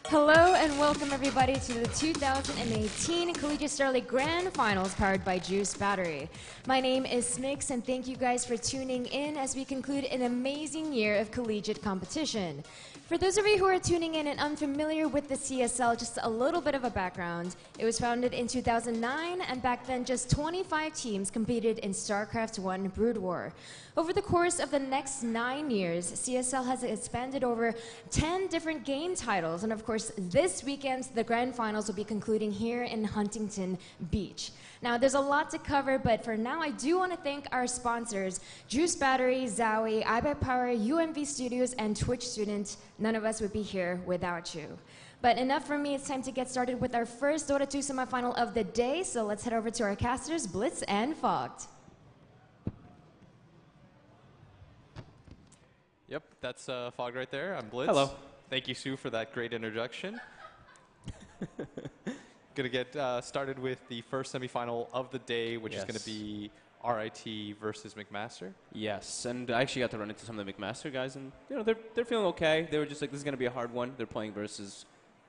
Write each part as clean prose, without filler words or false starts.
Hello and welcome everybody to the 2018 Collegiate Star League Grand Finals powered by Juice Battery. My name is Smix and thank you guys for tuning in as we conclude an amazing year of collegiate competition. For those of you who are tuning in and unfamiliar with the CSL, just a little bit of a background. It was founded in 2009 and back then just 25 teams competed in StarCraft 1 Brood War. Over the course of the next 9 years, CSL has expanded over 10 different game titles, and of course this weekend the Grand Finals will be concluding here in Huntington Beach. Now there's a lot to cover, but for now I do want to thank our sponsors, Juice Battery, Zowie, iBet Power, UMV Studios, and Twitch Student. None of us would be here without you. But enough from me, it's time to get started with our first Dota 2 semifinal of the day, so let's head over to our casters, Blitz and Fogged. Yep, that's Fog right there. I'm Blitz. Hello. Thank you, Sue, for that great introduction. Gonna get started with the first semifinal of the day, which is gonna be RIT versus McMaster. Yes, and I actually got to run into some of the McMaster guys, and you know they're feeling okay. They were just like, this is gonna be a hard one. They're playing versus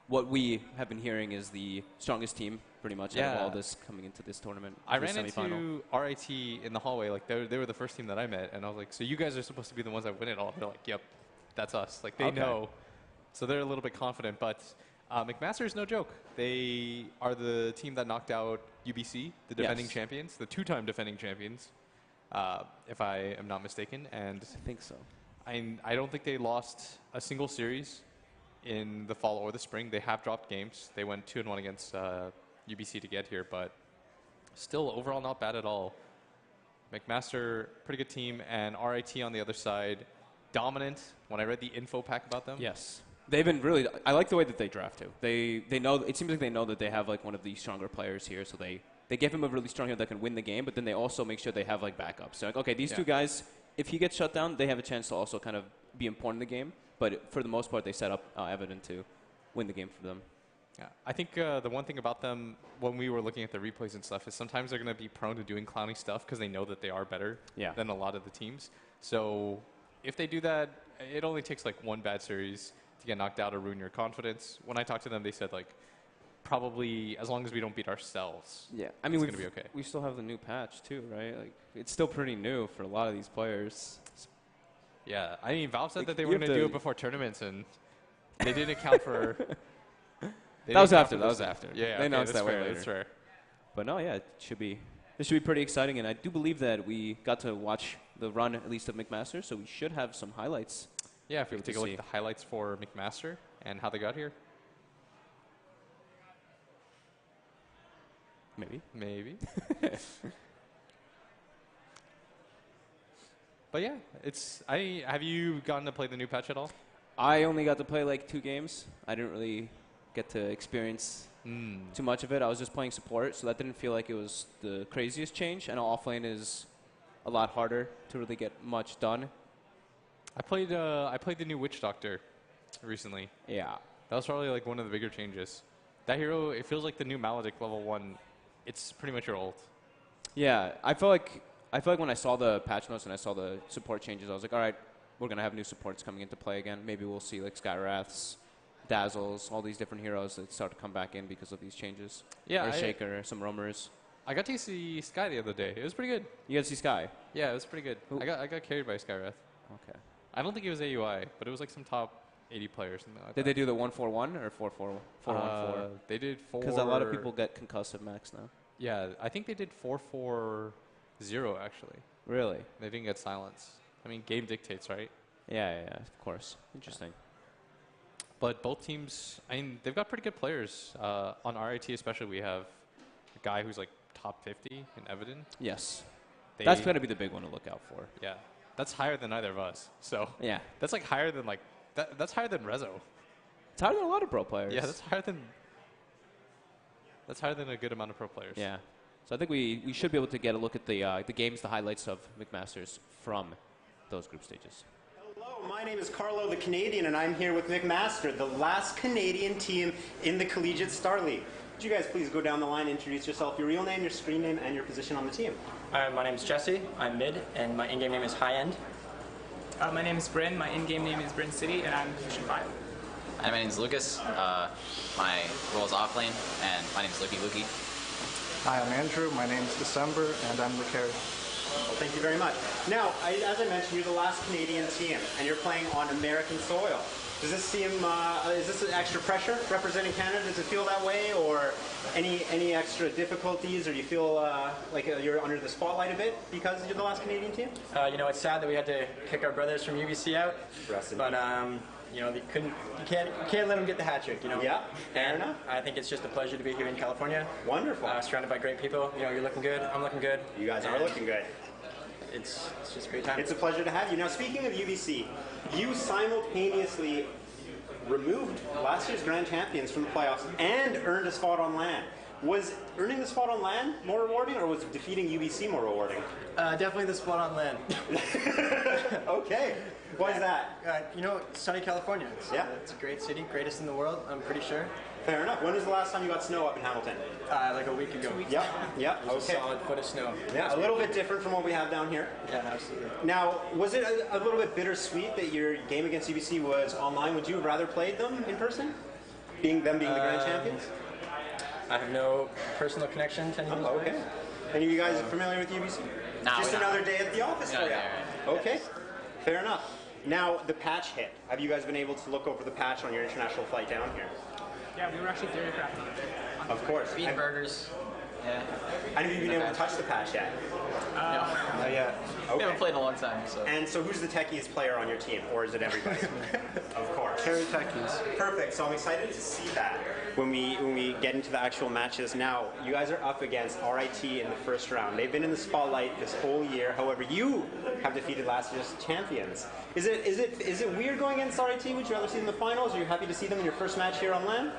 what we have been hearing is the strongest team, pretty much, out of all this coming into this tournament. I ran into RIT in the hallway. Like they were the first team that I met, and I was like, so you guys are supposed to be the ones that win it all. They're like, yep, that's us. Like they know, so they're a little bit confident. But McMaster is no joke. They are the team that knocked out UBC, the defending champions, the two-time defending champions, if I am not mistaken. And I think so. I don't think they lost a single series in the fall or the spring. They have dropped games. They went 2-1 against UBC to get here, but still overall not bad at all. McMaster, pretty good team, and RIT on the other side, dominant. When I read the info pack about them, yes, they've been really. I like the way that they draft too. They know. It seems like they know that they have like one of the stronger players here, so they give him a really strong hero that can win the game. But then they also make sure they have like backups. So like, okay, these two guys, if he gets shut down, they have a chance to also kind of be important in the game. But for the most part, they set up Evident to win the game for them. Yeah, I think the one thing about them, when we were looking at the replays and stuff, is sometimes they're going to be prone to doing clowny stuff because they know that they are better than a lot of the teams. So if they do that, it only takes like one bad series to get knocked out or ruin your confidence. When I talked to them, they said like, probably as long as we don't beat ourselves, I mean, it's going to be okay. We still have the new patch too, right? Like it's still pretty new for a lot of these players. Yeah, I mean, Valve said that they were going to do it before tournaments, and they didn't account for. That was after. That was after. Yeah, they announced that way later. That's fair. But no, yeah, it should be. This should be pretty exciting, and I do believe that we got to watch the run at least of McMaster, so we should have some highlights. Yeah, if we take a look at the highlights for McMaster and how they got here. Maybe. But yeah, have you gotten to play the new patch at all? I only got to play like 2 games. I didn't really get to experience too much of it. I was just playing support, so that didn't feel like it was the craziest change. I know offlane is a lot harder to really get much done. I played the new Witch Doctor recently. Yeah. That was probably like one of the bigger changes. That hero, it feels like the new Maledict level 1. It's pretty much your ult. Yeah, I feel like when I saw the patch notes and I saw the support changes, I was like, all right, we're going to have new supports coming into play again. Maybe we'll see like Skywraths, Dazzles, all these different heroes that start to come back in because of these changes. Yeah. Or Shaker, some roamers. I got to see Sky the other day. It was pretty good. You got to see Sky? Yeah, it was pretty good. I got carried by Skywrath. Okay. I don't think it was AUI, but it was like some top 80 players. Something like Did they do the 1-4-1 or 4-4-4-1-4? They did 4. Because a lot of people get concussive max now. Yeah, I think they did 4-4-0 actually. Really? They didn't get silence. I mean, game dictates, right? Yeah, of course. Interesting. Yeah. But both teams, I mean, they've got pretty good players. On RIT especially, we have a guy who's like top 50 in Evident. Yes. That's going to be the big one to look out for. Yeah. That's higher than either of us. So yeah, that's like higher than like that's higher than Rezo. It's higher than a lot of pro players. Yeah, that's higher than a good amount of pro players. Yeah. So I think we should be able to get a look at the games, the highlights of McMasters from those group stages. Hello, my name is Carlo the Canadian, and I'm here with McMaster, the last Canadian team in the Collegiate Star League. Would you guys please go down the line and introduce yourself, your real name, your screen name, and your position on the team? My name is Jesse. I'm mid, and my in-game name is High End. My name is Bryn. My in-game name is Bryn City, and I'm position 5. Hi, my name is Lucas. My role is off lane, and my name is Lukey. Hi, I'm Andrew. My name's December, and I'm the carry. Well, thank you very much. Now, as I mentioned, you're the last Canadian team, and you're playing on American soil. Does this seem, is this an extra pressure representing Canada? Does it feel that way, or any extra difficulties, or do you feel like you're under the spotlight a bit because you're the last Canadian team? You know, it's sad that we had to kick our brothers from UBC out, but you know, you can't let them get the hat trick. You know. Yeah. Fair enough. I think it's just a pleasure to be here in California. Wonderful. Surrounded by great people. You know, you're looking good. I'm looking good. You guys are looking good. It's just a great time. It's a pleasure to have you. Now, speaking of UBC, you simultaneously removed last year's grand champions from the playoffs and earned a spot on LAN. Was earning the spot on LAN more rewarding, or was defeating UBC more rewarding? Definitely the spot on LAN. Okay. Why is that? You know, sunny California. It's a great city, greatest in the world, I'm pretty sure. Fair enough. When was the last time you got snow up in Hamilton? Like a week ago. Yep. It was a solid foot of snow. Yeah, a little bit different from what we have down here. Yeah, absolutely. Now, was it a little bit bittersweet that your game against UBC was online? Would you have rather played them in person, being the grand champions? I have no personal connection to any of these Okay. players. Any of you guys familiar with UBC? No, Just another day at the office for you. Yeah. Okay. Fair enough. Now, the patch hit. Have you guys been able to look over the patch on your international flight down here? Yeah, we were actually theory crafting a bit. Of course. Bean burgers. Yeah. And have you been able to touch the patch yet? Yeah. We haven't played in a long time, so. And so who's the techiest player on your team, or is it everybody? Of course. Carry techies. Perfect. So I'm excited to see that when we get into the actual matches. Now, you guys are up against RIT in the first round. They've been in the spotlight this whole year. However, you have defeated last year's champions. Is it weird going against RIT? Would you rather see them in the finals? Are you happy to see them in your first match here on LAN?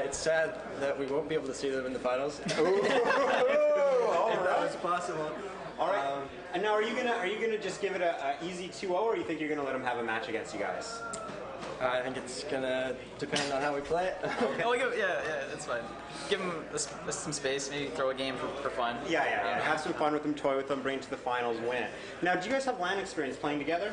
It's sad that we won't be able to see them in the finals. All If that right. was possible. All right. And now, are you gonna just give it a easy 2-0, or you think you're gonna let them have a match against you guys? I think it's gonna depend on how we play it. Yeah, that's fine. Give them some space, maybe throw a game for fun. Yeah. Have some fun with them, toy with them, bring it to the finals, win it. Now, do you guys have LAN experience playing together?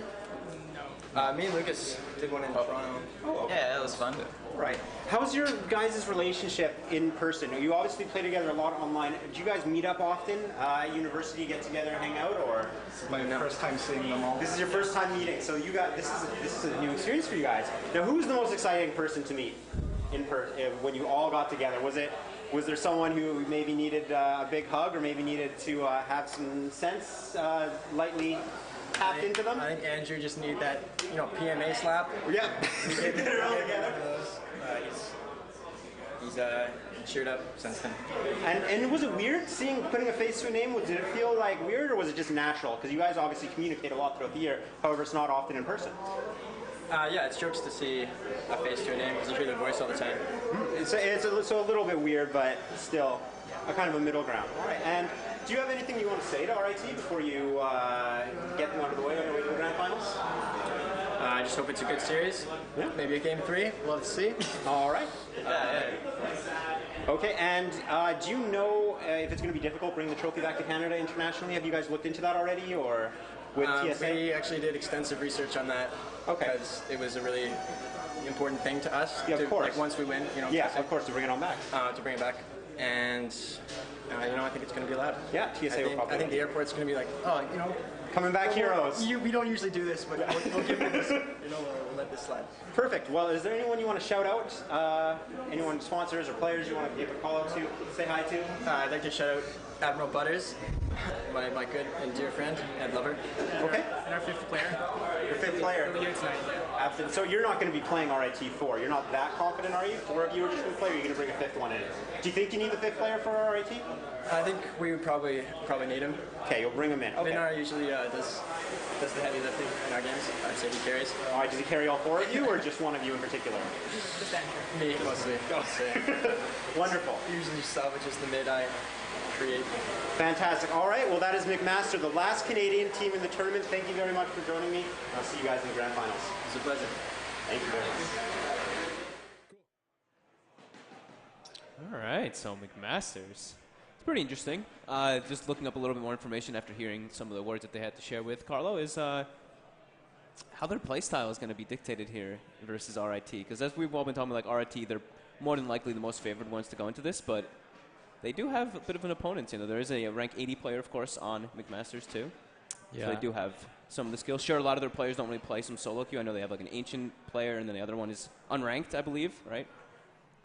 Me and Lucas did one in Toronto. Yeah, that was fun. Right. How's your guys' relationship in person? You obviously play together a lot online. Do you guys meet up often at university, get together, hang out, or? This is my first time seeing them all. This is your first time meeting, so you got this is a new experience for you guys. Now, who's the most exciting person to meet in when you all got together? Was there someone who maybe needed a big hug, or maybe needed to have some sense lightly tapped into them? I think Andrew just needed that, PMA slap. Yeah. Get it all together. He's cheered up since then. And was it weird putting a face to a name? Did it feel like weird, or was it just natural? Because you guys obviously communicate a lot throughout the year. However, it's not often in person. Yeah, it's jokes to see a face to a name because you hear their voice all the time. It's a little bit weird, but still a kind of a middle ground. All right. And do you have anything you want to say to RIT before you get them out of the way on your way to the grand finals? I just hope it's a good series. Yeah. Maybe a game 3. We'll have to see. All right. Okay, and do you know if it's going to be difficult bringing the trophy back to Canada internationally? Have you guys looked into that already, or with TSA? We actually did extensive research on that. Okay. Because it was a really important thing to us. Yeah, of course. Like once we win, Yeah, of course, to bring it on back. to bring it back. And, I think it's going to be allowed. Yeah, TSA will probably. I think the airport's going to be like, Coming back heroes. We don't usually do this, but we'll give you this. We'll let this slide. Perfect. Well, is there anyone you want to shout out? Anyone, sponsors or players you want to give a call out to, say hi to? I'd like to shout out Admiral Butters, my good and dear friend and lover. Okay. And our fifth player. Your fifth player. He'll be here tonight. After, so you're not going to be playing RIT4. You're not that confident, are you? 4 of you are just going to play, or are you going to bring a fifth one in? Do you think you need the fifth player for RIT? I think we would probably need him. Okay, you'll bring him in. Okay. Minar usually does the heavy lifting in our games. I'd say he carries. All right, does he carry all 4 of you, or just one of you in particular? Just Andrew. Me mostly. Wonderful. Usually salvages the mid I create. Fantastic. All right, well, that is McMaster, the last Canadian team in the tournament. Thank you very much for joining me. I'll see you guys in the grand finals. It's a pleasure. Thank you very much. All right, so McMasters. It's pretty interesting. Just looking up a little bit more information after hearing some of the words that they had to share with Carlo is how their playstyle is going to be dictated here versus RIT. Because as we've all been talking about, like RIT, they're more than likely the most favored ones to go into this, but they do have a bit of an opponent. You know, there is a rank 80 player, of course, on McMasters too. Yeah. So they do have some of the skills. Sure, a lot of their players don't really play some solo queue. I know they have like an ancient player, and then the other one is unranked, I believe, right?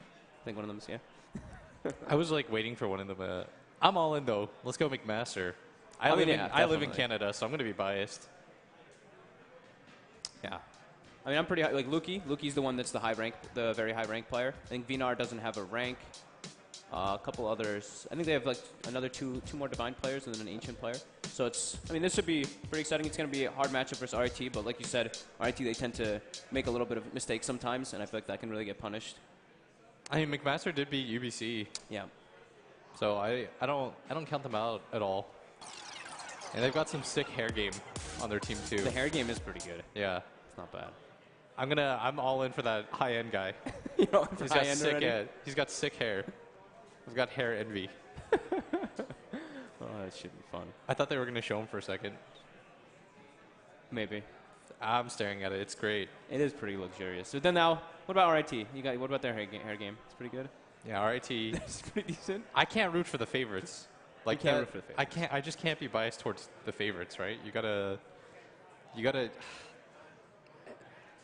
I think one of them is, yeah. I was like waiting for one of them. I'm all in though. Let's go McMaster. I live in Canada, so I'm going to be biased. Yeah. I mean, I'm pretty high. Like Luki. Luki's the one that's the high rank, the very high rank player. I think Vinar doesn't have a rank. A couple others. I think they have like another two more divine players and then an ancient player. So it's, I mean, this should be pretty exciting. It's going to be a hard matchup versus RIT, but like you said, RIT, they tend to make a little bit of mistakes sometimes, and I feel like that can really get punished. I mean, McMaster did beat UBC. Yeah. So I don't count them out at all. And they've got some sick hair game on their team too. The hair game is pretty good. Yeah. It's not bad. I'm all in for that high end guy. He's got sick hair. He's got sick hair. He's got hair envy. Oh, that should be fun. I thought they were going to show him for a second. Maybe. I'm staring at it. It's great. It is pretty luxurious. So then now, what about RIT? What about their hair game? It's pretty good. Yeah, RIT. It's pretty decent. I can't root for the favorites. Like, can't root for the favorites. I just can't be biased towards the favorites, right? You gotta.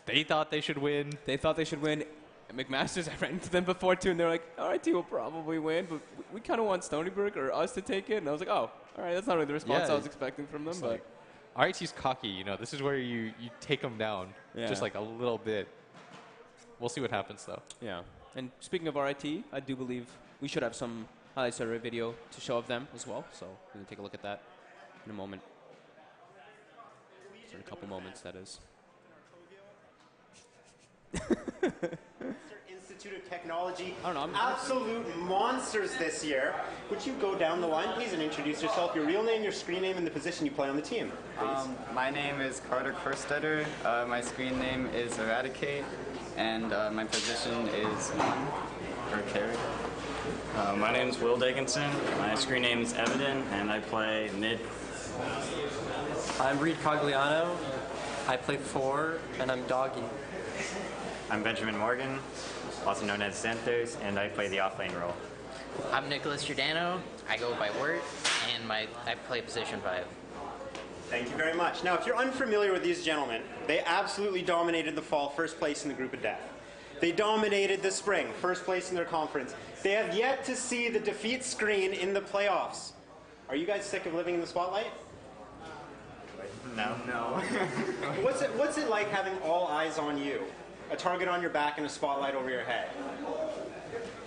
They thought they should win. They thought they should win. McMasters, I ran into them before too, and they're like, RIT will probably win, but we kind of want Stony Brook or us to take it. And I was like, oh, all right, that's not really the response I was expecting from them. But like, RIT's cocky, you know. This is where you take them down, just like a little bit. We'll see what happens, though. Yeah. And speaking of RIT, I do believe we should have some highlights of a video to show of them as well. So we're going to take a look at that in a moment. So in a couple moments, that is. Institute of Technology. I don't know. Absolute monsters this year. Would you go down the line, please, and introduce yourself, your real name, your screen name, and the position you play on the team, please? My name is Carter Kerstetter. My screen name is Eradicate, and my position is one, or carry. My name is Will Dickinson. My screen name is Evident, and I play mid. I'm Reed Cogliano. I play 4, and I'm Doggy. I'm Benjamin Morgan, also known as Xanthos, and I play the off-lane role. I'm Nicholas Giordano. I go by Wirt, and I play position 5. Thank you very much. Now, if you're unfamiliar with these gentlemen, they absolutely dominated the fall, first place in the group of death. They dominated the spring, first place in their conference. They have yet to see the defeat screen in the playoffs. Are you guys sick of living in the spotlight? No. What's it like having all eyes on you? A target on your back and a spotlight over your head?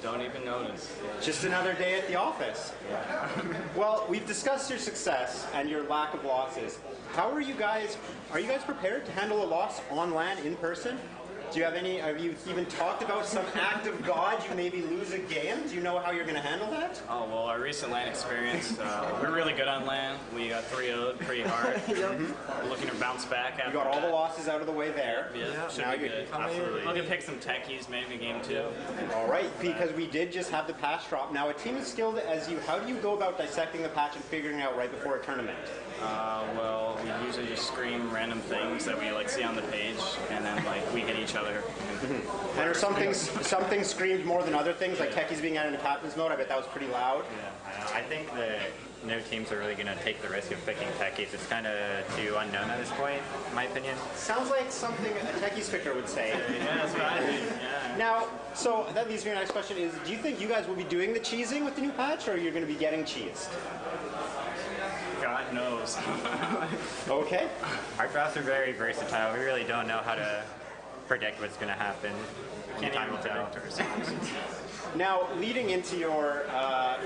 Don't even notice. Just another day at the office. Well, we've discussed your success and your lack of losses. How are you guys prepared to handle a loss on LAN in person? Have you even talked about some act of God you maybe lose a game? Do you know how you're going to handle that? Oh, well, our recent LAN experience, we're really good on LAN. We got 3-0'd pretty hard. We're looking to bounce back after You got all the losses out of the way there. Yeah, should be good. Absolutely. We're going to pick some techies maybe game 2. All right, because we did just have the patch drop. Now, a team as skilled as you, how do you go about dissecting the patch and figuring out right before a tournament? Well, we usually just scream random things that we see on the page, and then we hit each other. And are some things screamed more than other things, like techies being out into captain's mode? I bet that was pretty loud. Yeah, I think that no teams are really going to take the risk of picking techies. It's kind of too unknown at this point, in my opinion. Sounds like something a techies picker would say. Yeah, that's what I think. Yeah. Now, so that leads me to your next question is, do you think you guys will be doing the cheesing with the new patch, or you're going to be getting cheesed? God knows. Okay. Our drafts are very versatile. We really don't know how to predict what's going to happen. Can't even predict ourselves. Now, leading into your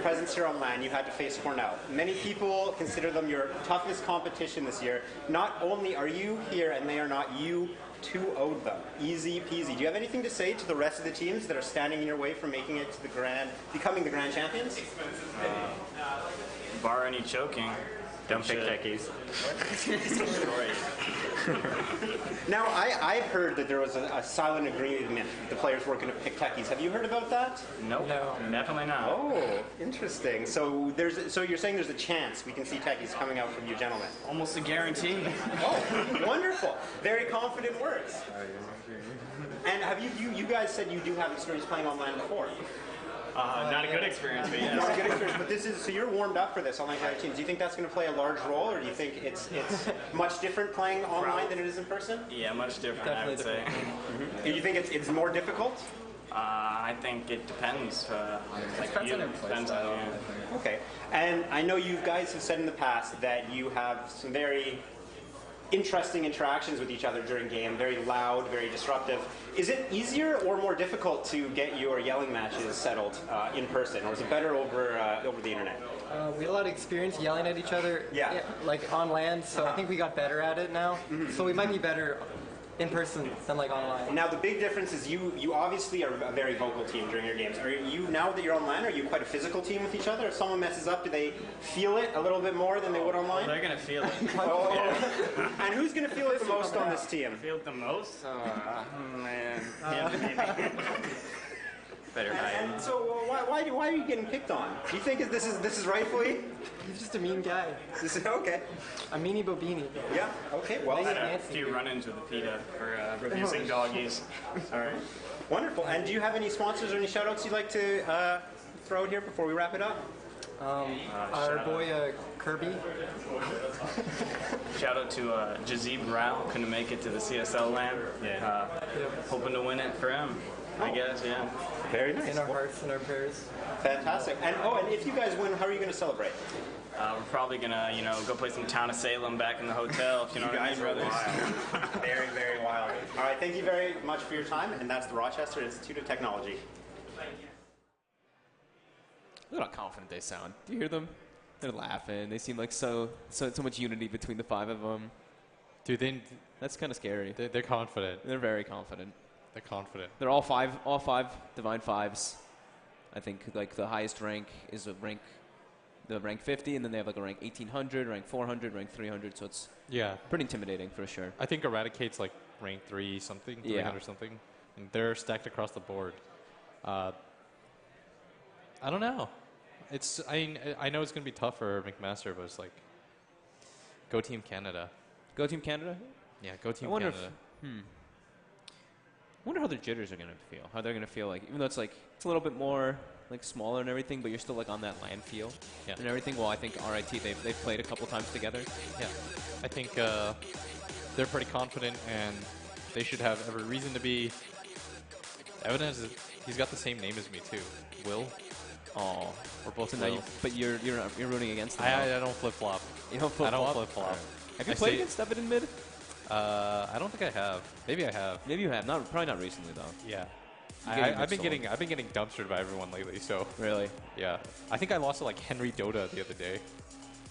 presence here on LAN, you had to face Cornell. Many people consider them your toughest competition this year. Not only are you here and they are not, you 2-0'd them. Easy peasy. Do you have anything to say to the rest of the teams that are standing in your way from making it to becoming the grand champions? Bar any choking. Don't pick techies. Now, I've heard that there was a silent agreement that the players weren't going to pick techies. Have you heard about that? Nope. No, definitely not. Oh, interesting. So so you're saying there's a chance we can see techies coming out from you gentlemen? Almost a guarantee. Oh, wonderful. Very confident words. And have you guys said you do have experience playing online before? Not a good experience, but yes. Not a good experience, but this is, so you're warmed up for this online teams. Do you think that's going to play a large role, or do you think it's much different playing online than it is in person? Yeah, much different, I would say. Do you think it's more difficult? I think it depends. Depends on you. Okay. And I know you guys have said in the past that you have some very interesting interactions with each other during game, very loud, very disruptive. Is it easier or more difficult to get your yelling matches settled in person, or is it better over the internet? We had a lot of experience yelling at each other, like on land, so I think we got better at it now. So we might be better in person than like online. Now the big difference is you obviously are a very vocal team during your games. Are you, now that you're online, are you quite a physical team with each other? If someone messes up, do they feel it a little bit more than they would online? They're going to feel it. And who's going to feel it the most on this team? Feel it the most? Man. Better and so why are you getting picked on? Do you think this is rightfully? He's just a mean guy. This is okay. A meanie bobini. Yeah. Okay. Well, I had a few run-ins with the PETA for abusing doggies. All right. Wonderful. And do you have any sponsors or any shout-outs you'd like to throw out here before we wrap it up? Our boy Kirby. Shout out to Jazib Rao, couldn't make it to the CSL LAN. Hoping to win it for him, I guess, yeah. Very nice. In our hearts and our prayers. Fantastic. And if you guys win, how are you going to celebrate? We're probably gonna, go play some Town of Salem back in the hotel. If you know what I mean, brothers. Wild. Very, very wild. All right. Thank you very much for your time. And that's the Rochester Institute of Technology. Look how confident they sound. Do you hear them? They're laughing. They seem like so much unity between the five of them. Dude, that's kind of scary. They're confident. They're very confident. They're confident. They're all five Divine Fives. I think like the highest rank is the rank 50, and then they have like a rank 1800, rank 400, rank 300. So it's pretty intimidating for sure. I think Eradicate's like rank 3 something, 300 something, and they're stacked across the board. I don't know. I know it's gonna be tough for McMaster, but it's like, go Team Canada. Go Team Canada. Yeah, go Team Canada. I wonder how their jitters are going to feel. How they're going to feel like, even though it's like it's a little bit more like smaller and everything, but you're still like on that land feel and everything. Well, I think RIT they've played a couple times together. Yeah, I think they're pretty confident, and they should have every reason to be. Evan he's got the same name as me too, Will. Oh, we're both so Will. But you're rooting against them. I don't flip flop. You don't flip flop. I don't flip flop. Have you played against Evan in mid? I don't think I have. Maybe I have. Maybe you have. Probably not recently though. Yeah. I've been getting dumpstered by everyone lately. So really, yeah. I think I lost to like Henry Dota the other day.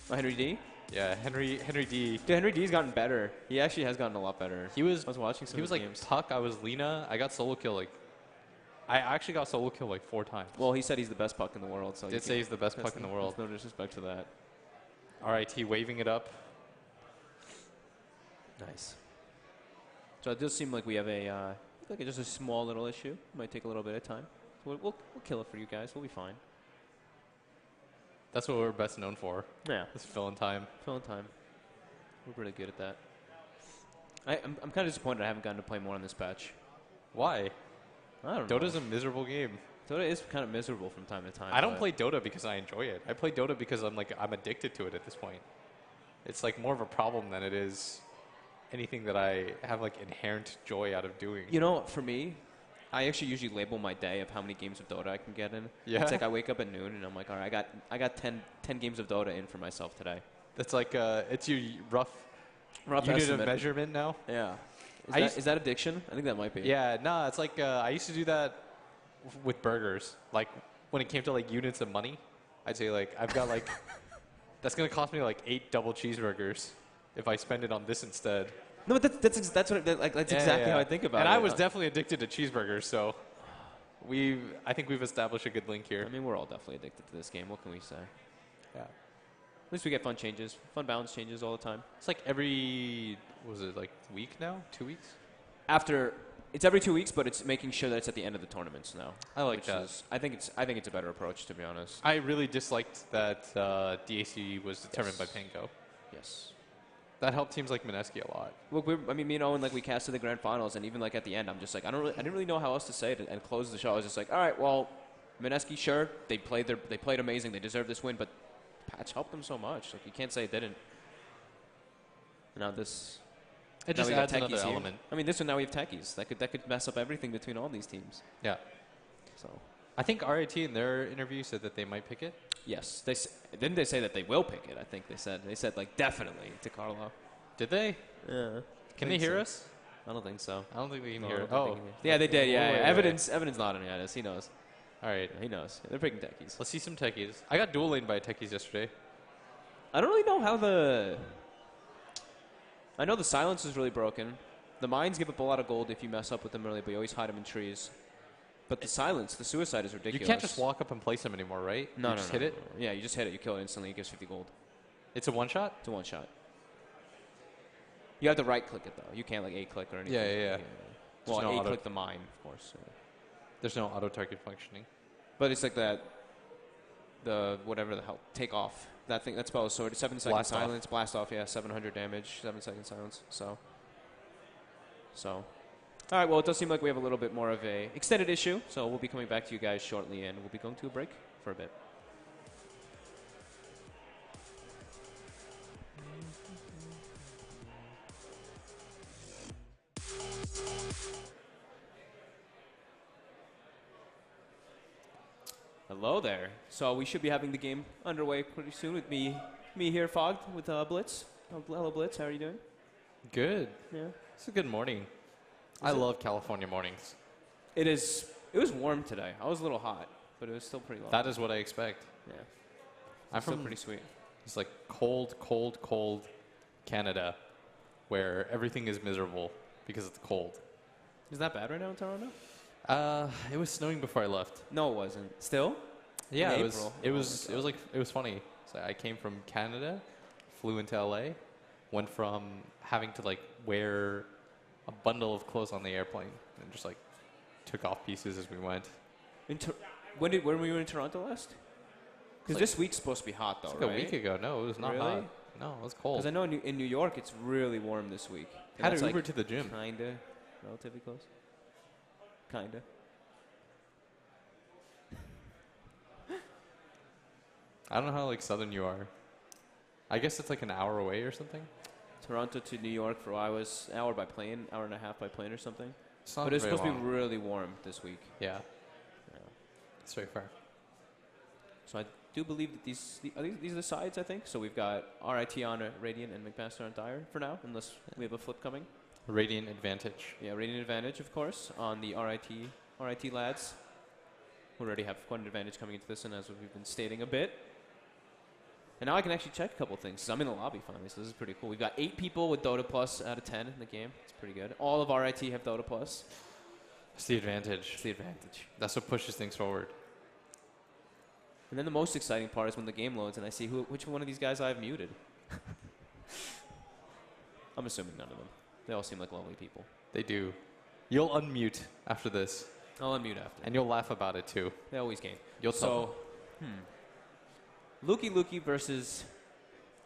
Oh, Henry D. Yeah, Henry D. Dude, Henry D's gotten better. He actually has gotten a lot better. I was watching some. He was of his like games. Puck. I was Lena. I got solo kill I actually got solo kill like 4 times. Well, he said he's the best Puck in the world. So did say he's the best Puck in the world. There's no disrespect to that. RIT waving it up. Nice. So it does seem like we have just a small little issue. It might take a little bit of time. We'll kill it for you guys. We'll be fine. That's what we're best known for. Yeah. It's filling time. Filling time. We're pretty good at that. I'm kind of disappointed I haven't gotten to play more on this patch. Why? I don't know. Dota's a miserable game. Dota is kind of miserable from time to time. I don't play Dota because I enjoy it. I play Dota because I'm addicted to it at this point. It's like more of a problem than it is anything that I have like inherent joy out of doing. You know, for me, I actually usually label my day of how many games of Dota I can get in. Yeah. It's like I wake up at noon and I'm like, all right, I got 10 games of Dota in for myself today. That's like it's your rough unit estimate. of measurement now. Yeah. Is that addiction? I think that might be. Yeah, no, it's like I used to do that with burgers. Like when it came to like units of money, I'd say like I've got like that's gonna cost me like 8 double cheeseburgers if I spend it on this instead. No, but that's exactly how I think about it. And I was definitely addicted to cheeseburgers, so I think we've established a good link here. I mean, we're all definitely addicted to this game. What can we say? Yeah. At least we get fun changes, fun balance changes all the time. It's like every was it like week now? 2 weeks? After it's every 2 weeks, but it's making sure that it's at the end of the tournaments now. I like that. I think it's a better approach, to be honest. I really disliked that DAC was determined by Panko. Yes. That helped teams like Mineski a lot. Look, me and Owen, like, we casted the grand finals, and even like at the end, I'm just like, I didn't really know how else to say it, and close the show. I was just like, all right, well, Mineski, sure, they played amazing, they deserved this win, but patch helped them so much. Like, you can't say it didn't. Now this. It just adds another element. I mean, this one now we have techies. That could mess up everything between all these teams. Yeah. So. I think RIT in their interview said that they might pick it. Yes. Didn't they say that they will pick it? I think they said like definitely to Carlo. Did they? Yeah. Can they hear us? I don't think so. I don't think we can hear it. Oh. Yeah, they did. Yeah. Wait. Evidence nodding at us. He knows. All right. He knows. They're picking techies. Let's see some techies. I got dual laned by techies yesterday. I don't really know how I know the silence is really broken. The mines give up a lot of gold if you mess up with them early, but you always hide them in trees. But the silence, the suicide is ridiculous. You can't just walk up and place them anymore, right? No, you just hit it? Yeah, you just hit it. You kill it instantly. It gives 50 gold. It's a one-shot? It's a one-shot. You have to right-click it, though. You can't, like, A-click or anything. Yeah. Well, no A-click the mine, of course. Yeah. There's no auto-target functioning. But it's like that, whatever the hell, take off. That spell is sword. 7-second Blast silence. Blast off, yeah. 700 damage. 7-second silence. So. All right, well, it does seem like we have a little bit more of a extended issue, so we'll be coming back to you guys shortly, and we'll be going to a break for a bit. Hello there. So we should be having the game underway pretty soon with me here, Fogged, with Blitz. Hello, Blitz. How are you doing? Good. Yeah. It's a good morning. I love California mornings. It is. It was warm today. I was a little hot, but it was still pretty long. That is what I expect. Yeah. I'm still from pretty sweet. It's like cold Canada, where everything is miserable because it's cold. Is that bad right now in Toronto? It was snowing before I left. No, it wasn't. Still? Yeah, In it was. April? It was funny. So I came from Canada, flew into LA, went from having to like wear a bundle of clothes on the airplane and just like took off pieces as we went. When were you in Toronto last? Because this week's supposed to be hot, though, it's right? like a week ago. No, it was not hot. No, it was cold. Because I know in New York it's really warm this week. Had to Uber to the gym. Kinda, relatively close. Kinda. I don't know how like southern you are. I guess it's like an hour away or something. Toronto to New York for I was an hour by plane, hour and a half by plane or something. It's not but it's very supposed to long. be really warm this week. Yeah. It's very far. So I do believe that these are the sides, I think. So we've got RIT on Radiant and McMaster on Dire for now, unless we have a flip coming. Radiant advantage. Yeah, Radiant advantage, of course, on the RIT lads. We already have quite an advantage coming into this one, as we've been stating a bit. And now I can actually check a couple things, 'cause I'm in the lobby finally, so this is pretty cool. We've got 8 people with Dota Plus out of 10 in the game. It's pretty good. All of RIT have Dota Plus. It's the advantage. It's the advantage. That's what pushes things forward. And then the most exciting part is when the game loads and I see which one of these guys I've muted. I'm assuming none of them. They all seem like lovely people. They do. You'll unmute after this. I'll unmute after. And you'll laugh about it too. They always game. You'll tell them. Lukey versus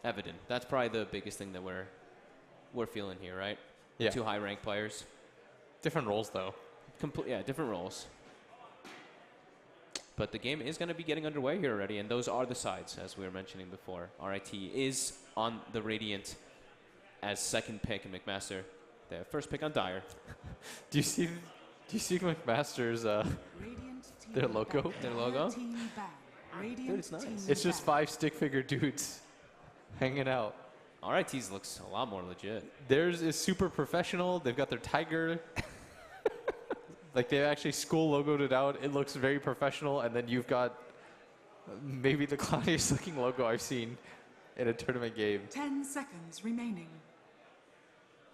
Evident. That's probably the biggest thing that we're feeling here, right? Yeah. 2 high-ranked players. Different roles, though. Yeah, different roles. But the game is going to be getting underway here already, and those are the sides, as we were mentioning before. RIT is on the Radiant as second pick, and McMaster, their first pick on Dire. Do you see McMaster's their logo? Their logo? Dude, it's nice. It's just 5 stick figure dudes hanging out. RIT's looks a lot more legit. Theirs is super professional. They've got their tiger. Like, they actually school logoed it out. It looks very professional. And then you've got maybe the clowniest looking logo I've seen in a tournament game. 10 seconds remaining.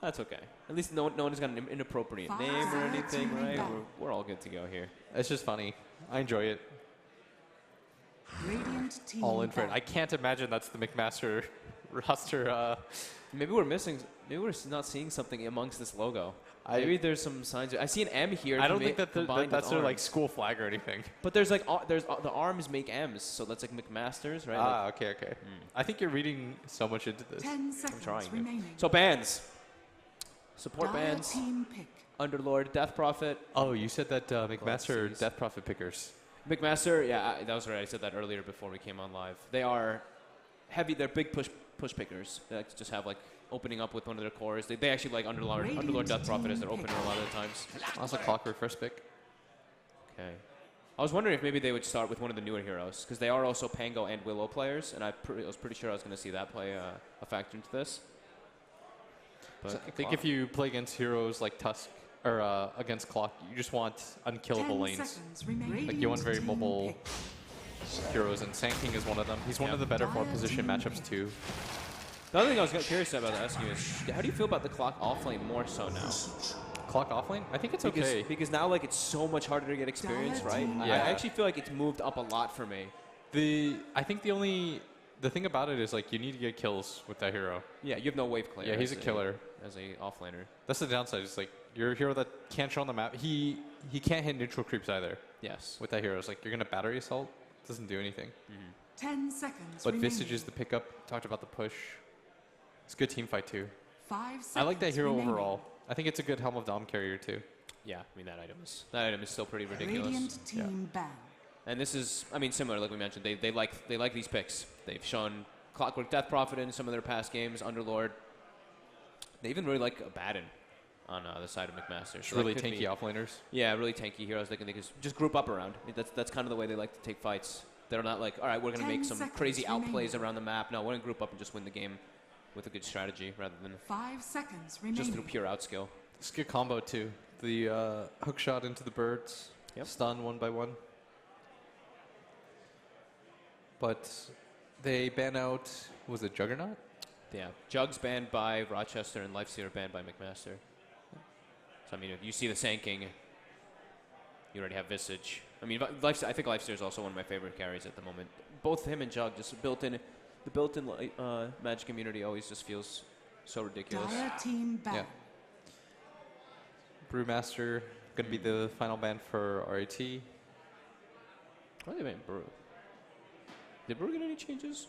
That's okay. At least no one has got an inappropriate name or anything, right? We're all good to go here. It's just funny. I enjoy it. Radiant team All in for it. I can't imagine that's the McMaster roster. Maybe we're missing. Maybe we're not seeing something amongst this logo. Maybe there's some signs. I see an M here. I don't think that's their like school flag or anything. But there's like the arms make M's, so that's like McMasters, right? Ah, okay. I think you're reading so much into this. 10 seconds I'm trying. remaining. So bands. Support Dire bands. team pick. Underlord, Death Prophet. Oh, you said that McMaster are Death Prophet pickers. McMaster, yeah, that was right. I said that earlier before we came on live. They are heavy. They're big push pickers. They like to just have like opening up with one of their cores. They actually like Underlord Death Prophet as their opener a lot of the times. Also Clockwork first pick. Okay. I was wondering if maybe they would start with one of the newer heroes, because they are also Pango and Willow players, and I was pretty sure I was going to see that play a factor into this. But So I think if you play against heroes like Tusk, or against Clock, you just want unkillable lanes. Like you want very mobile heroes, and Sand King is one of them. He's one of the better for position matchups too. The other thing I was curious about to ask you is, how do you feel about the Clock offlane more so now? Clock offlane? I think it's okay. Because now like it's so much harder to get experience, right? Yeah. I actually feel like it's moved up a lot for me. I think the thing about it is like you need to get kills with that hero. Yeah, you have no wave clear. Yeah, he's a killer. As a offlaner. That's the downside. It's like you're a hero that can't show on the map. He can't hit neutral creeps either. Yes. With that hero, it's like you're gonna battery assault. Doesn't do anything. 10 seconds But remaining. Visage is the pickup. Talked about the push. It's a good team fight too. 5 seconds I like that hero remaining. overall. I think it's a good Helm of Dom carrier too. Yeah, I mean that item is still pretty ridiculous. Radiant team ban. And this is, I mean, similar like we mentioned. They like these picks. They've shown Clockwork Death Prophet in some of their past games. Underlord. They even really like Abaddon on the side of McMaster. It's really tanky offlaners. Yeah, really tanky heroes. They can just group up around. That's kind of the way they like to take fights. They're not like, all right, we're going to make some crazy outplays around the map. No, we're going to group up and just win the game with a good strategy rather than 5 seconds remaining. just through pure outskill. It's a good combo too. The hook shot into the birds. Yep. Stun one by one. But they ban out, was it Juggernaut? Yeah, Jug's banned by Rochester and Lifesteal banned by McMaster. So I mean, if you see the Sand King, you already have Visage. I mean, I think Lifesteal is also one of my favorite carries at the moment. Both him and Jug, just the built-in Magic community always just feels so ridiculous. Dire team ban. Yeah. Brewmaster gonna be the final ban for RIT. Why are they banning Brew? Did Brew get any changes?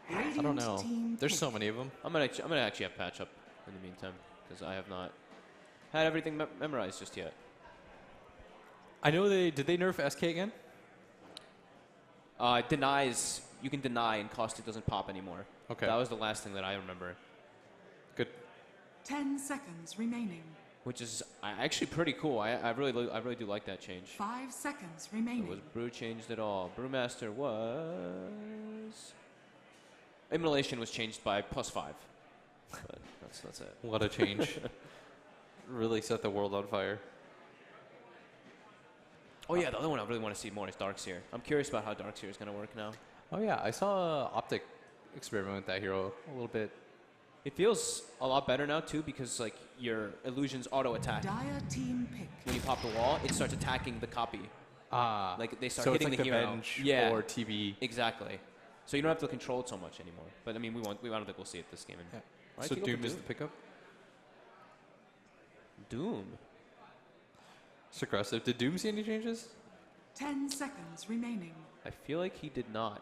I don't know. There's so many of them. I'm gonna actually have patch up in the meantime because I have not had everything memorized just yet. I know did they nerf SK again? Denies, you can deny and Caustic doesn't pop anymore. Okay. That was the last thing that I remember. Good. 10 seconds remaining. Which is actually pretty cool. I really do like that change. 5 seconds remaining. Was Brew changed at all? Brewmaster was... Immolation was changed by +5. But that's it. What a change. Really set the world on fire. Oh yeah, the other one I really want to see more is Darkseer. I'm curious about how Darkseer is going to work now. Oh yeah, I saw Optic experiment with that hero a little bit. It feels a lot better now too because like your illusions auto attack. Dire team pick. When you pop the wall, it starts attacking the copy. Ah. Like they start So hitting it's like the hero. Avenge Yeah. or TB. Exactly. So you don't have to control it so much anymore. But I mean, I don't think we'll see it this game. Yeah. Right, So take Doom over is the pickup. Doom. It's aggressive. Did Doom see any changes? 10 seconds remaining. I feel like he did not.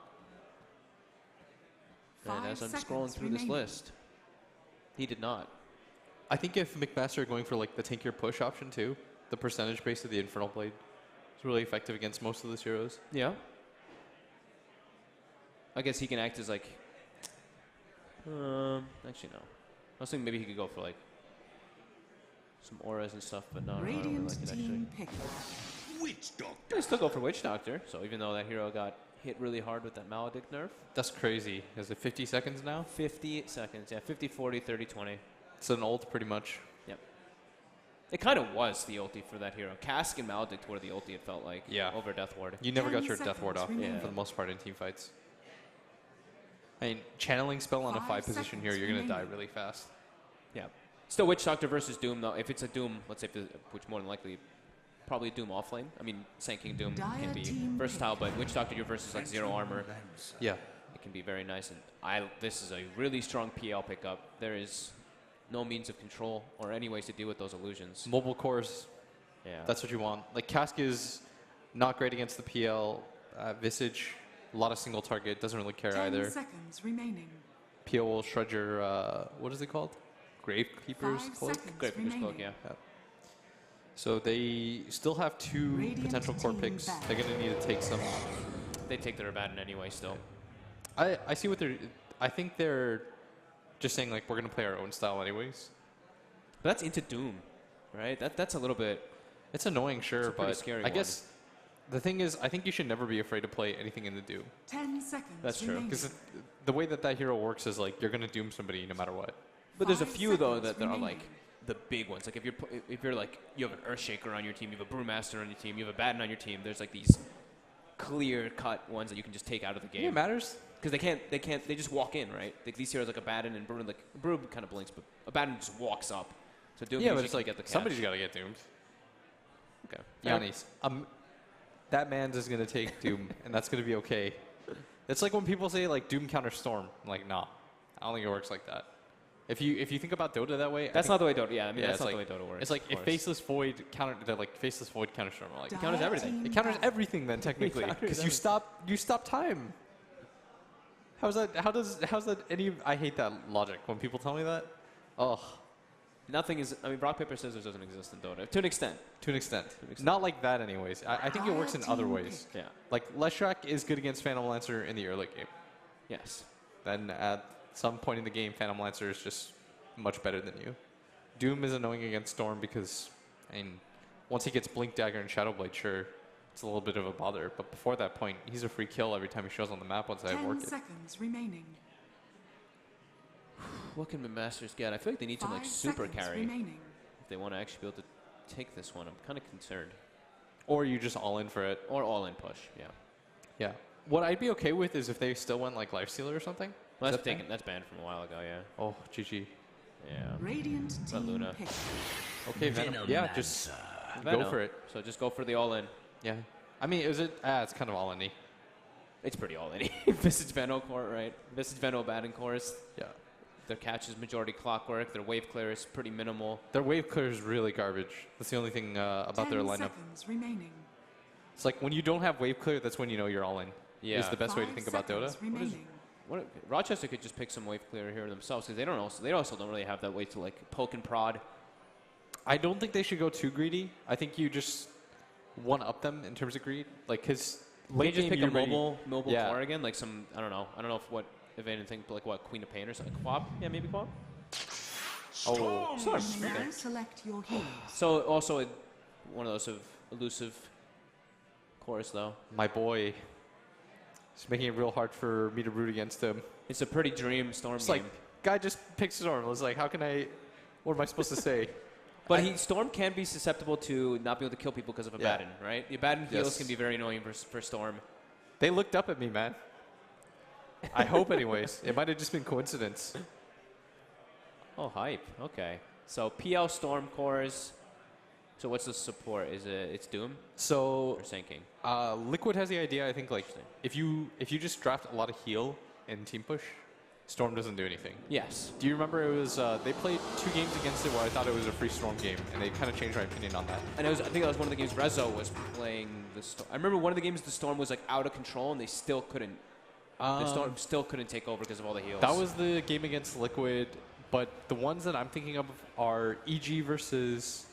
And 5 as I'm seconds scrolling through this remaining. list, he did not. I think if McMaster are going for like the tankier push option too, the percentage base of the Infernal Blade is really effective against most of those heroes. Yeah. I guess he can act as like. Actually no. I was thinking maybe he could go for like some auras and stuff, but no, I don't really Radiant like it actually. team pick. Witch Doctor. I still go for Witch Doctor. So even though that hero got hit really hard with that Maledict nerf. That's crazy. Is it 50 seconds now? 50 seconds. Yeah, 50, 40, 30, 20. It's an ult pretty much. Yep. It kind of was the ulti for that hero. Cask and Maledict were the ulti, it felt like. Yeah. Over Death Ward. You never 10 got your Death Ward off seconds for the most part in team fights. I mean, channeling spell on a 5 5 position here, you're going to die remaining. really fast. Yeah. Still Witch Doctor versus Doom, though. If it's a Doom, let's say, which more than likely, probably Doom offlane. I mean, Sand King Doom can be Dire team versatile, but Witch Doctor, you're versus like 0 armor. Yeah. It can be very nice. And this is a really strong PL pickup. There is no means of control or any ways to deal with those illusions. Mobile cores. Yeah. That's what you want. Like, Cask is not great against the PL. Visage, a lot of single target. Doesn't really care 10 either. seconds remaining. PL will shred your, what is it called? Gravekeeper's 5 Cloak? seconds Gravekeeper's Cloak, remaining. yeah. So they still have 2 Radiant potential core team picks. back. They're going to need to take some. They take their Abaddon anyway still. I see what they're. I think they're just saying, like, we're going to play our own style anyways. But that's into Doom, right? That's a little bit. It's annoying, sure, It's a pretty but scary I one. guess the thing is, I think you should never be afraid to play anything in the Doom. 10 seconds That's true. remaining. Because the way that hero works is, like, you're going to Doom somebody no matter what. But there's a 5 few though seconds that are remaining. like the big ones. Like if you're like you have an Earthshaker on your team, you have a Brewmaster on your team, you have a Batten on your team. There's like these clear cut ones that you can just take out of the game. Yeah, it matters. Because they just walk in, right? Like these heroes like a Batten and Brew, like Brew kind of blinks, but a Batten just walks up. So Doom Yeah, usually but it's can like get the catch. somebody's got to get doomed. Okay. Yannis, that man's is going to take Doom, and that's going to be okay. It's like when people say, like, Doom counter Storm. I'm like, nah, I don't think it works like that. If you think about Dota that way, That's not the way Dota. Yeah, I mean that's it's not like, the way Dota works. It's like of if course. Faceless Void Faceless Void counter Storm, like, It counters everything. it counters everything then technically counters because you stop time. How's that? How's that? I hate that logic when people tell me that. Oh, Nothing is. I mean, rock paper scissors doesn't exist in Dota to an extent. to an extent. Not like that, anyways. I think it works in other ways. Yeah. Like Leshrac is good against Phantom Lancer in the early game. Yes. Then at some point in the game, Phantom Lancer is just much better than you. Doom is annoying against Storm because, I mean, once he gets Blink Dagger and Shadow Blade, sure, it's a little bit of a bother. But before that point, he's a free kill every time he shows on the map once I 10 work it. seconds remaining. What can McMasters get? I feel like they need some like 5 super seconds carry remaining. if they want to actually be able to take this one. I'm kind of concerned. Or you just all in for it. Or all in push. Yeah. Yeah. What I'd be okay with is if they still went like Lifestealer or something. Well, Is that's that taken. That's banned from a while ago. Yeah. Oh, GG. Yeah. Radiant Not team Luna. pick. Okay, Venom. Yeah, just go Venom. for it. So just go for the all in. Yeah. I mean, is it? It's kind of all in. It's pretty all in. Visage Veno core, right? Visage Veno batting cores. Yeah. Their catch is majority clockwork. Their wave clear is pretty minimal. Their wave clear is really garbage. That's the only thing about 10 their lineup. seconds remaining. It's like when you don't have wave clear, that's when you know you're all in. Yeah. Is the best way to 5 think about Dota. seconds remaining. Rochester could just pick some wave clear here themselves because they also don't really have that way to like poke and prod. I don't think they should go too greedy. I think you just one up them in terms of greed, like because They just pick a mobile yeah. core again, like some I don't know if what if anything like what Queen of Pain or something. Quab, yeah, maybe Quab. Oh, Storm. Now Okay. select your heroes. So also one of those elusive cores though. My boy. It's making it real hard for me to root against him. It's a pretty dream Storm It's game. like guy just picks Storm. It's like how can I? What am I supposed to say? But Storm can be susceptible to not being able to kill people because of Abaddon, right? The Abaddon heals Yes. can be very annoying for Storm. They looked up at me, man. I hope, anyways. It might have just been coincidence. Oh, hype. Okay. So PL Storm cores. So what's the support? It's Doom? So Or Sand King? Liquid has the idea. I think like if you just draft a lot of heal in team push, Storm doesn't do anything. Yes. Do you remember it was they played 2 games against it where I thought it was a free Storm game, and they kind of changed my opinion on that. And I think that was one of the games Rezo was playing the Storm. I remember one of the games the Storm was like out of control and they still couldn't. The Storm still couldn't take over because of all the heals. That was the game against Liquid, but the ones that I'm thinking of are EG versus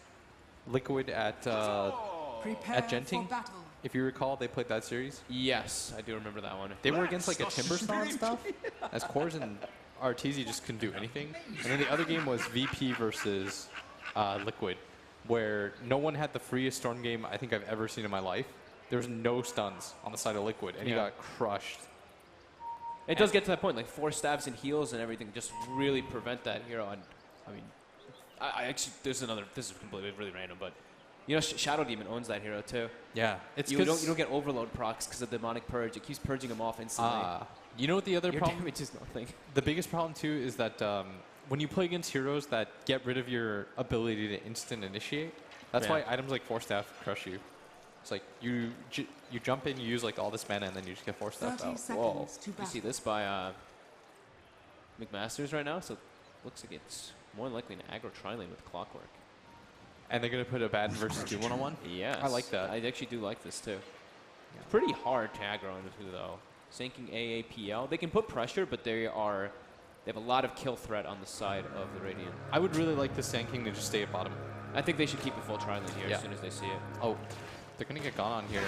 Liquid at Prepare for Genting. battle. If you recall, they played that series. Yes, I do remember that one. They were against like a Timberstar and stuff. As cores and RTZ just couldn't do anything. And then the other game was VP versus Liquid, where no one had the freest Storm game I think I've ever seen in my life. There was no stuns on the side of Liquid, and he Yeah. got crushed. It does get to that point, like 4 stabs and heals and everything just really prevent that hero. And I mean, I actually, this is completely really random, but you know, Shadow Demon owns that hero too. Yeah, it's you don't get overload procs because of demonic purge. It keeps purging them off instantly. You know what the other Your problem? damage is nothing. The biggest problem too is that when you play against heroes that get rid of your ability to instant initiate, that's Yeah. why items like Force Staff crush you. It's like you jump in, you use like all this mana, and then you just get 4 stuff 30 out. seconds to You battle. see this by McMaster's right now, so looks like it's more than likely an aggro tri-lane with Clockwork. And they're going to put a bad versus Doom 1-on-1? Yes. I like that. I actually do like this, too. It's pretty hard to aggro into, though. Sinking AAPL. They can put pressure, but they have a lot of kill threat on the side of the Radiant. I would really like the Sand King to just stay at bottom. I think they should keep a full tri-lane here as soon as they see it. Oh, they're going to get gone on here.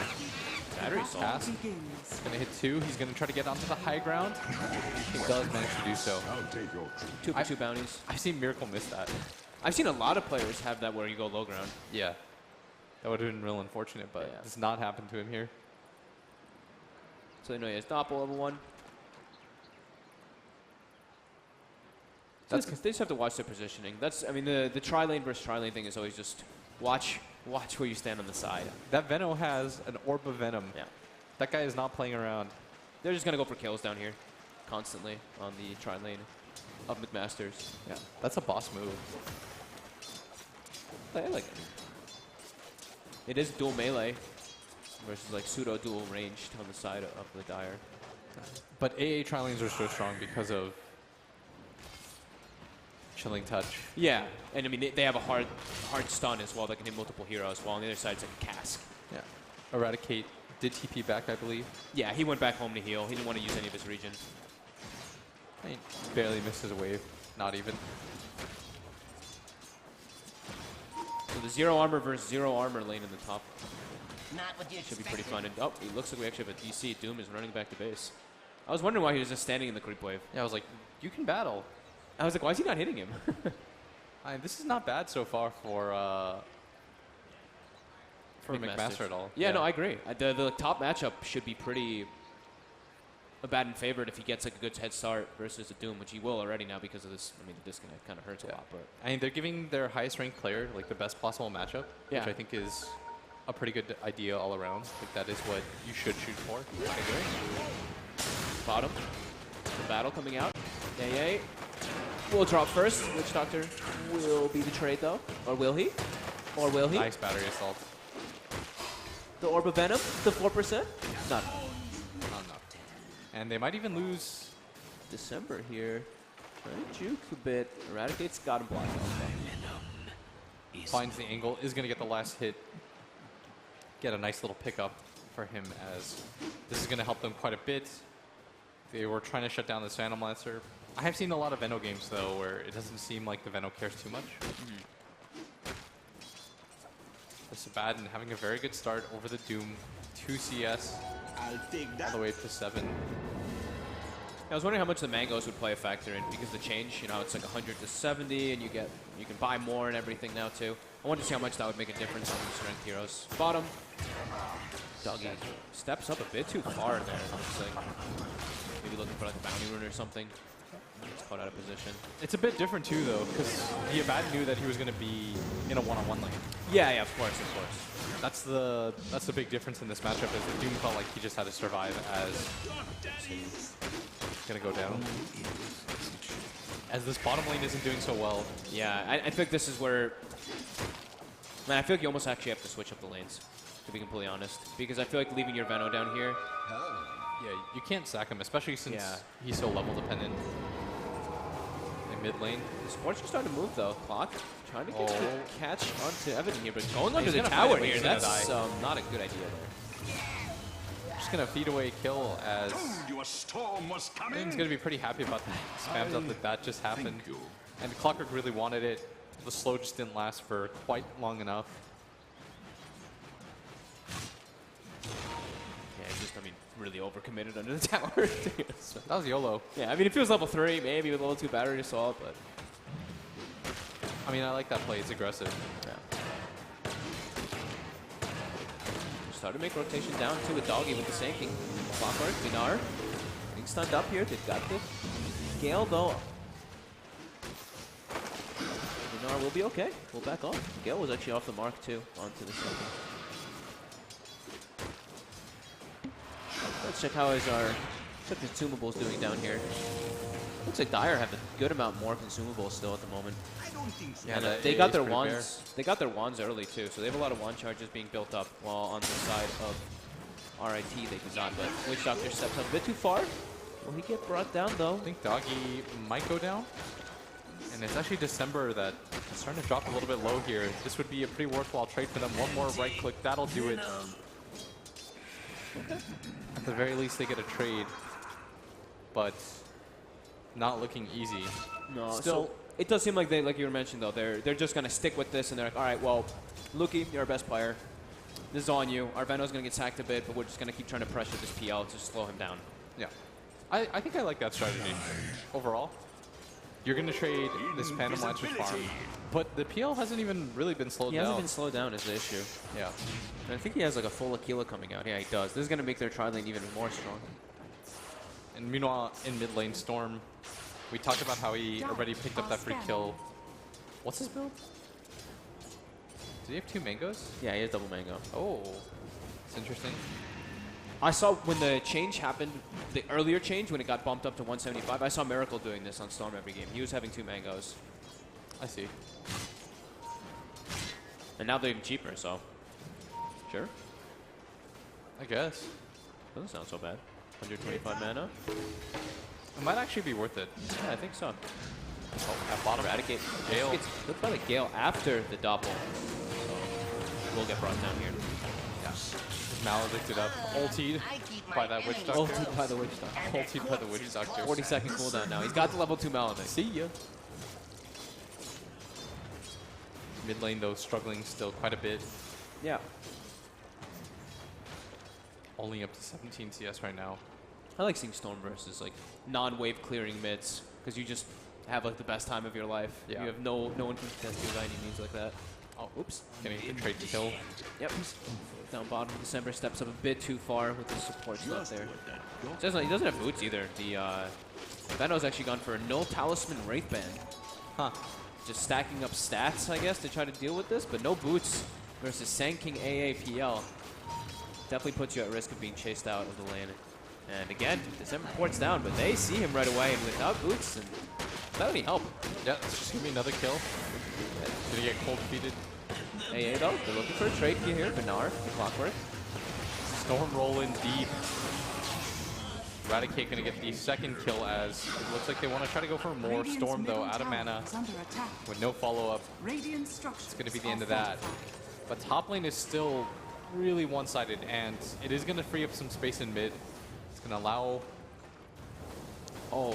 Battery assault. Pass. Going to hit 2. He's going to try to get onto the high ground. He does manage to do so. 2 for 2 bounties. I've seen Miracle miss that. I've seen a lot of players have that where you go low ground. Yeah. That would have been real unfortunate, but it does not happen to him here. So they know he has Doppel level 1. They just have to watch their positioning. I mean, the tri-lane versus tri-lane thing is always just watch where you stand on the side. That Veno has an Orb of Venom. Yeah. That guy is not playing around. They're just going to go for kills down here constantly on the tri-lane of McMaster's. Yeah, that's a boss move. I like it. It is dual melee versus like pseudo dual ranged on the side of the Dire. But AA tri-lanes are so strong because of Chilling Touch. Yeah, and I mean they have a hard stun as well that can hit multiple heroes, while on the other side it's like a cask. Yeah. Eradicate did TP back, I believe. Yeah, he went back home to heal. He didn't want to use any of his regen. He barely missed his wave. Not even. So the 0 armor versus 0 armor lane in the top Not what you should be pretty fun. And oh, it looks like we actually have a DC. Doom is running back to base. I was wondering why he was just standing in the creep wave. Yeah, I was like, you can battle. I was like, why is he not hitting him? I mean, this is not bad so far for McMaster at all. Yeah, no, I agree. The top matchup should be pretty bad and favored if he gets like a good head start versus a Doom, which he will already now because of this. I mean, the disconnect kind of hurts a lot, but I mean, they're giving their highest ranked player like the best possible matchup, which I think is a pretty good idea all around. Like that is what you should shoot for. I agree. Bottom, the battle coming out. Yay! Will drop first. Witch Doctor will be the trade though, or will he? Or will he? Nice battery assault. The Orb of Venom, the 4%. Not enough. And they might even lose December here. Trying to juke a bit. Eradicate's got him blocked. Finds the angle, is going to get the last hit. Get a nice little pickup for him as this is going to help them quite a bit. They were trying to shut down the Phantom Lancer. I have seen a lot of Veno games, though, where it doesn't seem like the Veno cares too much. This is bad and having a very good start over the Doom. 2 CS. I'll take that. All the way to 7. I was wondering how much the mangoes would play a factor in because the change, you know, it's like 100 to 70 and you can buy more and everything now too. I wanted to see how much that would make a difference on the strength heroes. Bottom. Doggy steps up a bit too far there, it looks like. Maybe looking for like a bounty rune or something. It's caught out of position. It's a bit different too, though, because the Abad knew that he was going to be in a one-on-one lane. Yeah, of course, of course. That's the big difference in this matchup is that Doom felt like he just had to survive as he's going to go down. As this bottom lane isn't doing so well. Yeah, I think this is where... Man, I feel like you almost actually have to switch up the lanes, to be completely honest. Because I feel like leaving your Veno down here... Yeah, you can't sack him, especially since he's so level dependent in mid lane. The supports are starting to move though. Clock trying to catch onto Evan here, but going He's under the gonna tower fight, here, he's gonna that's die. not a good idea there. Just gonna feed away kill as Your storm was coming. He's gonna be pretty happy about that. Spams up that just happened. And Clockwork really wanted it. The slow just didn't last for quite long enough. Yeah, just, I mean, really overcommitted under the tower. That was YOLO. Yeah, I mean, if it was level 3, maybe with level 2 battery assault, but... I mean, I like that play. It's aggressive. Yeah. Started to make rotation down to a doggy with the sinking. Clockwork, Dinar. Being stunned up here. They've got this. Gale, though. Dinar will be okay. We'll back off. Gale was actually off the mark, too, onto the second. Let's check how his consumables doing down here. Looks like Dire have a good amount more consumables still at the moment. Yeah, And the they AA got is their pretty wands. They got their wands early too, so they have a lot of wand charges being built up. While on the side of RIT, they do not. But Witch Doctor steps up a bit too far. Will he get brought down though? I think Doggy might go down. And it's actually December that is starting to drop a little bit low here. This would be a pretty worthwhile trade for them. One more right click, that'll do it. At the very least, they get a trade, but not looking easy. No, Still, so it does seem like they, like you were mentioning though, they're just gonna stick with this, and they're like, all right, well, Luki, you're our best player. This is on you. Our Veno's gonna get sacked a bit, but we're just gonna keep trying to pressure this PL to slow him down. yeah. I think I like that strategy overall. You're going to trade this Phantom Lance with farm, but the PL hasn't even really been slowed down. He hasn't been slowed down is the issue. Yeah. And I think he has like a full Aquila coming out. Yeah, he does. This is going to make their tri lane even more strong. And meanwhile, in mid lane, Storm, we talked about how he already picked up that free kill. What's his build? Did he have 2 mangoes? Yeah, he has double mango. Oh, it's interesting. I saw when the change happened, the earlier change, when it got bumped up to 175, I saw Miracle doing this on Storm every game. He was having 2 mangoes. I see. And now they're even cheaper, so sure. I guess. Doesn't sound so bad. 125 mana. It might actually be worth it. Yeah, I think so. Oh, at bottom. Eradicate. Gale. It's looked by the Gale after the Doppel. So we'll get brought down here. Yeah. Maledicted up. Ultied by that Witch Doctor. Ultied by the Witch Doctor. Ultied by the Witch Doctor. 40-second cooldown now. He's got the level 2 Maledict. See ya. Mid lane, though, struggling still quite a bit. Yeah. Only up to 17 CS right now. I like seeing Storm versus like non-wave clearing mids because you just have like the best time of your life. Yeah. You have no one can contest you by any means like that. Oh, oops. Getting the trade to kill. Yep. Down bottom, December steps up a bit too far with the support slot there. He doesn't have boots either. The Veno's actually gone for a no talisman Wraith Band. Huh. Just stacking up stats, I guess, to try to deal with this, but no boots versus Sand King AAPL. Definitely puts you at risk of being chased out of the lane. And again, December ports down, but they see him right away, and without boots, and without any help. Yeah, it's just gonna be another kill. Gonna get cold defeated. AA though, they're looking for a trade here. Benar, the Clockwork. Storm rolling deep. Eradicate gonna get the second kill as it looks like they want to try to go for more. Storm though, out of mana, with no follow-up. It's gonna be the end of that. But top lane is still really one-sided, and it is gonna free up some space in mid. It's gonna allow... Oh,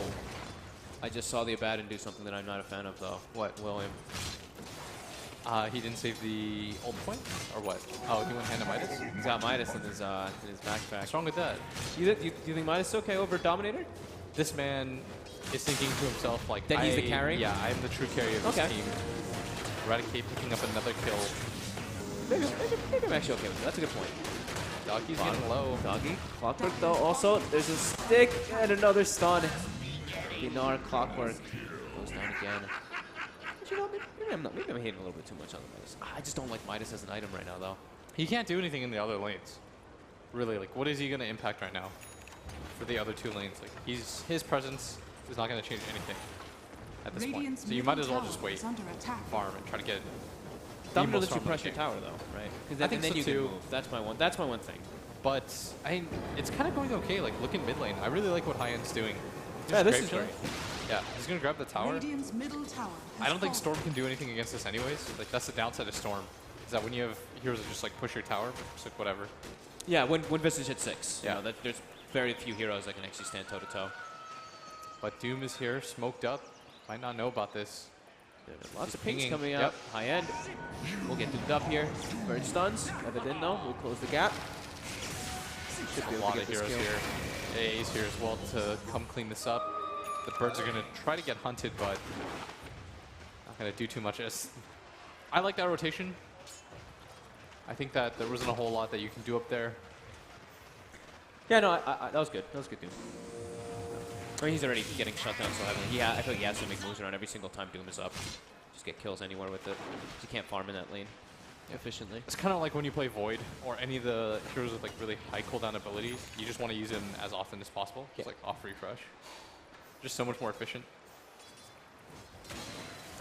I just saw the Abaddon do something that I'm not a fan of though. What? William. He didn't save the ult point? Or what? Oh, he went hand to Midas? He's got Midas in his backpack. What's wrong with that? You think Midas is okay over Dominator? This man is thinking to himself like... That he's the carry? Yeah, I'm the true carry of this team. Eradicate picking up another kill. Maybe I'm actually okay with that. That's a good point. Doggy's getting low. Doggy. Clockwork though. Also, there's a stick and another stun. Dinar Clockwork goes down again. But you know, maybe I'm hating a little bit too much on the Midas. I just don't like Midas as an item right now though. He can't do anything in the other lanes. Really, like, what is he going to impact right now for the other 2 lanes? Like, his presence is not going to change anything at this point. So you might as well just wait, farm, and try to get Dominator lets you pressure tower though, right? I think then so you too. can move. That's my one thing. But I mean, it's kind of going okay. Like, look in mid lane. I really like what High End's doing. Yeah, this is great. Yeah, he's gonna grab the tower. Middle tower I don't think Storm can do anything against this anyways. Like, that's the downside of Storm. Is that when you have heroes that just like push your tower, it's like whatever. Yeah, when Visage hits 6. Yeah. You know, there's very few heroes that can actually stand toe to toe. But Doom is here, smoked up. Might not know about this. Lots He's of pings pinging. coming out. High end. We'll get duped up here. Bird stuns. If it didn't know, we'll close the gap. Should be A able lot to of get this heroes kill. here. AA's here as well to come clean this up. The birds are going to try to get hunted, but not going to do too much. I like that rotation. I think that there wasn't a whole lot that you can do up there. Yeah, no, that was good. That was good, Doom. I mean, he's already getting shut down so heavily. I feel like he has to make moves around every single time Doom is up. Just get kills anywhere with it. You can't farm in that lane efficiently. It's kind of like when you play Void or any of the heroes with like really high cooldown abilities. You just want to use them as often as possible. Just like off refresh. just so much more efficient.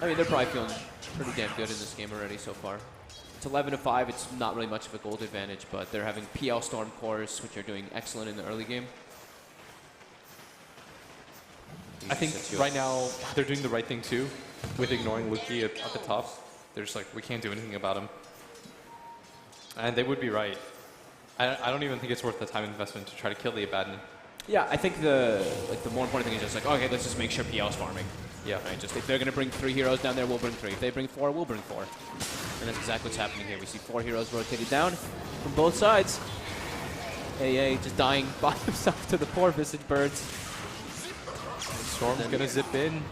I mean, they're probably feeling pretty damn good in this game already so far. It's 11-5. It's not really much of a gold advantage, but they're having PL Storm cores, which are doing excellent in the early game. I think right now they're doing the right thing too, with ignoring Luki at the top. They're just like, we can't do anything about him. And they would be right. I don't even think it's worth the time investment to try to kill the Abaddon. Yeah, I think the more important thing is just like, okay, let's just make sure PL's farming. Yeah. Right, just if they're going to bring 3 heroes down there, we'll bring 3. If they bring 4, we'll bring 4. And that's exactly what's happening here. We see 4 heroes rotated down from both sides. AA just dying by himself to the poor Visage Birds. Storm's going to zip in.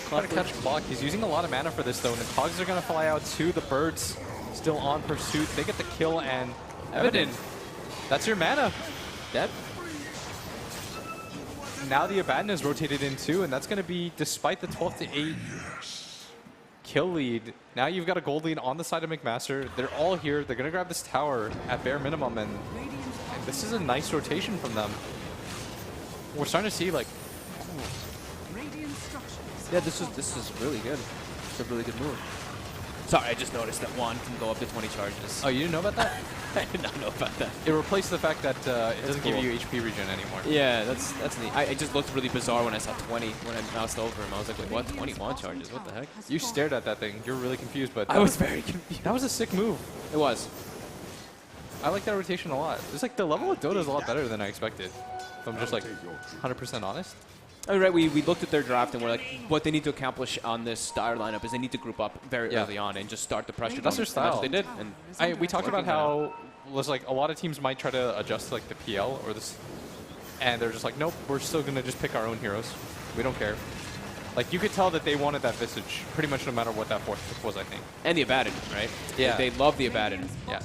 Trying to catch Clock. He's using a lot of mana for this, though, and the Cogs are going to fly out to the Birds. Still on pursuit. They get the kill, and Evident. That's your mana. Dead. Now the Abaddon is rotated in too, and that's going to be despite the 12-8 kill lead. Now you've got a gold lead on the side of McMaster. They're all here. They're going to grab this tower at bare minimum, and this is a nice rotation from them. We're starting to see like, yeah, this is really good. It's a really good move. Sorry, I just noticed that one can go up to 20 charges. Oh, you didn't know about that? I did not know about that. It replaced the fact that it doesn't cool. give you HP regen anymore. Yeah, that's neat. It just looked really bizarre when I saw 20 when I moused over him. I was like, wait, what? 21 charges? What the heck? You stared at that thing. You're really confused, but I was very confused. That was a sick move. It was. I like that rotation a lot. It's like the level of Dota is a lot better than I expected. If I'm just like 100% honest. Oh, right, we looked at their draft and we're like, what they need to accomplish on this Dire lineup is they need to group up very early on and just start the pressure. That's their style. That's what they did. And we talked about how was like a lot of teams might try to adjust to like the PL or this, and they're just like, nope, we're still gonna just pick our own heroes. We don't care. Like you could tell that they wanted that Visage pretty much no matter what that fourth pick was, I think. And the Abaddon, right? Yeah. They love the Abaddon. Yeah.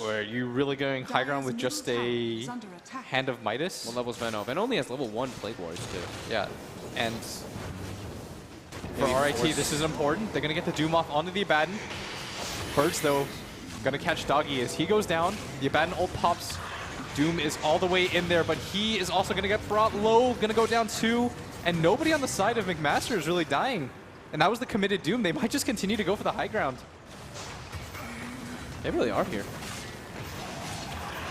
Were you really going high ground with just a Hand of Midas? What level's Veno? Veno only has level 1 Plague Wars too. Yeah. And for RIT, this is important. They're going to get the Doom off onto the Abaddon. Birds, though, going to catch Doggy as he goes down. The Abaddon ult pops. Doom is all the way in there, but he is also going to get brought low. Going to go down too. And nobody on the side of McMaster is really dying. And that was the committed Doom. They might just continue to go for the high ground. They really are here.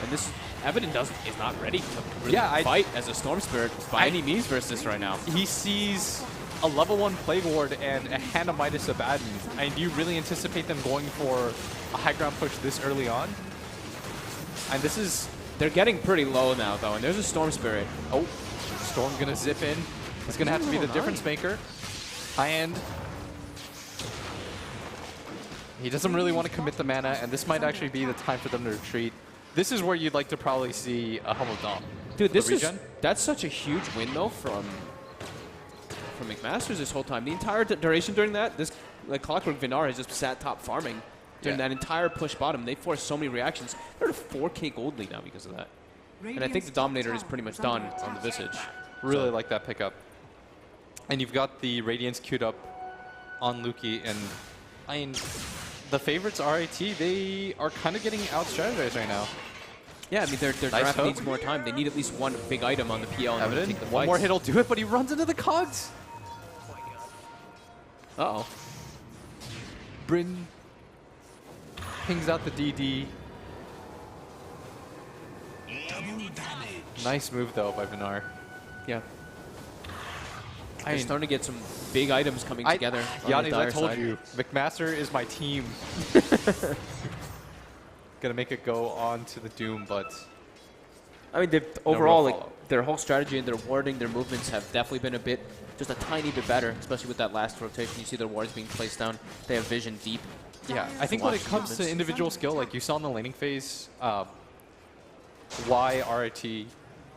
And this Evident is not ready to really fight as a Storm Spirit by any means versus this right now. He sees a level 1 Plague Ward and a Hand of Midas Abaddon. And do you really anticipate them going for a high ground push this early on? And this is... They're getting pretty low now, though, and there's a Storm Spirit. Oh, Storm going to zip in. It's going to have to be the difference maker. High end. He doesn't really want to commit the mana, and this might actually be the time for them to retreat. This is where you'd like to probably see a Humble Dom. Dude, that's such a huge win, though, from McMasters this whole time. The entire duration during that, this like Clockwork Vinar has just sat top farming during that entire push bottom. They forced so many reactions. They're at a 4K gold lead now because of that. And I think the Dominator is pretty much done on the Visage. Really like that pickup. And you've got the Radiance queued up on Luki, and I mean, the favorites RIT, they are kind of getting out-strategized right now. Yeah, I mean, their Nice draft hook. needs more time. They need at least one big item on the PL. And Evident. take the One more fights. hit will do it, but he runs into the cogs. Uh-oh. Bryn pings out the DD. Nice move, though, by Vinar. Yeah. They're starting to get some big items coming together. Yannis, I told you, McMaster is my team. Gonna make it go on to the Doom, but I mean, No overall, real like their whole strategy and their warding, their movements have definitely been just a tiny bit better, especially with that last rotation. You see their wards being placed down. They have vision deep. yeah, I think when it comes to individual skill, like you saw in the laning phase, why RIT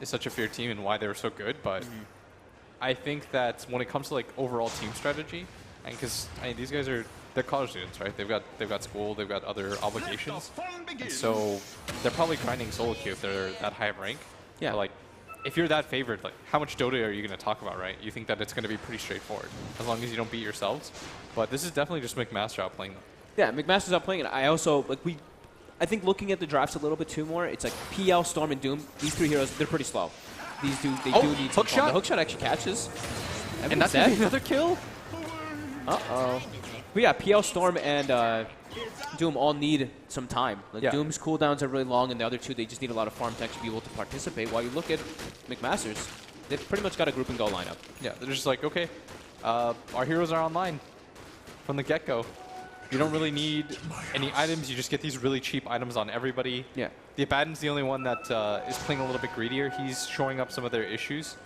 is such a feared team and why they were so good, but I think that when it comes to like overall team strategy, and because I mean, these guys they're college students, right? They've got school, they've got other obligations, and so they're probably grinding solo queue if they're that high of rank. Yeah. But, like, if you're that favored, like, how much Dota are you going to talk about, right? You think that it's going to be pretty straightforward, as long as you don't beat yourselves. But this is definitely just McMaster outplaying them. Yeah, McMaster's out playing it. I think looking at the drafts a little bit too more, it's like PL, Storm, and Doom. These 3 heroes, they're pretty slow. these do need hook shot. The hook shot actually catches. And that's gonna be another kill. Uh-oh. But yeah, PL, Storm, and Doom all need some time. Like Doom's cooldowns are really long, and the other two, they just need a lot of farm tech to be able to participate. While you look at McMasters, they've pretty much got a group and go lineup. Yeah, they're just like, okay, our heroes are online from the get-go. You don't really need any items. You just get these really cheap items on everybody. Yeah. The Abaddon's the only one that is playing a little bit greedier. He's shoring up some of their issues,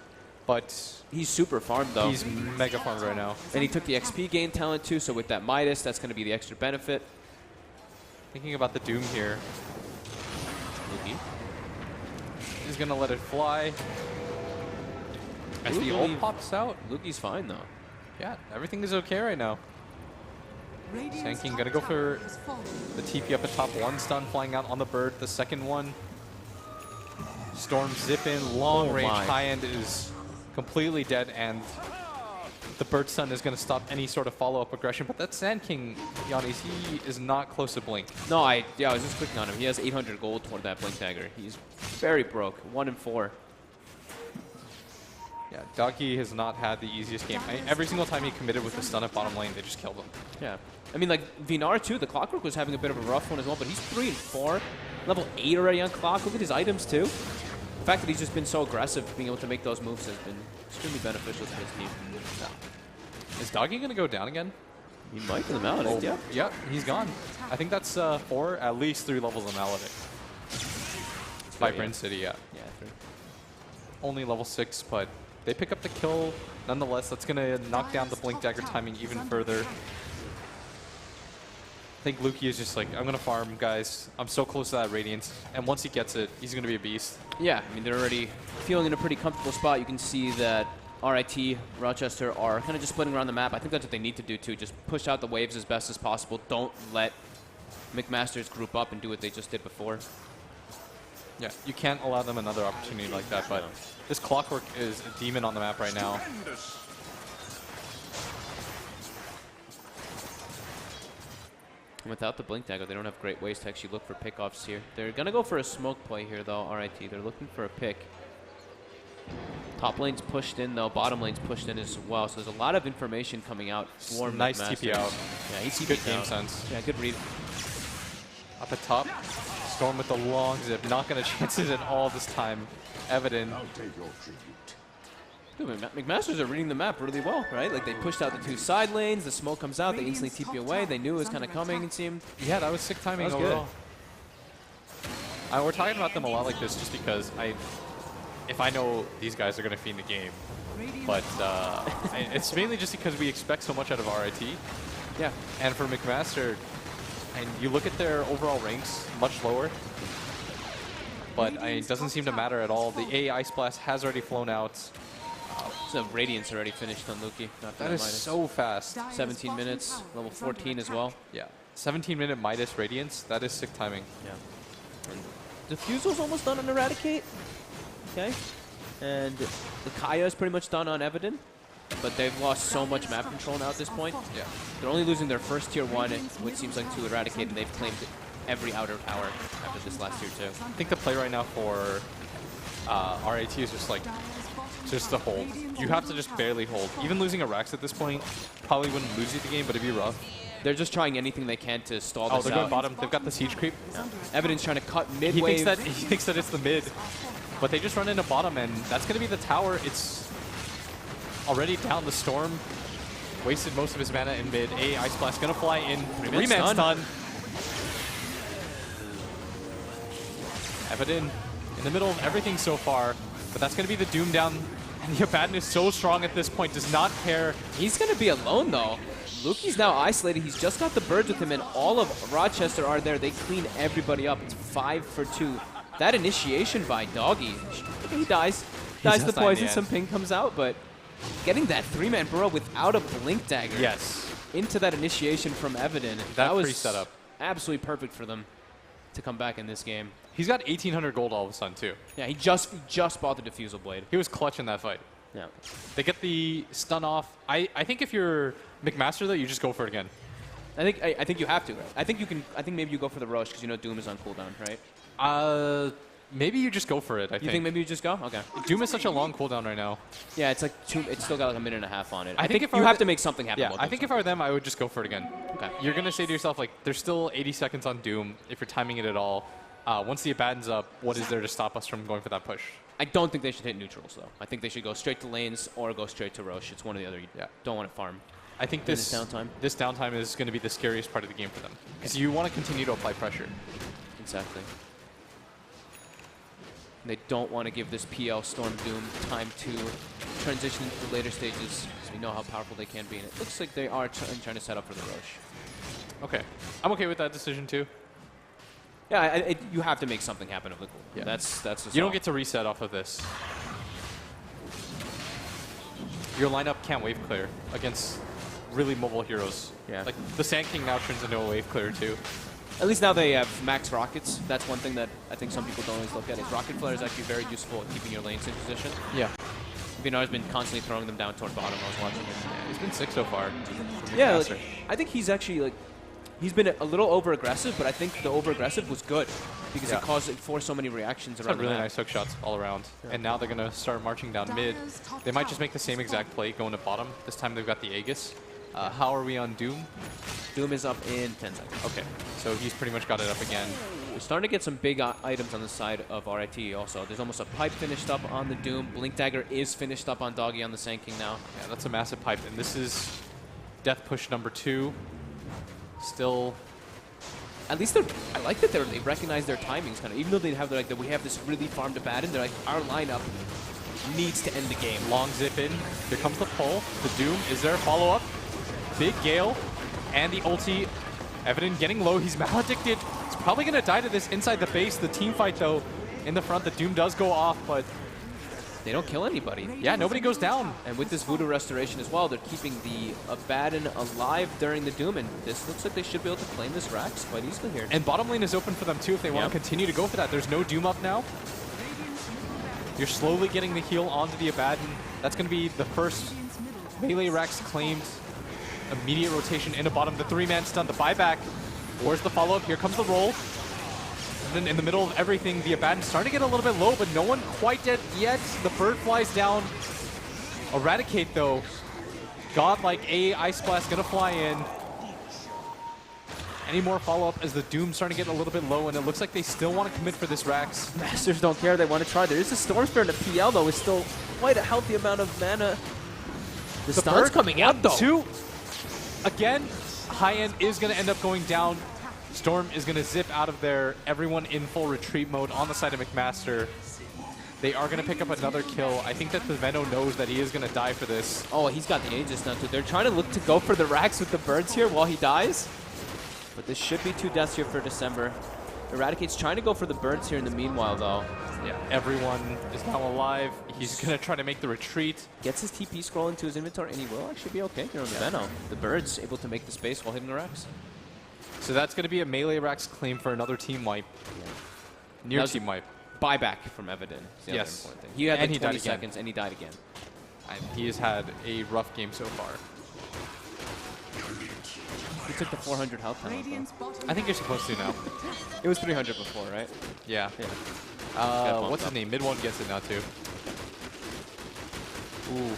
but he's super farmed though. He's mega farmed right now. And he took the XP gain talent too, so with that Midas, that's going to be the extra benefit. Thinking about the Doom here. He's going to let it fly. As the ult pops out. Luki's fine though. Yeah, everything is okay right now. Sand King gonna go for the TP up at top. One stun flying out on the bird. The second one. Storm zip in. Long range. High end is completely dead, and the bird stun is gonna stop any sort of follow-up aggression. But that Sand King, Giannis, he is not close to Blink. No, I was just clicking on him. He has 800 gold toward that Blink dagger. He's very broke. 1 and 4. Yeah, Doggy has not had the easiest game. Every single time he committed with the stun at bottom lane, they just killed him. Yeah. I mean, like, Vinar, too, the Clockwork was having a bit of a rough one as well, but he's 3 and 4. Level 8 already on Clock. Look at his items, too. The fact that he's just been so aggressive, being able to make those moves has been extremely beneficial to his team. Yeah. Is Doggy going to go down again? He might for the Maledict, yeah. Yeah, he's gone. I think that's 4, at least 3 levels of Maledict. By Bryn City, yeah. Yeah, 3. Only level 6, but they pick up the kill. Nonetheless, that's going to knock down the Blink Dagger timing even further. I think Luki is just like, I'm going to farm, guys. I'm so close to that Radiance. And once he gets it, he's going to be a beast. Yeah, I mean, they're already feeling in a pretty comfortable spot. You can see that RIT, Rochester are kind of just splitting around the map. I think that's what they need to do, too. Just push out the waves as best as possible. Don't let McMasters group up and do what they just did before. Yeah, you can't allow them another opportunity like that, but this Clockwork is a demon on the map right now. And without the Blink Dagger, they don't have great ways to actually look for pickoffs here. They're going to go for a smoke play here, though, RIT. They're looking for a pick. Top lane's pushed in, though. Bottom lane's pushed in as well. So there's a lot of information coming out for nice McMaster. TP out. Yeah, he's good game sense. Yeah, good read. Up at top, Storm with the long zip. Not going to chance it at all this time. Evident. Dude, McMasters are reading the map really well, right? Like, they pushed out the 2 side lanes. The smoke comes out. They instantly TP away. They knew it was kind of coming, it seemed. Yeah, that was sick timing overall. We're talking about them a lot like this just because if I know these guys are going to feed the game. But it's mainly just because we expect so much out of RIT. Yeah. And for McMaster, and you look at their overall ranks, much lower. But it doesn't seem to matter at all. The A Ice Blast has already flown out. So Radiant's already finished on Luki. That is so fast. 17 minutes, level 14 as well. Yeah. 17-minute Midas Radiance. That is sick timing. Yeah. And Diffusal's almost done on Eradicate. Okay. And the Kaya is pretty much done on Evident. But they've lost so much map control now at this point. Yeah. They're only losing their first tier 1, which seems like to Eradicate, and they've claimed every outer tower after this last tier 2. I think the play right now for RIT is just like, just to hold. You have to just barely hold. Even losing a Rax at this point probably wouldn't lose you the game, but it'd be rough. They're just trying anything they can to stall this out. Oh, they're going bottom. They've got the siege creep. Yeah. Evidence trying to cut mid he wave. thinks that it's the mid, but they just run into bottom, and that's going to be the tower. It's already down the Storm. Wasted most of his mana in mid. Ice Blast going to fly in. 3-man stun. Evident in the middle of everything so far, but that's going to be the Doom down. And the Abaddon is so strong at this point, does not care. He's going to be alone, though. Luki's now isolated. He's just got the birds with him, and all of Rochester are there. They clean everybody up. It's 5 for 2. That initiation by Doggy. He dies. Dies the poison. Some ping comes out, but getting that 3-man burrow without a Blink Dagger. Yes. Into that initiation from Evident. That was pre-setup. Absolutely perfect for them to come back in this game. He's got 1,800 gold all of a sudden, too. Yeah, he just bought the Diffusal Blade. He was clutch in that fight. Yeah. They get the stun off. I think if you're McMaster, though, you just go for it again. I think you have to. I think maybe you go for the Roche because you know Doom is on cooldown, right? Maybe you just go for it, I think. You think maybe you just go? Okay. Doom is such a long cooldown right now. Yeah, it's like it's still got like a minute and a half on it. I think think if you I have were to make something happen. Yeah, I think if I were them, I would just go for it again. Okay. You're going to say to yourself, like, there's still 80 seconds on Doom if you're timing it at all. Once the Abaddon's up, what is there to stop us from going for that push? I don't think they should hit neutrals, though. I think they should go straight to lanes or go straight to Roche. It's one or the other. You don't want to farm. I think this downtime is going to be the scariest part of the game for them. Because you want to continue to apply pressure. Exactly. They don't want to give this PL Storm Doom time to transition into the later stages, because we know how powerful they can be. And it looks like they are trying to set up for the Roche. Okay. I'm okay with that decision, too. Yeah, you have to make something happen of the goal. Yeah. That's you don't get to reset off of this. Your lineup can't wave clear against really mobile heroes. Yeah. Like, the Sand King now turns into a wave clear, too. At least now they have max rockets. That's one thing that I think some people don't always look at. Is rocket flare is actually very useful at keeping your lanes in position. Yeah. Vinar's been constantly throwing them down toward bottom. I was watching him. Yeah, he's been sick so far. Yeah, like, I think he's actually like he's been a little over aggressive, but I think the over aggressive was good because it forced so many reactions around. Really nice hook shots all around. Yeah. And now they're gonna start marching down mid. They might just make the same exact play going to bottom. This time they've got the Aegis. How are we on Doom? Doom is up in 10 seconds. Okay, so he's pretty much got it up again. We're starting to get some big items on the side of RIT also. There's almost a pipe finished up on the Doom. Blink Dagger is finished up on Doggy on the Sand King now. Yeah, that's a massive pipe. And this is death push number 2. Still... At least I like that they recognize their timings kind of. Even though they have we have this really farmed Abaddon, they're like, our lineup needs to end the game. Long zip in. Here comes the pull. The Doom. Is there a follow-up? Big Gale and the ulti. Evident getting low. He's maledicted. He's probably going to die to this inside the base. The team fight, though, in the front. The Doom does go off, but they don't kill anybody. Yeah, nobody goes down. And with this Voodoo Restoration as well, they're keeping the Abaddon alive during the Doom. And this looks like they should be able to claim this Rax quite easily here. And bottom lane is open for them, too, if they want to continue to go for that. There's no Doom up now. You're slowly getting the heal onto the Abaddon. That's going to be the first melee Rax claimed. Immediate rotation into bottom. The 3-man stun, the buyback. Where's the follow-up? Here comes the roll. And then in the middle of everything, the Abaddon's starting to get a little bit low, but no one quite dead yet. The bird flies down. Eradicate, though. Godlike A, Ice Blast gonna fly in. Any more follow-up as the Doom's starting to get a little bit low, and it looks like they still want to commit for this Rax. Masters don't care. They want to try. There is a Storm Spirit in the PL, though. It's still quite a healthy amount of mana. The stun's coming out, though. 2. Again, high end is going to end up going down. Storm is going to zip out of there. Everyone in full retreat mode on the side of McMaster. They are going to pick up another kill. I think that the Venno knows that he is going to die for this. Oh, he's got the Aegis now, too. They're trying to look to go for the Rax with the birds here while he dies. But this should be 2 deaths here for December. Eradicate's trying to go for the birds here in the meanwhile, though. Yeah, everyone is now alive. He's going to try to make the retreat. Gets his TP scroll into his inventory, and he will actually be okay here on the Venno. The bird's able to make the space while hitting the Rax. So that's going to be a melee Rax claim for another team wipe. Yeah. Near team wipe. Buyback from Evident. Yes. Important thing. He had like 20 seconds, and he died again. And he has had a rough game so far. He took the 400 health penalty. I think you're supposed to now. It was 300 before, right? Yeah. What's his name? Mid one gets it now, too. Ooh.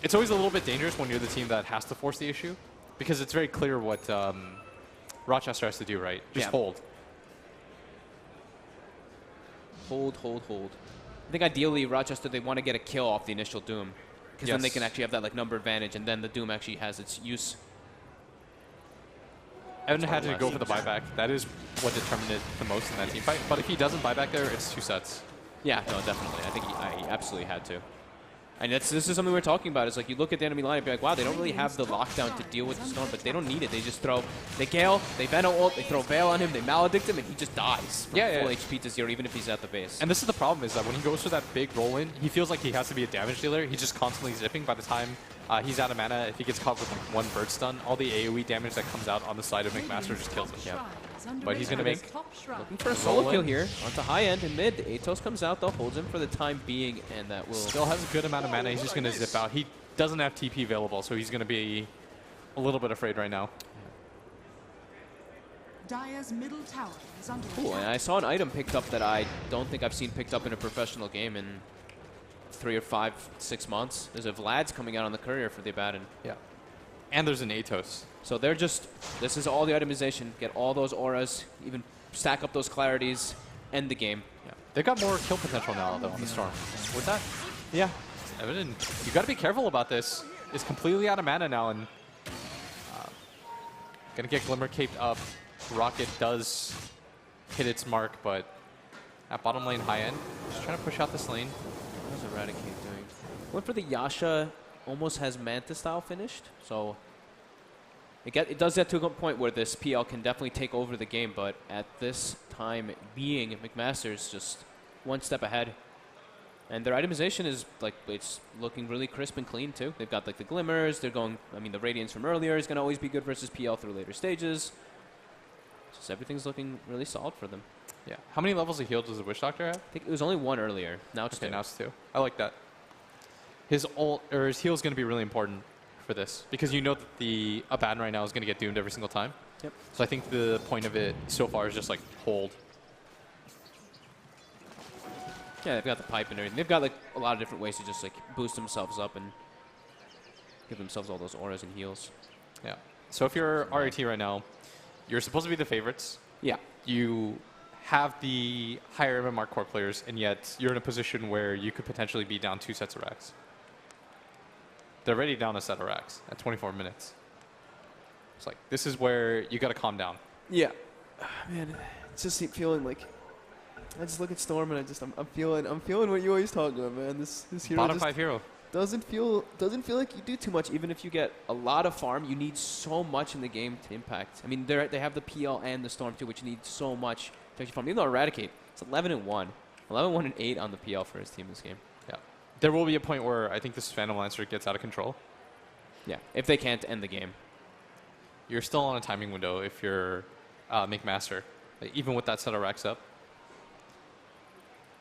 It's always a little bit dangerous when you're the team that has to force the issue, because it's very clear what Rochester has to do, right? Just hold. Hold, hold, hold. I think ideally Rochester, they want to get a kill off the initial Doom, because then they can actually have that number advantage, and then the Doom actually has its use. Evan had to go for the buyback. That is what determined it the most in that team fight. But if he doesn't buy back there, it's 2 sets. Yeah, no, definitely. I think he absolutely had to. And this is something we're talking about. It's like you look at the enemy line and be like, wow, they don't really have the lockdown to deal with the Storm, but they don't need it. They just throw, they Gale, they Venno ult, they throw Veil on him, they maledict him, and he just dies from full HP to 0, even if he's at the base. And this is the problem, is that when he goes for that big roll-in, he feels like he has to be a damage dealer. He's just constantly zipping. By the time he's out of mana, if he gets caught with like 1 bird stun, all the AoE damage that comes out on the side of McMaster just kills him. Yeah. But he's going to make... Looking for a solo kill here onto high end and mid. Atos comes out, though, holds him for the time being, and that will... Still has a good amount of mana. He's just going to zip out. He doesn't have TP available, so he's going to be a little bit afraid right now. Dire's middle tower is under Cool, and I saw an item picked up that I don't think I've seen picked up in a professional game in 3 or 5, 6 months. There's a Vlad's coming out on the courier for the Abaddon. Yeah. And there's an Atos. So they're just, this is all the itemization. Get all those auras, even stack up those clarities, end the game. Yeah. They've got more kill potential now, though, on the Storm. With that? Yeah. Abaddon, you got to be careful about this. It's completely out of mana now, and gonna get Glimmer caped up. Rocket does hit its mark, but at bottom lane high end, just trying to push out this lane. What was Eradicate doing? Went for the Yasha, almost has Manta style finished, so it does get to a point where this PL can definitely take over the game, but at this time being, McMaster's just one step ahead. And their itemization is, like, it's looking really crisp and clean, too. They've got, like, the Glimmers. They're going, I mean, the Radiance from earlier is going to always be good versus PL through later stages. Just everything's looking really solid for them. Yeah. How many levels of heal does the Witch Doctor have? I think it was only 1 earlier. Now it's 2. Now it's 2. I like that. His ult, or his heal is going to be really important for this, because you know that the Abaddon right now is going to get doomed every single time. Yep. So I think the point of it so far is just, like, hold. Yeah, they've got the pipe and everything. They've got, like, a lot of different ways to just, like, boost themselves up and give themselves all those auras and heals. Yeah. So if you're RIT right now, you're supposed to be the favorites. Yeah. You have the higher MMR core players, and yet you're in a position where you could potentially be down 2 sets of racks. They're already down a set of racks at 24 minutes. It's like, this is where you got to calm down. Yeah. Man, it's just feeling like, I just look at Storm and I'm feeling what you always talk about, man. This hero Bottom just 5 hero. doesn't feel like you do too much. Even if you get a lot of farm, you need so much in the game to impact. I mean, they have the PL and the Storm too, which need so much to actually farm. Even though Eradicate, it's 11-1. 11-1-8 on the PL for his team this game. Yeah. There will be a point where I think this Phantom Lancer gets out of control. Yeah, if they can't end the game. You're still on a timing window if you're McMaster, even with that set of racks up.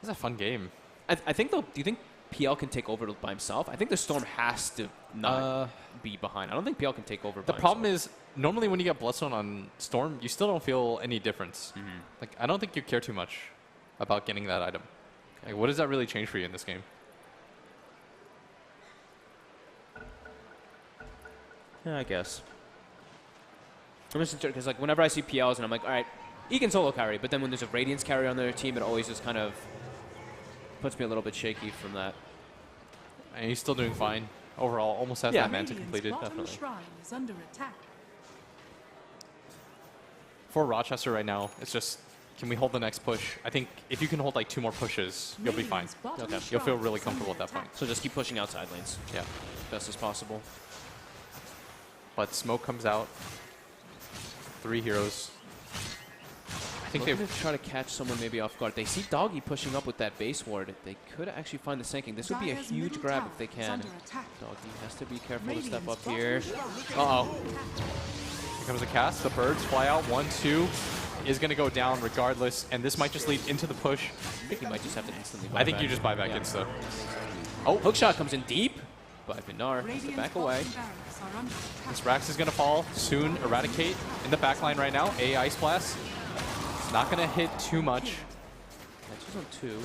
It's a fun game. I think, though, do you think PL can take over by himself? I think the Storm has to not be behind. I don't think PL can take over by The problem is, normally when you get Bloodstone on Storm, you still don't feel any difference. Like, I don't think you care too much about getting that item. Like, what does that really change for you in this game? Yeah, I guess. I'm just because, like, whenever I see PLs and I'm like, all right, he can solo carry, but then when there's a Radiance carry on their team, it always just kind of puts me a little bit shaky from that. And he's still doing fine. Overall, almost has that Manta completed. Bottom shrine is under attack. For Rochester right now, it's just, can we hold the next push? I think if you can hold like 2 more pushes, you'll be fine. Okay. You'll feel really comfortable at that point. So just keep pushing outside lanes. Yeah. Best as possible. But smoke comes out. 3 heroes. I think they're try to catch someone maybe off guard. They see Doggy pushing up with that base ward. They could actually find the sinking. This would be a huge grab if they can. Doggy has to be careful to step up here. Uh-oh. Here comes a cast. The birds fly out. 1-2 is going to go down regardless, and this might just lead into the push. I think you might just have to instantly buy I think back. you just buy back insta. Oh, hookshot comes in deep, but Vinar has to back away. This Rax is going to fall soon. Eradicate in the backline right now. Ice Blast. Not going to hit too much. Catches on 2.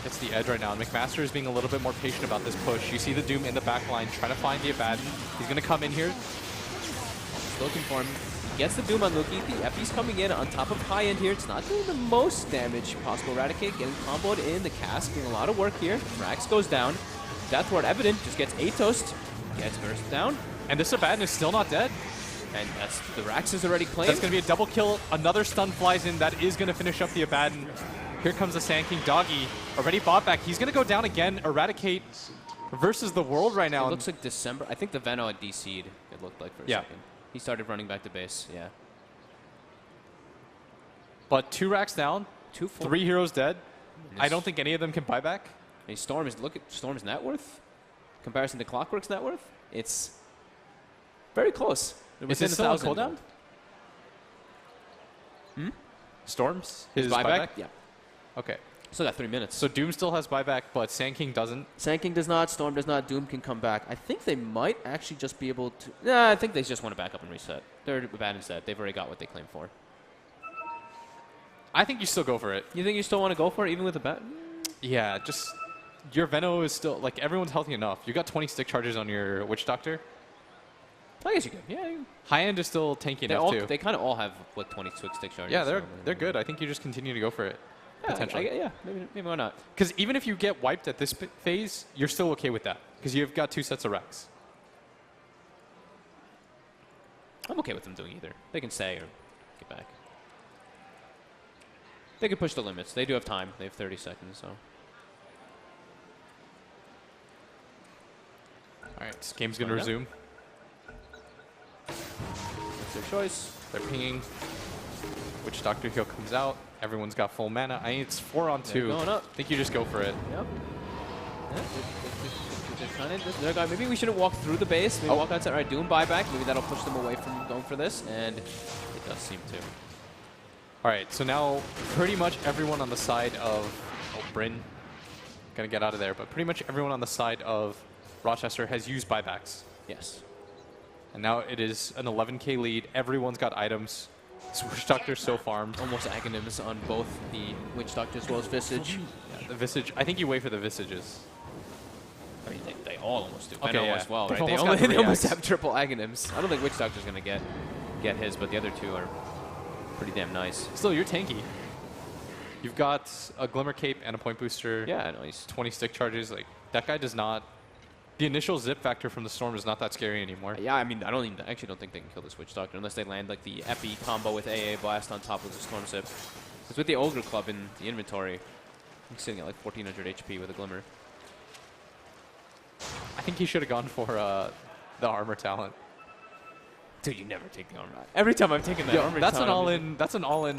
It's the edge right now. And McMaster is being a little bit more patient about this push. You see the Doom in the backline trying to find the Abaddon. He's going to come in here. Just looking for him. He gets the Doom on Luki. The Epi's coming in on top of high end here. It's not doing the most damage possible. Eradicate getting comboed in. The cast doing a lot of work here. Rax goes down. Death Ward Evident just gets Atos. Gets burst down. And this Abaddon is still not dead. And that's the Rax is already claimed. That's going to be a double kill. Another stun flies in. That is going to finish up the Abaddon. Here comes the Sand King. Doggy already bought back. He's going to go down again. Eradicate versus the world right now. It looks like December. I think the Veno had DC'd, it looked like for a second. He started running back to base, yeah. But 2 racks down. 3 heroes dead. I don't think any of them can buy back. Hey, look at Storm's net worth. Comparison to Clockwork's net worth. It's very close. Is it still on cooldown? Storms? His buyback? Yeah. Okay. Still got 3 minutes. So Doom still has buyback, but Sand King doesn't? Sand King does not. Storm does not. Doom can come back. I think they might actually just be able to... Nah, I think they just want to back up and reset. They're bad instead. They've already got what they claimed for. I think you still go for it. You think you still want to go for it even with a bat? Yeah, just your Veno is still like everyone's healthy enough. You got 20 stick charges on your Witch Doctor. I guess you could. Yeah. High end is still tanky enough too. They kind of all have like 20 stick charges. Yeah, they're good. I think you just continue to go for it. Yeah, potentially. yeah, maybe why not? Because even if you get wiped at this phase, you're still okay with that because you've got 2 sets of Rex. I'm okay with them doing either. They can stay or get back. They can push the limits. They do have time. They have 30 seconds, so. All right, this game's going to resume. That's their choice. They're pinging. Witch Doctor Heal comes out. Everyone's got full mana. I mean, it's 4 on 2. Going up. I think you just go for it. Yep. Yeah, maybe we shouldn't walk through the base. Maybe walk outside. All right, doing buyback. Maybe that'll push them away from going for this, and it does seem to. All right, so now pretty much everyone on the side of Bryn, gonna get out of there, but pretty much everyone on the side of Rochester has used buybacks. Yes. And now it is an 11k lead. Everyone's got items. Witch Doctor's so farmed. Almost Aghanims on both the Witch Doctor as well as Visage. Yeah, the Visage. I think you wait for the Visages. I mean, they all almost do. Okay, Veno yeah. as well, They've right? almost They got almost 3x. have triple Aghanims. I don't think Witch Doctor's going to get his, but the other two are pretty damn nice. Still, you're tanky. You've got a Glimmer Cape and a Point Booster. Yeah, nice. 20 stick charges. Like that guy does not. The initial zip factor from the Storm is not that scary anymore. Yeah, I mean, I actually don't think they can kill this Witch Doctor unless they land like the Epi combo with AA Blast on top of the Storm Zip. Because with the Ogre Club in the inventory, I'm sitting at like 1400 HP with a Glimmer. I think he should have gone for the armor talent. Dude, you never take the armor. Every time I've taken the armor that's talent, an all-in. That's an all-in.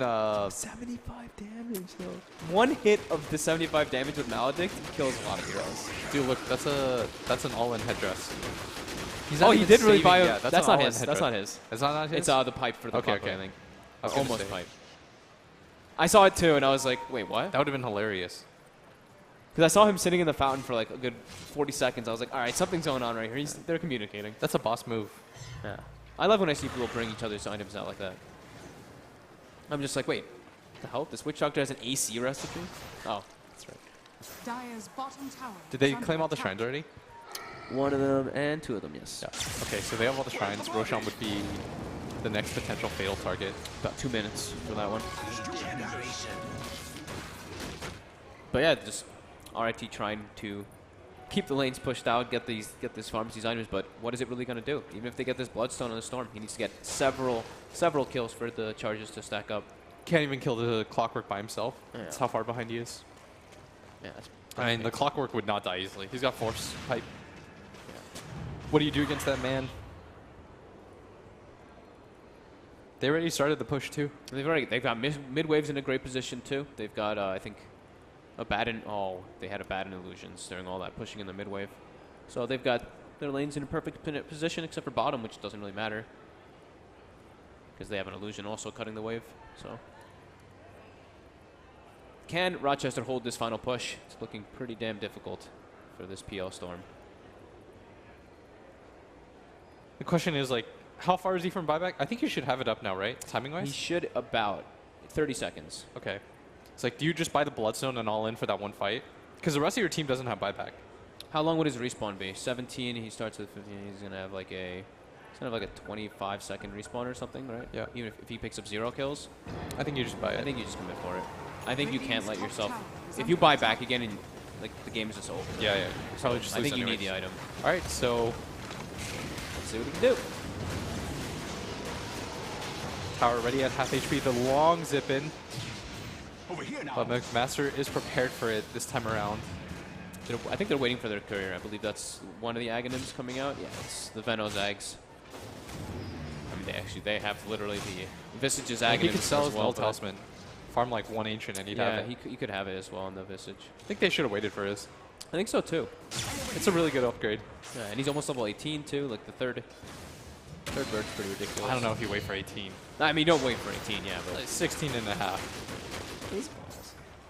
75 damage though. One hit of the 75 damage with Maledict kills a lot of heroes. Dude, look, that's an all-in headdress. Oh, he did really buy. Yeah, that's not his. That's not his. It's not his. It's the pipe for the okay, pop, I think. Almost pipe. I saw it too, and I was like, wait, what? That would have been hilarious. Because I saw him sitting in the fountain for like a good 40 seconds. I was like, all right, something's going on right here. They're communicating. That's a boss move. Yeah. I love when I see people bring each other's items out like that. I'm just like, wait, what the hell? This Witch Doctor has an AC recipe? Oh, that's right. Dire's bottom tower. Did they claim all the shrines already? One of them and 2 of them, yes. Yeah. Okay, so they have all the shrines. Roshan would be the next potential fatal target. About 2 minutes for that one. But yeah, just RIT trying to keep the lanes pushed out, get this farms, these items, but what is it really going to do? Even if they get this Bloodstone on the Storm, he needs to get several kills for the charges to stack up. Can't even kill the Clockwork by himself. Yeah. That's how far behind he is. Yeah, that's I mean, the Clockwork would not die easily. He's got Force Pipe. Yeah. What do you do against that man? They already started the push too. They've got mid waves in a great position too. They've got I think they had a Abaddon Illusions during all that pushing in the mid wave. So they've got their lanes in a perfect position except for bottom, which doesn't really matter because they have an illusion also cutting the wave. So can Rochester hold this final push? It's looking pretty damn difficult for this PL Storm. The question is, like, how far is he from buyback? I think you should have it up now, right? Timing-wise? He should about 30 seconds. Okay. It's like, do you just buy the Bloodstone and all in for that one fight? Because the rest of your team doesn't have buyback. How long would his respawn be? 17, he starts at 15, he's going to have like a 25-second respawn or something, right? Yeah. Even if he picks up 0 kills? I think you just buy it. I think you just commit for it. I think you can't let yourself... If you buy back again, and like the game is just over. Yeah, yeah. Probably just I think you anyways. need the item. All right, so... Let's see what he can do. Tower ready at half HP. The long zip in. Over here now. But McMaster is prepared for it this time around. I think they're waiting for their courier. I believe that's one of the Aghanims coming out. Yeah, it's the Veno Zags. I mean, they have literally the Visage's Aghanims. He could sell his well, Null Talisman. Farm like one Ancient and he'd have it. Yeah, he could have it as well on the Visage. I think they should have waited for his. I think so too. It's a really good upgrade. Yeah, and he's almost level 18 too. Like the third bird's pretty ridiculous. I don't know if you wait for 18. I mean, don't wait for 18, yeah, but Like 16 and a half.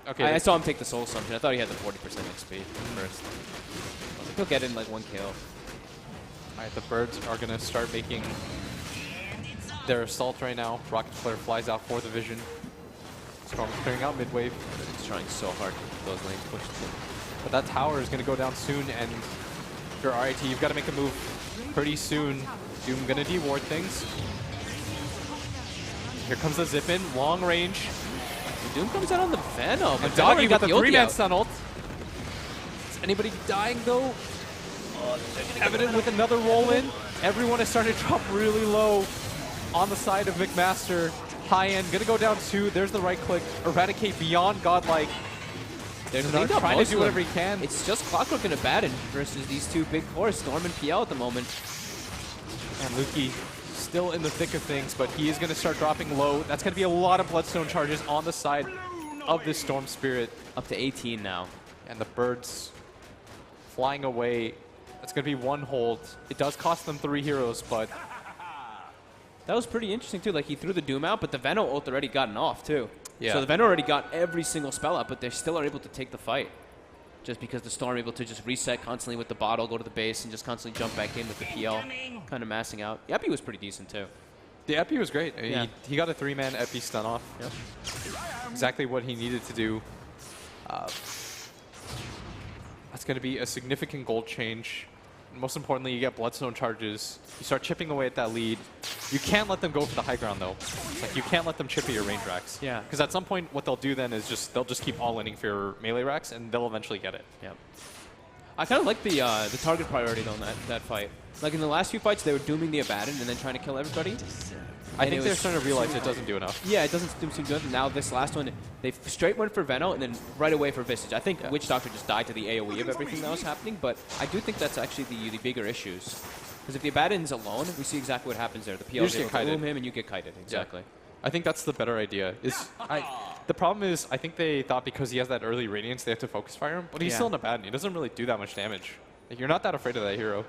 Okay. I saw him take the Soul Assumption. I thought he had the 40% XP first. I think he'll get in like 1 kill. All right, the birds are gonna start making their assault right now. Rocket Flare flies out for the vision. Storm clearing out mid wave. He's trying so hard to keep those lanes pushed. But that tower is going to go down soon, and if you're RIT, you've got to make a move pretty soon. Doom going to de-ward things. Here comes the zip in, long range. Doom comes out on the Venom. And Doggy got the 3-man stun ult. Is anybody dying though? Evident with another roll in. Everyone is starting to drop really low on the side of McMaster. High end, gonna go down 2. There's the right click. Eradicate beyond godlike. They're trying to do whatever he can. It's just Clockwork and Abaddon versus these two big fours, Storm and PL at the moment. And Luki still in the thick of things, but he is going to start dropping low. That's going to be a lot of Bloodstone charges on the side of this Storm Spirit. Up to 18 now. And the birds flying away. That's going to be one hold. It does cost them 3 heroes, but... That was pretty interesting, too. Like, he threw the Doom out, but the Venom ult already gotten off, too. Yeah. So the Venom already got every single spell out, but they still are able to take the fight. Just because the Storm able to just reset constantly with the bottle, go to the base, and just constantly jump back in with the PL. Kind of massing out. The Epi was pretty decent, too. The Epi was great. Yeah. He got a 3-man Epi stun off. Yep. Exactly what he needed to do. That's going to be a significant gold change. Most importantly, you get Bloodstone charges. You start chipping away at that lead. You can't let them go for the high ground, though. Like, you can't let them chip at your range racks. Yeah. Because at some point, what they'll do then is they'll just keep all-inning for your melee racks, and they'll eventually get it. Yep. I kind of like the target priority, though, in that fight. Like, in the last few fights, they were dooming the Abaddon and then trying to kill everybody. I think they're starting to realize it doesn't do enough. Yeah, it doesn't seem to do enough. Now, this last one, they straight went for Venom and then right away for Visage. I think Witch Doctor just died to the AoE of everything that was happening, but I do think that's actually the bigger issues. Because if the Abaddon's alone, we see exactly what happens there. The PL is able to boom him and you get kited. Exactly. Yeah. I think that's the better idea. The problem is, I think they thought because he has that early Radiance, they have to focus fire him, but he's still an Abaddon. He doesn't really do that much damage. Like, you're not that afraid of that hero.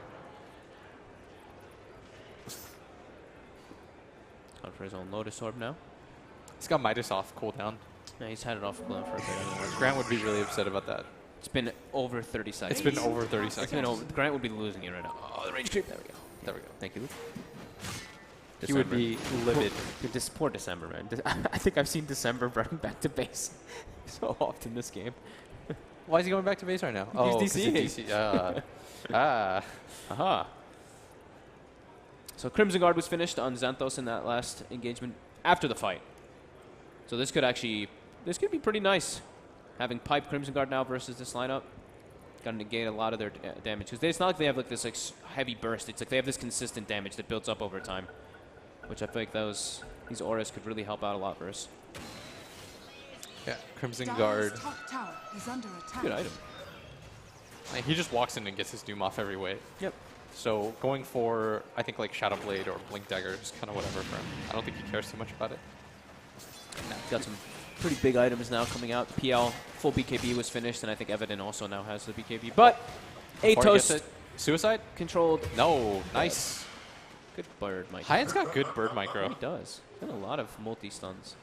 On for his own Lotus Orb now. He's got Midas off cooldown. Yeah, he's had it off cooldown for a bit. Grant would be really upset about that. It's been over 30 seconds. It's been over 30 seconds. It's been over. Grant would be losing it right now. Oh, the range creep. There we go. There we go. Thank you. He would be livid. This poor December, man. I think I've seen December running back to base so often this game. Why is he going back to base right now? He's DCing. Aha. So Crimson Guard was finished on Xanthos in that last engagement after the fight. So this could be pretty nice. Having Pipe Crimson Guard now versus this lineup. Got to negate a lot of their damage. Because it's not like they have like this like heavy burst. It's like they have this consistent damage that builds up over time. Which I feel like these auras could really help out a lot for us. Yeah, Crimson Guard. Good item. Like, he just walks in and gets his Doom off every way. Yep. So going for, I think, like Shadow Blade or Blink Dagger is kind of whatever for him. I don't think he cares too much about it. No, got some pretty big items now coming out. The PL full BKB was finished, and I think Evident also now has the BKB. But Atos Suicide controlled. No, nice. Good bird micro. Hyan's got good bird micro. He does. He's got a lot of multi-stuns.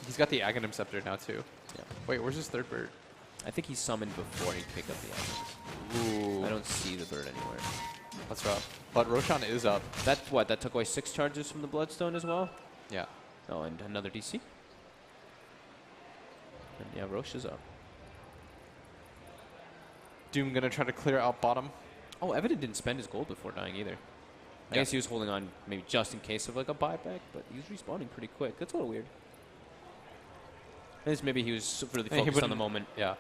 He's got the Aghanim Scepter now, too. Yeah. Wait, where's his third bird? I think he's summoned before he picked up the Aghanim. Ooh. I don't see the bird anywhere. That's rough. But Roshan is up. That took away 6 charges from the Bloodstone as well? Yeah. Oh, and another DC. And yeah, Roche is up. Doom gonna try to clear out bottom. Oh, Evident didn't spend his gold before dying either. I guess he was holding on maybe just in case of like a buyback, but he was respawning pretty quick. That's a little weird. I guess maybe he was really focused on the moment. Yeah.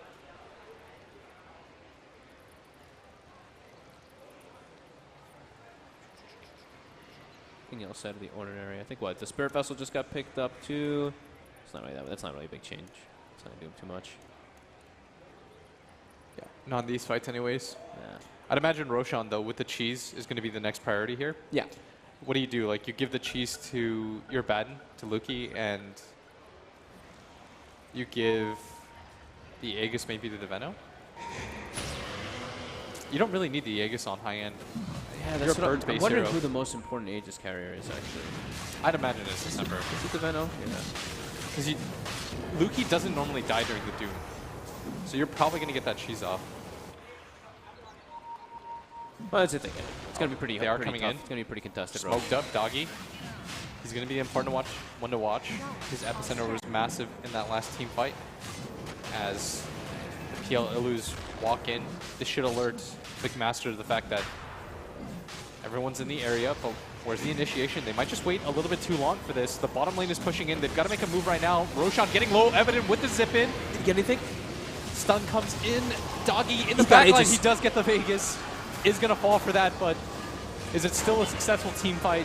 Anything else out of the ordinary? I think the Spirit Vessel just got picked up too. It's not really that's not really a big change. It's not doing too much. Yeah. Not in these fights anyways. Yeah. I'd imagine Roshan, though, with the cheese, is going to be the next priority here. Yeah. What do? Like, you give the cheese to your Baden, to Luki, and you give the Aegis maybe to the Venom? You don't really need the Aegis on high end. Yeah, that's what I'm wondering who the most important Aegis carrier is, actually. I'd imagine it's December. Is it the Venom? Yeah. Because Luki doesn't normally die during the Doom. So you're probably going to get that cheese off. Well, that's the thing. It's going to be pretty. They are pretty coming tough. in. It's going to be pretty contested. Smoked up, Doggy. He's going to be an important one to watch. His epicenter was massive in that last team fight. As PL Illus walk in, this should alert McMaster to the fact that everyone's in the area, but where's the initiation? They might just wait a little bit too long for this. The bottom lane is pushing in. They've got to make a move right now. Roshan getting low, Evident with the zip in. Did he get anything? Stun comes in. Doggy in the backline. He does get the Vegas. Is going to fall for that, but is it still a successful team fight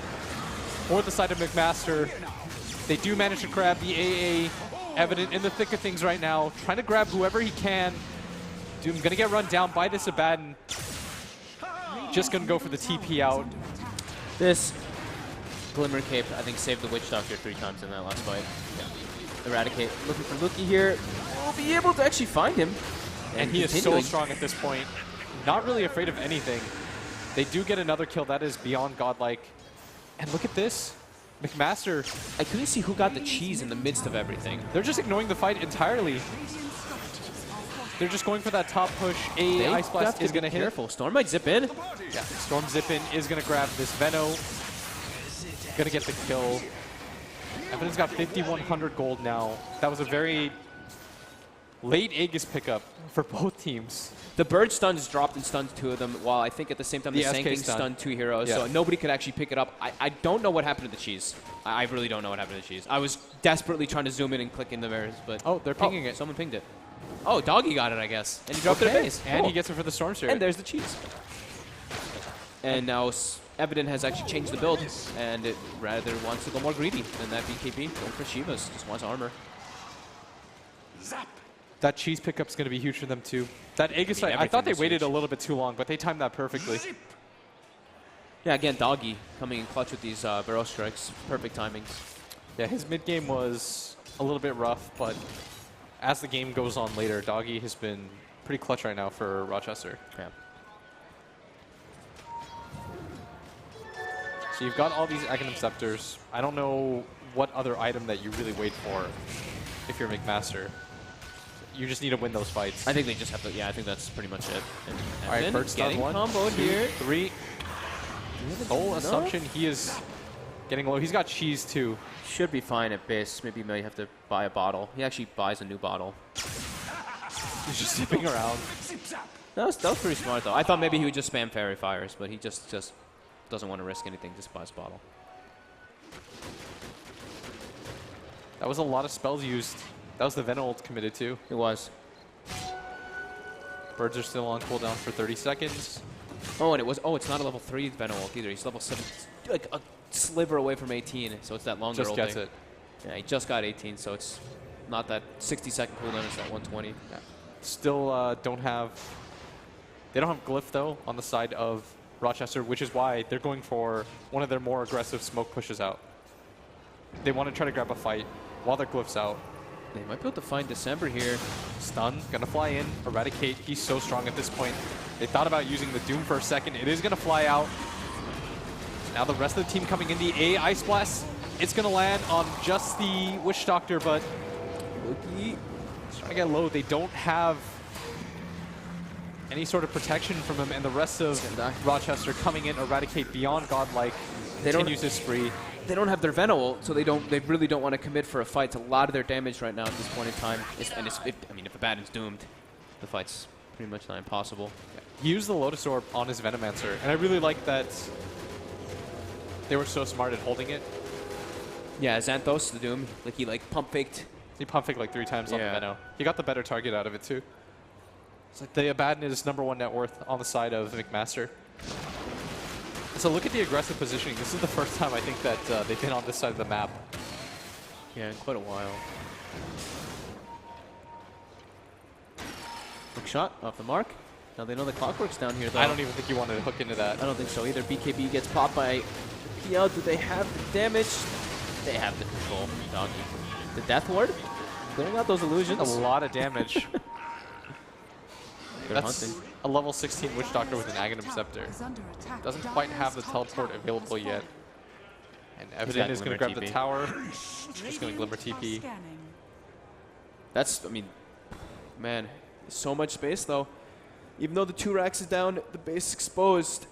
for the side of McMaster? They do manage to grab the AA. Evident in the thick of things right now, trying to grab whoever he can. Doom going to get run down by this Abaddon. Just going to go for the TP out. This Glimmer Cape, I think, saved the Witch Doctor 3 times in that last fight. Yeah. Eradicate looking for Luki here. We'll be able to actually find him. And he is so strong at this point. Not really afraid of anything. They do get another kill. That is beyond godlike. And look at this. McMaster. I couldn't see who got the cheese in the midst of everything. They're just ignoring the fight entirely. They're just going for that top push. Ice Blast is going to hit. Careful. Storm might zip in. Yeah, Storm zip in is going to grab this Veno. Going to get the kill. Evident's got 5,100 gold now. That was a very late Aegis pickup for both teams. The bird stuns dropped and stunned 2 of them, while I think at the same time the Sanking stunned 2 heroes, so nobody could actually pick it up. I don't know what happened to the cheese. I really don't know what happened to the cheese. I was desperately trying to zoom in and click in the mirrors, but... Oh, they're pinging it. Someone pinged it. Oh, Doggy got it, I guess. And he dropped it at base. And he gets it for the Storm Spirit. And there's the cheese. And now Evident has actually changed the build, and it rather wants to go more greedy than that BKB. Going for Shivas, just wants armor. Zap. That cheese pickup's going to be huge for them too. That Aegis fight, I thought they waited a little bit too long, but they timed that perfectly. Yeah, again, Doggy coming in clutch with these barrel strikes. Perfect timings. Yeah, his mid game was a little bit rough, but as the game goes on later, Doggy has been pretty clutch right now for Rochester. Yeah. So you've got all these Aghanim Scepters. I don't know what other item that you really wait for if you're McMaster. You just need to win those fights. I think they just have to, yeah, I think that's pretty much it. All right, Bird stun 1, combo 2, here. 3. Soul Assumption, he is getting low. He's got cheese too. Should be fine at base. Maybe he might have to buy a bottle. He actually buys a new bottle. He's just zipping around. That was pretty smart though. I thought maybe he would just spam Fairy Fires, but he just doesn't want to risk anything, just buys a bottle. That was a lot of spells used. That was the Venom ult committed to. It was. Birds are still on cooldown for 30 seconds. Oh, and it was. Oh, it's not a level 3 Venom ult either. He's level 7, like a sliver away from 18. So it's that longer ult. Just gets it. Yeah, he just got 18, so it's not that 60-second cooldown. It's that 120. Yeah. Still don't have. They don't have Glyph though on the side of Rochester, which is why they're going for one of their more aggressive smoke pushes out. They want to try to grab a fight while their Glyph's out. They might be able to find December here. Stun, gonna fly in, Eradicate. He's so strong at this point. They thought about using the Doom for a second. It is gonna fly out. Now the rest of the team coming in. The A Ice Blast, it's gonna land on just the Witch Doctor, but Loki is trying to get low. They don't have any sort of protection from him, and the rest of Rochester coming in, Eradicate beyond godlike, continues his spree. They don't have their Venom ult, so they really don't want to commit for a fight. It's a lot of their damage right now at this point in time. I mean, if Abaddon's doomed, the fight's pretty much not impossible. Yeah. He used the Lotus Orb on his Venomancer, and I really like that they were so smart at holding it. Yeah, Xanthos, the Doom, like he pump faked. He pump faked like 3 times on the Venom. He got the better target out of it too. It's like the Abaddon is #1 net worth on the side of McMaster. So look at the aggressive positioning. This is the first time I think that they've been on this side of the map. Yeah, in quite a while. Hook shot off the mark. Now they know the clockwork's down here though. I don't even think you wanted to hook into that. I don't think so either. BKB gets popped by PL. Do they have the damage? They have the control. Doggy. The Death Ward? Clearing out those illusions. A lot of damage. That's hunting. A level 16 Witch Doctor with an Aghanim Scepter. Doesn't quite have the teleport available yet. And Evident is going to grab the tower. Just going to Glimmer TP. That's, I mean, man, so much space though. Even though the 2 racks is down, the base exposed.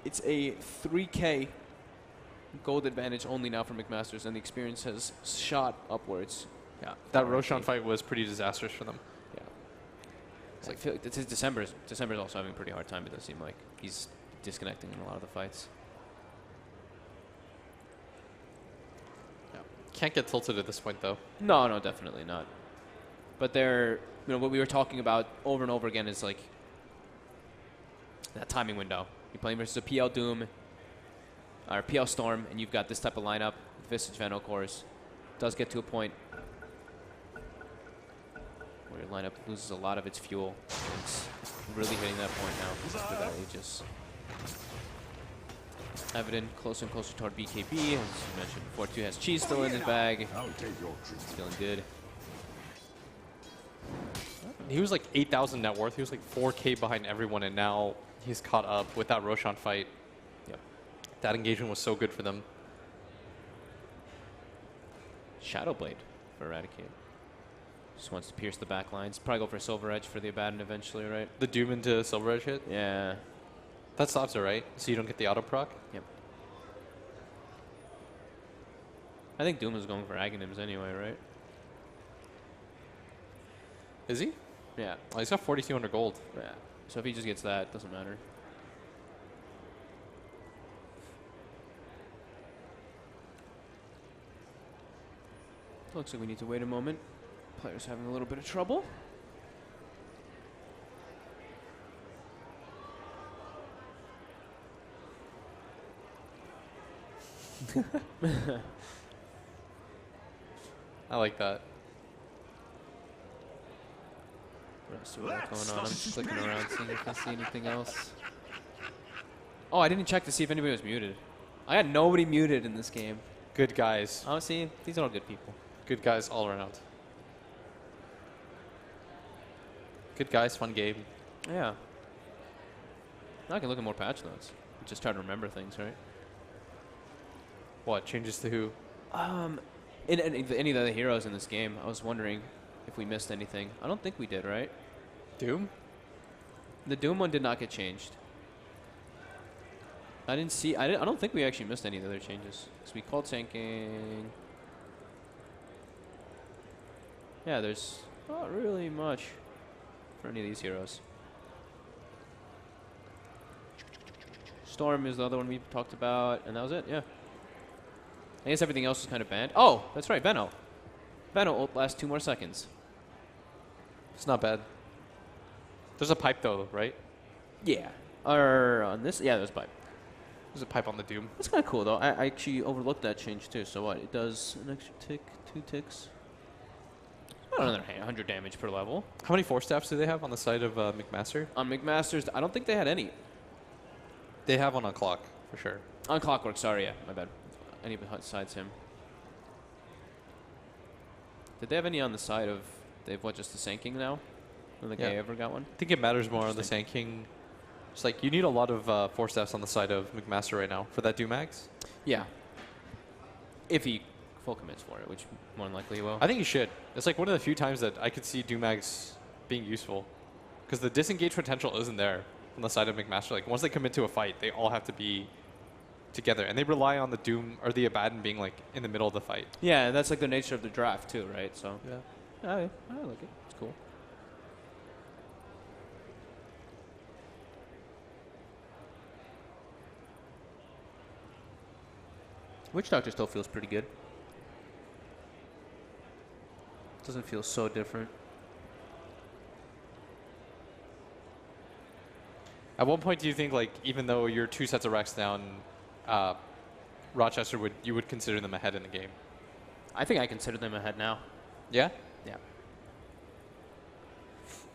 It's a 3K gold advantage only now for McMasters, and the experience has shot upwards. Yeah, that Roshan fight was pretty disastrous for them. Yeah. I feel like December's also having a pretty hard time, it does seem like. He's disconnecting in a lot of the fights. Yeah. Can't get tilted at this point, though. No, no, definitely not. But what we were talking about over and over again is like that timing window. You're playing versus a PL Doom or PL Storm, and you've got this type of lineup. Visage Veno cores does get to a point where your lineup loses a lot of its fuel. It's really hitting that point now after that Aegis. Evident closer and closer toward BKB. As you mentioned before, 2 has Cheese still in his bag. He's feeling good. He was like 8,000 net worth. He was like 4K behind everyone, and now he's caught up with that Roshan fight. Yep. That engagement was so good for them. Shadow Blade for Eradicate. Just wants to pierce the back lines. Probably go for Silver Edge for the Abaddon eventually, right? The Doom into Silver Edge hit? Yeah. That stops it, right? So you don't get the auto proc? Yep. I think Doom is going for Aghanims anyway, right? Is he? Yeah. Oh, he's got 4,200 gold. Yeah. So if he just gets that, it doesn't matter. Looks like we need to wait a moment. Player's having a little bit of trouble. I like that. What else do we got going on? I'm just clicking around, seeing if I see anything else. Oh, I didn't check to see if anybody was muted. I got nobody muted in this game. Good guys. Oh, see, these are all good people. Good guys all around. Good guys, fun game. Yeah. Now I can look at more patch notes. Just try to remember things, right? What, changes to who? In any of the other heroes in this game, I was wondering if we missed anything. I don't think we did, right? Doom? The Doom one did not get changed. I didn't see. I don't think we actually missed any of the other changes. So we called tanking. Yeah, there's not really much for any of these heroes. Storm is the other one we talked about, and that was it. Yeah. I guess everything else is kind of banned. Oh, that's right, Veno. Veno ult lasts 2 more seconds. It's not bad. There's a pipe though, right? Yeah. Or on this, yeah, there's a pipe. There's a pipe on the Doom. That's kind of cool though. I actually overlooked that change too. So what? It does an extra tick, 2 ticks. About another 100 damage per level. How many 4-staffs do they have on the side of McMaster? On McMaster's, I don't think they had any. They have one on Clock, for sure. On Clockwork, sorry, yeah, my bad. Any besides him. Did they have any on the side of, they have what, just the Sanking now? I don't think I ever got one. I think it matters more on the Sanking. It's like you need a lot of 4-staffs on the side of McMaster right now for that Doomax. Yeah. If he full commits for it, which more than likely he will. I think he should. It's like one of the few times that I could see Doomax being useful. Because the disengage potential isn't there on the side of McMaster. Like once they commit to a fight, they all have to be together. And they rely on the Doom or the Abaddon being like in the middle of the fight. Yeah, that's like the nature of the draft too, right? So yeah. I like it. It's cool. Witch Doctor still feels pretty good. Doesn't feel so different. At what point do you think, like, even though you're 2 sets of Rex down, Rochester you would consider them ahead in the game? I think I consider them ahead now. Yeah? Yeah.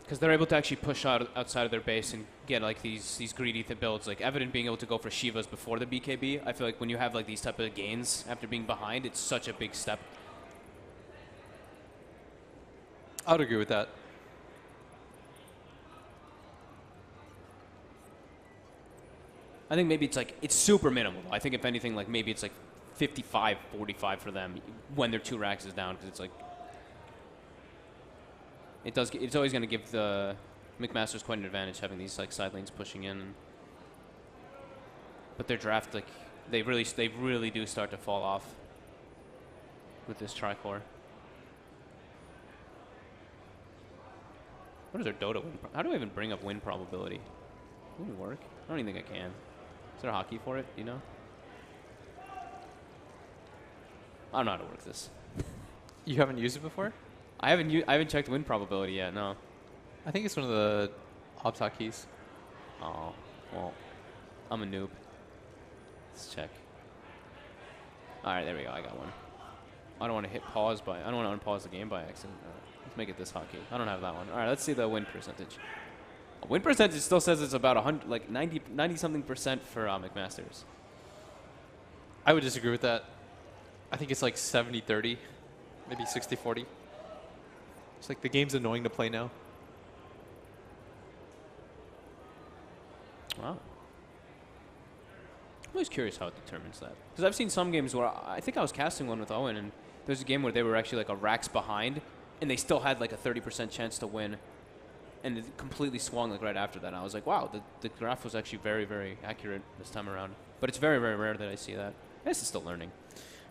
Because they're able to actually push outside of their base and get like these greedy builds. Like Evident being able to go for Shivas before the BKB. I feel like when you have like these type of gains after being behind, it's such a big step. I would agree with that. I think maybe it's super minimal. I think if anything, like maybe it's like 55-45 for them when they're 2 racks down, because it's like it's always going to give the McMasters quite an advantage having these like side lanes pushing in. But their draft, like they really do start to fall off with this tricore. What is their Dota win? How do I even bring up win probability? Will it work? I don't even think I can. Is there a hotkey for it? Do you know? I don't know how to work this. You haven't used it before? I haven't checked win probability yet. No. I think it's one of the ops hotkeys. Oh, well, I'm a noob. Let's check. All right, there we go. I got one. I don't want to hit pause by. I don't want to unpause the game by accident. Let's make it this hotkey. I don't have that one. All right, let's see the win percentage. Win percentage still says it's about 100, like 90 something percent for McMasters. I would disagree with that. I think it's like 70-30, maybe 60-40. It's like the game's annoying to play now. Wow. I'm always curious how it determines that. Because I've seen some games where I think I was casting one with Owen, and there's a game where they were actually like a racks behind, and they still had like a 30% chance to win. And it completely swung like right after that. And I was like, wow, the graph was actually very, very accurate this time around. But it's very, very rare that I see that. I guess it's still learning.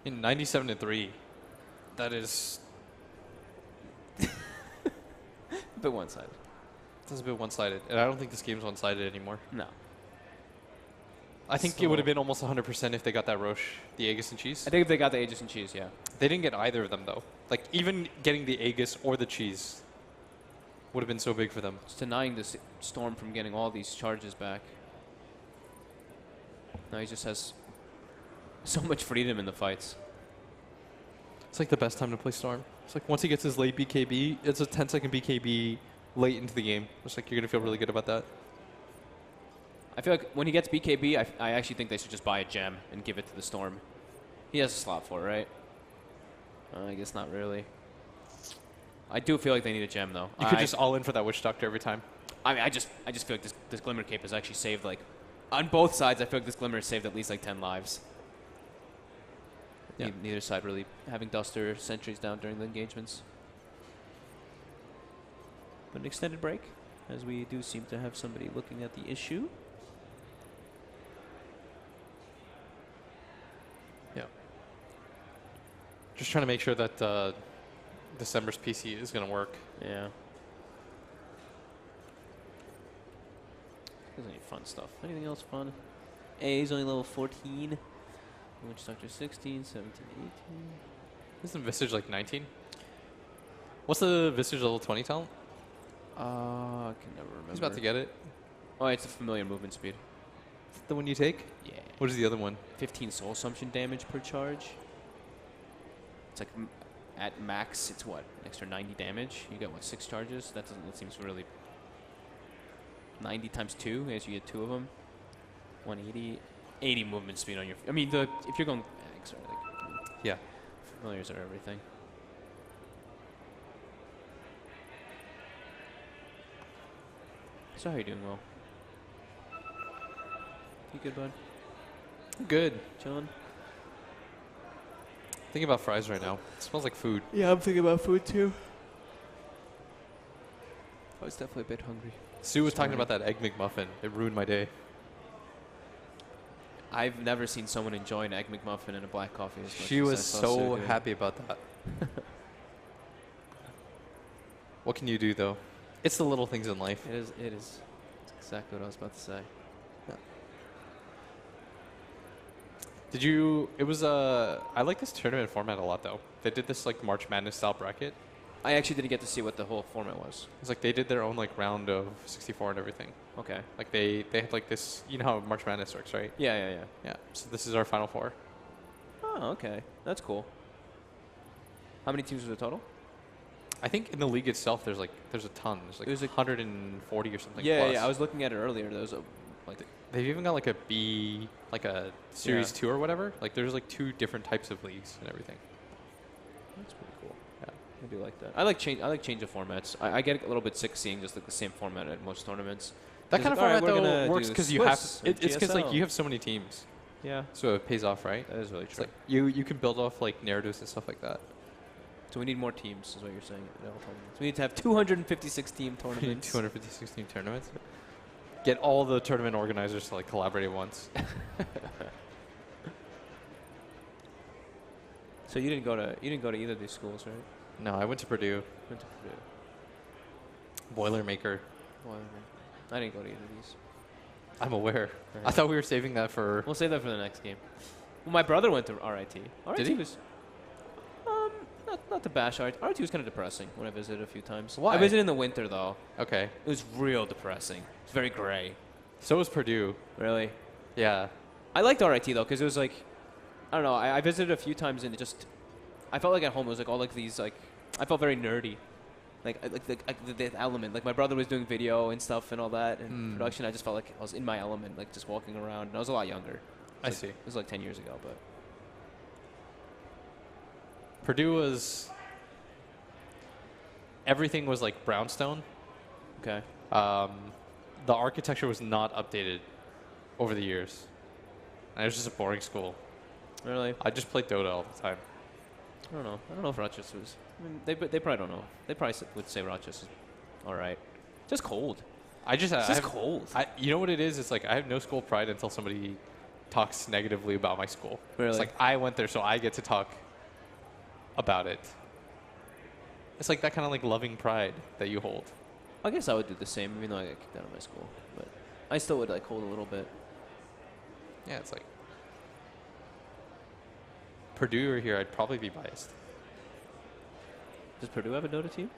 In 97-3, that is a bit one-sided. That's a bit one-sided. And I don't think this game's one-sided anymore. No. I think it would have been almost 100% if they got that Roche, the Aegis and cheese. I think if they got the Aegis and cheese, yeah. They didn't get either of them, though. Like, even getting the Aegis or the cheese would have been so big for them. It's denying this Storm from getting all these charges back. Now he just has so much freedom in the fights. It's like the best time to play Storm. It's like once he gets his late BKB, it's a 10-second BKB late into the game. It's like you're going to feel really good about that. I feel like when he gets BKB, I actually think they should just buy a gem and give it to the Storm. He has a slot for it, right? I guess not really. I do feel like they need a gem, though. You could just all in for that Witch Doctor every time. I mean, I just feel like this Glimmer Cape has actually saved, like, on both sides, I feel like this Glimmer has saved at least, like, 10 lives. Yeah. Neither side really having Duster sentries down during the engagements. But an extended break, as we do seem to have somebody looking at the issue. Yeah. Just trying to make sure that December's PC is going to work. Yeah. There's any fun stuff. Anything else fun? A is only level 14. Witch Doctor 16, 17, 18. Isn't Visage like 19? What's the Visage level 20 talent? I can never remember. He's about to get it. Oh, it's a familiar movement speed. Is it the one you take? Yeah. What is the other one? 15 soul assumption damage per charge. It's like at max, it's what? An extra 90 damage. You get what, 6 charges? That seems really 90 times 2, as you get 2 of them. 180. 80 movement speed on your. I mean, if you're going. Sorry, like, yeah. Familiars are everything. So how are you doing, Will? You good, bud? Good. Chilling? Thinking about fries right now. It smells like food. Yeah, I'm thinking about food too. I was definitely a bit hungry. Sue was talking about that Egg McMuffin. It ruined my day. I've never seen someone enjoy an Egg McMuffin and a black coffee as much. She as was I saw so Sue happy about that. What can you do, though? It's the little things in life. It is. It's exactly what I was about to say. Yeah. Did you? It was I like this tournament format a lot, though. They did this like March Madness style bracket. I actually didn't get to see what the whole format was. It's like they did their own like round of 64 and everything. Okay. Like they had like this. You know how March Madness works, right? Yeah. Yeah. So this is our Final Four. Oh, okay. That's cool. How many teams was there total? I think in the league itself, there's a ton. There's like 140 or something. Yeah, plus. yeah. I was looking at it earlier. There was a like. They've even got like a B, like a Series 2 or whatever. Like there's like 2 different types of leagues and everything. That's pretty cool. Yeah, I do like that. I like change of formats. I get a little bit sick seeing just like the same format at most tournaments. That kind of format though works because you have it's because like GSL. you have so many teams. Yeah. So it pays off, right? That is really true. It's like you can build off like narratives and stuff like that. So we need more teams, is what you're saying. So we need to have 256 team tournaments. 256 team tournaments. Get all the tournament organizers to like collaborate at once. So you didn't go to either of these schools, right? No, I went to Purdue. Went to Purdue. Boilermaker. I didn't go to either of these. I'm aware. Yeah. I thought we were saving that for... We'll save that for the next game. Well, my brother went to RIT. Did he? Was not to bash RIT. RIT was kind of depressing when I visited a few times. Why? I visited in the winter, though. Okay. It was real depressing. It's very gray. So was Purdue. Really? Yeah. I liked RIT, though, because it was like... I don't know. I visited a few times, and it just... I felt like at home, it was like all like these, like... I felt very nerdy. Like the element. Like, my brother was doing video and stuff and all that, and production. I just felt like I was in my element, like, just walking around. And I was a lot younger. I see. It was like 10 years ago, but... Purdue was... Everything was like brownstone. Okay. The architecture was not updated over the years. And it was just a boring school. Really? I just played Dota all the time. I don't know. I don't know if Rochester was... I mean, they probably don't know. They probably would say Rochester's all right. Just cold. It's just cold. You know what it is? It's like I have no school pride until somebody talks negatively about my school. Really? It's like I went there, so I get to talk about it. It's like that kind of like loving pride that you hold. I guess I would do the same, even though I got kicked out of my school. But I still would like hold a little bit. Yeah, it's like Purdue or here, I'd probably be biased. Does Purdue have a Dota team?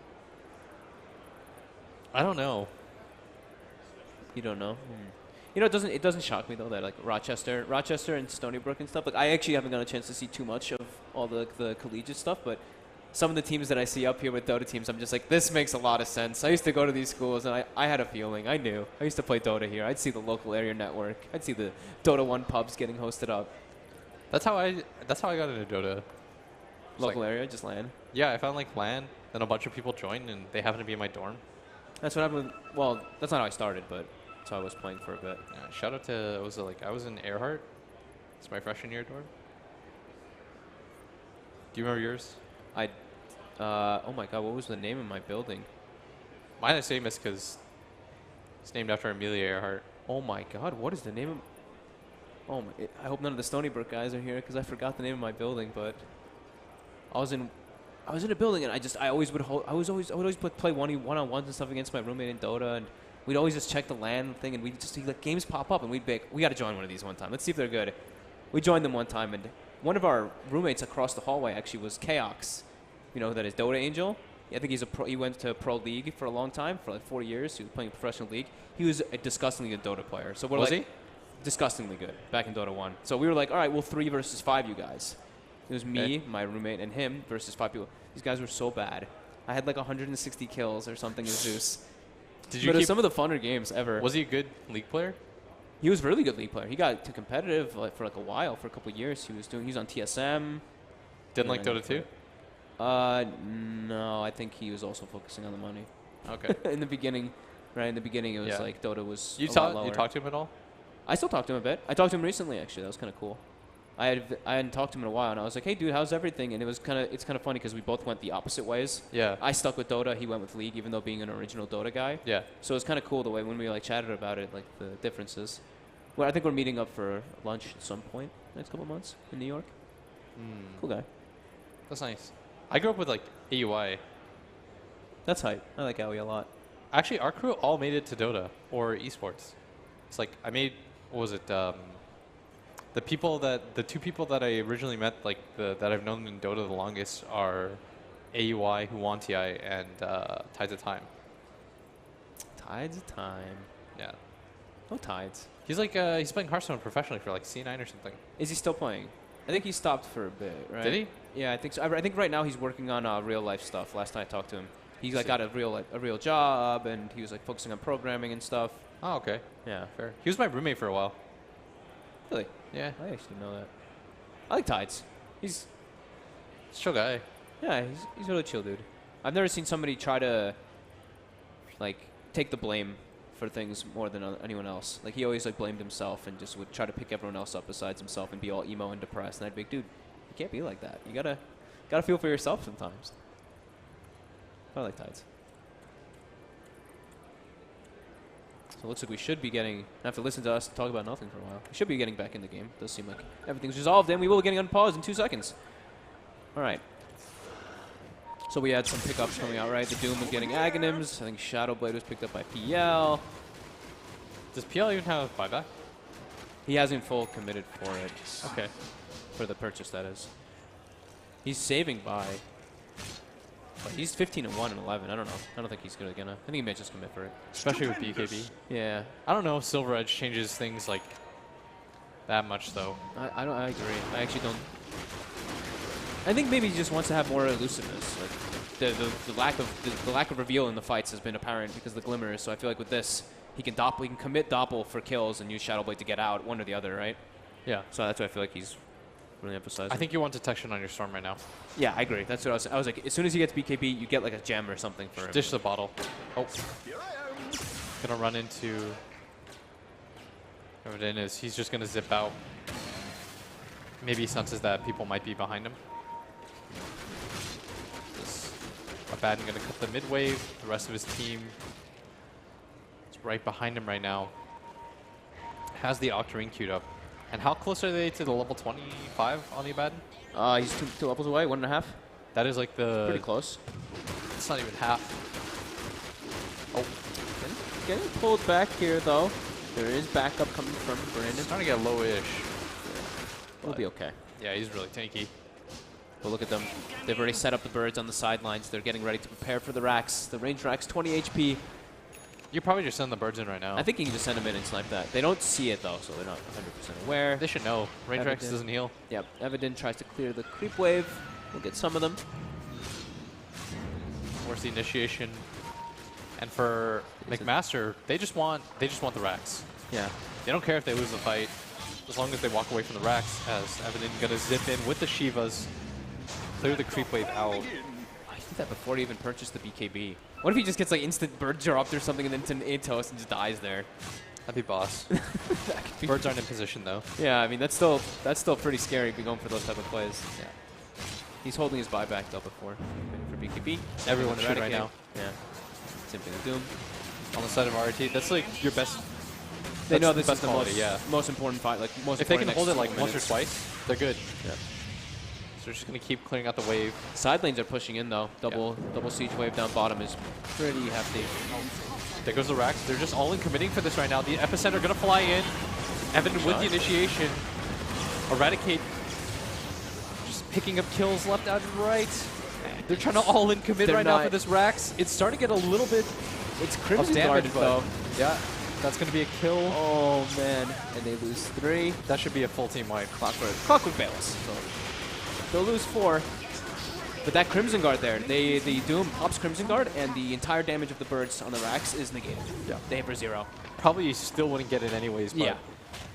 I don't know. You don't know? You know, it doesn't shock me though that like Rochester and Stony Brook and stuff. Like I actually haven't got a chance to see too much of all the collegiate stuff, but some of the teams that I see up here with Dota teams, I'm just like, this makes a lot of sense. I used to go to these schools, and I had a feeling. I knew. I used to play Dota here. I'd see the local area network. I'd see the Dota 1 pubs getting hosted up. That's how I got into Dota. Local area, just LAN? Yeah, I found like LAN, then a bunch of people joined, and they happened to be in my dorm. That's what happened. Well, that's not how I started, but that's how I was playing for a bit. Yeah, shout out to, I was in Earhart. It's my freshman year dorm. Do you remember yours? Oh my god, what was the name of my building? Mine is famous because it's named after Amelia Earhart. Oh my god, what is the name of... Oh my, I hope none of the Stony Brook guys are here because I forgot the name of my building, but I was in a building and I would always play one-on-ones and stuff against my roommate in Dota, and we'd always just check the LAN thing, and we'd just see like games pop up, and we'd be like, we got to join one of these one time. Let's see if they're good. We joined them one time, and one of our roommates across the hallway actually was Chaox. You know who that is? Dota Angel. I think he went to Pro League for a long time, for like 4 years. He was playing professional league. He was a disgustingly good Dota player. So we're was like, he? Disgustingly good back in Dota 1. So we were like, all right, well, 3 versus 5, you guys. It was me, my roommate, and him versus 5 people. These guys were so bad. I had like 160 kills or something as Zeus. But it was some of the funner games ever. Was he a good league player? He was a really good league player. He got to competitive for like a while, for a couple of years. He was on TSM. Didn't like Dota 2? No, I think he was also focusing on the money. Okay. In the beginning, it was like Dota was you a lot lower. You talked to him at all? I still talk to him a bit. I talked to him recently, actually. That was kind of cool. I hadn't talked to him in a while, and I was like, "Hey, dude, how's everything?" And it's kind of funny because we both went the opposite ways. Yeah. I stuck with Dota. He went with League, even though being an original Dota guy. Yeah. So it's kind of cool the way when we like chatted about it, like the differences. Well, I think we're meeting up for lunch at some point next couple months in New York. Cool guy. That's nice. I grew up with like AUI. That's hype. I like AUI a lot. Actually, our crew all made it to Dota or esports. It's like I made, what was it? The two people that I originally met, like that I've known in Dota the longest, are AUI, Huantiai, and Tides of Time. Tides of Time. Yeah. No Tides. He's like he's playing Hearthstone professionally for like C9 or something. Is he still playing? I think he stopped for a bit, right? Did he? Yeah, I think so. I think right now he's working on real life stuff. Last time I talked to him, he's like got a real job, and he was like focusing on programming and stuff. Oh, okay. Yeah, fair. He was my roommate for a while. Really? Yeah. I actually know that. I like Tides. He's a chill guy. Yeah, he's a really chill dude. I've never seen somebody try to like take the blame for things more than anyone else. Like he always like blamed himself and just would try to pick everyone else up besides himself and be all emo and depressed. And I'd be like, dude, you can't be like that. You gotta feel for yourself sometimes. I like Tides. So it looks like we should be getting, have to listen to us talk about nothing for a while. We should be getting back in the game. It does seem like everything's resolved, and we will be getting unpaused in 2 seconds. All right. So we had some pickups coming out, right? The Doom was getting Aghanims. I think Shadow Blade was picked up by PL. Does PL even have buyback? He hasn't full committed for it. Okay. For the purchase, that is. He's saving by. But he's 15 and 1 and 11. I don't know. I don't think he's gonna. I think he may just commit for it. Especially with BKB. Yeah. I don't know if Silver Edge changes things like that much, though. I agree. I actually don't. I think maybe he just wants to have more elusiveness. Like the lack of reveal in the fights has been apparent because of the glimmers. So I feel like with this, he can commit doppel for kills and use Shadow Blade to get out, one or the other, right? Yeah. So that's what I feel like he's really emphasizing. I think you want detection on your Storm right now. Yeah, I agree. That's what I was like. As soon as he gets BKB, you get like a gem or something for him. Dish the bottle. Oh. Gonna run into. Whoever it is, he's just gonna zip out. Maybe he senses that people might be behind him. Abaddon gonna cut the mid wave. The rest of his team is right behind him right now. Has the Octarine queued up. And how close are they to the level 25 on the Abaddon? He's two levels away, 1.5. That is like the... Pretty close. It's not even half. Oh. Getting pulled back here, though. There is backup coming from Brandon. Starting to get low-ish. We'll be okay. Yeah, he's really tanky. But look at them. They've already set up the birds on the sidelines. They're getting ready to prepare for the racks. The range racks, 20 HP. You probably just send the birds in right now. I think you can just send them in and snipe that. They don't see it, though, so they're not 100% aware. They should know. Range racks doesn't heal. Yep. Evidin tries to clear the creep wave. We'll get some of them. Where's the initiation? And for McMaster, they just want the racks. Yeah. They don't care if they lose the fight, as long as they walk away from the racks. As Evidin gonna zip in with the Shivas, clear the creep wave out. I did that before he even purchased the BKB. What if he just gets like instant bird dropped or something and then to Atos and just dies there? That'd be boss. Birds aren't in position though. Yeah, I mean that's still pretty scary if you're going for those type of plays. Yeah. He's holding his buyback though before for BKB. Everyone should right now. Yeah. Simply the Doom. On the side of RIT, that's like your best. They know this best is the quality, most important fight. Like most. If they can hold it like once or minutes. twice, they're good. Yeah. So they're just gonna keep clearing out the wave. Side lanes are pushing in though. Double siege wave down bottom is pretty hefty. There goes the racks. They're just all in committing for this right now. The epicenter gonna fly in. Evan with the initiation. Eradicate just picking up kills left out and right. They're trying to all in commit right now for this racks. It's starting to get a little bit It's Crimson damage Guarded though. Yeah. That's going to be a kill. Oh, man. And they lose 3. That should be a full team wipe. Clockwork fails. So they'll lose 4. But that Crimson Guard there, the Doom ups Crimson Guard, and the entire damage of the birds on the racks is negated. Yeah. They hit for 0. Probably still wouldn't get it anyways, but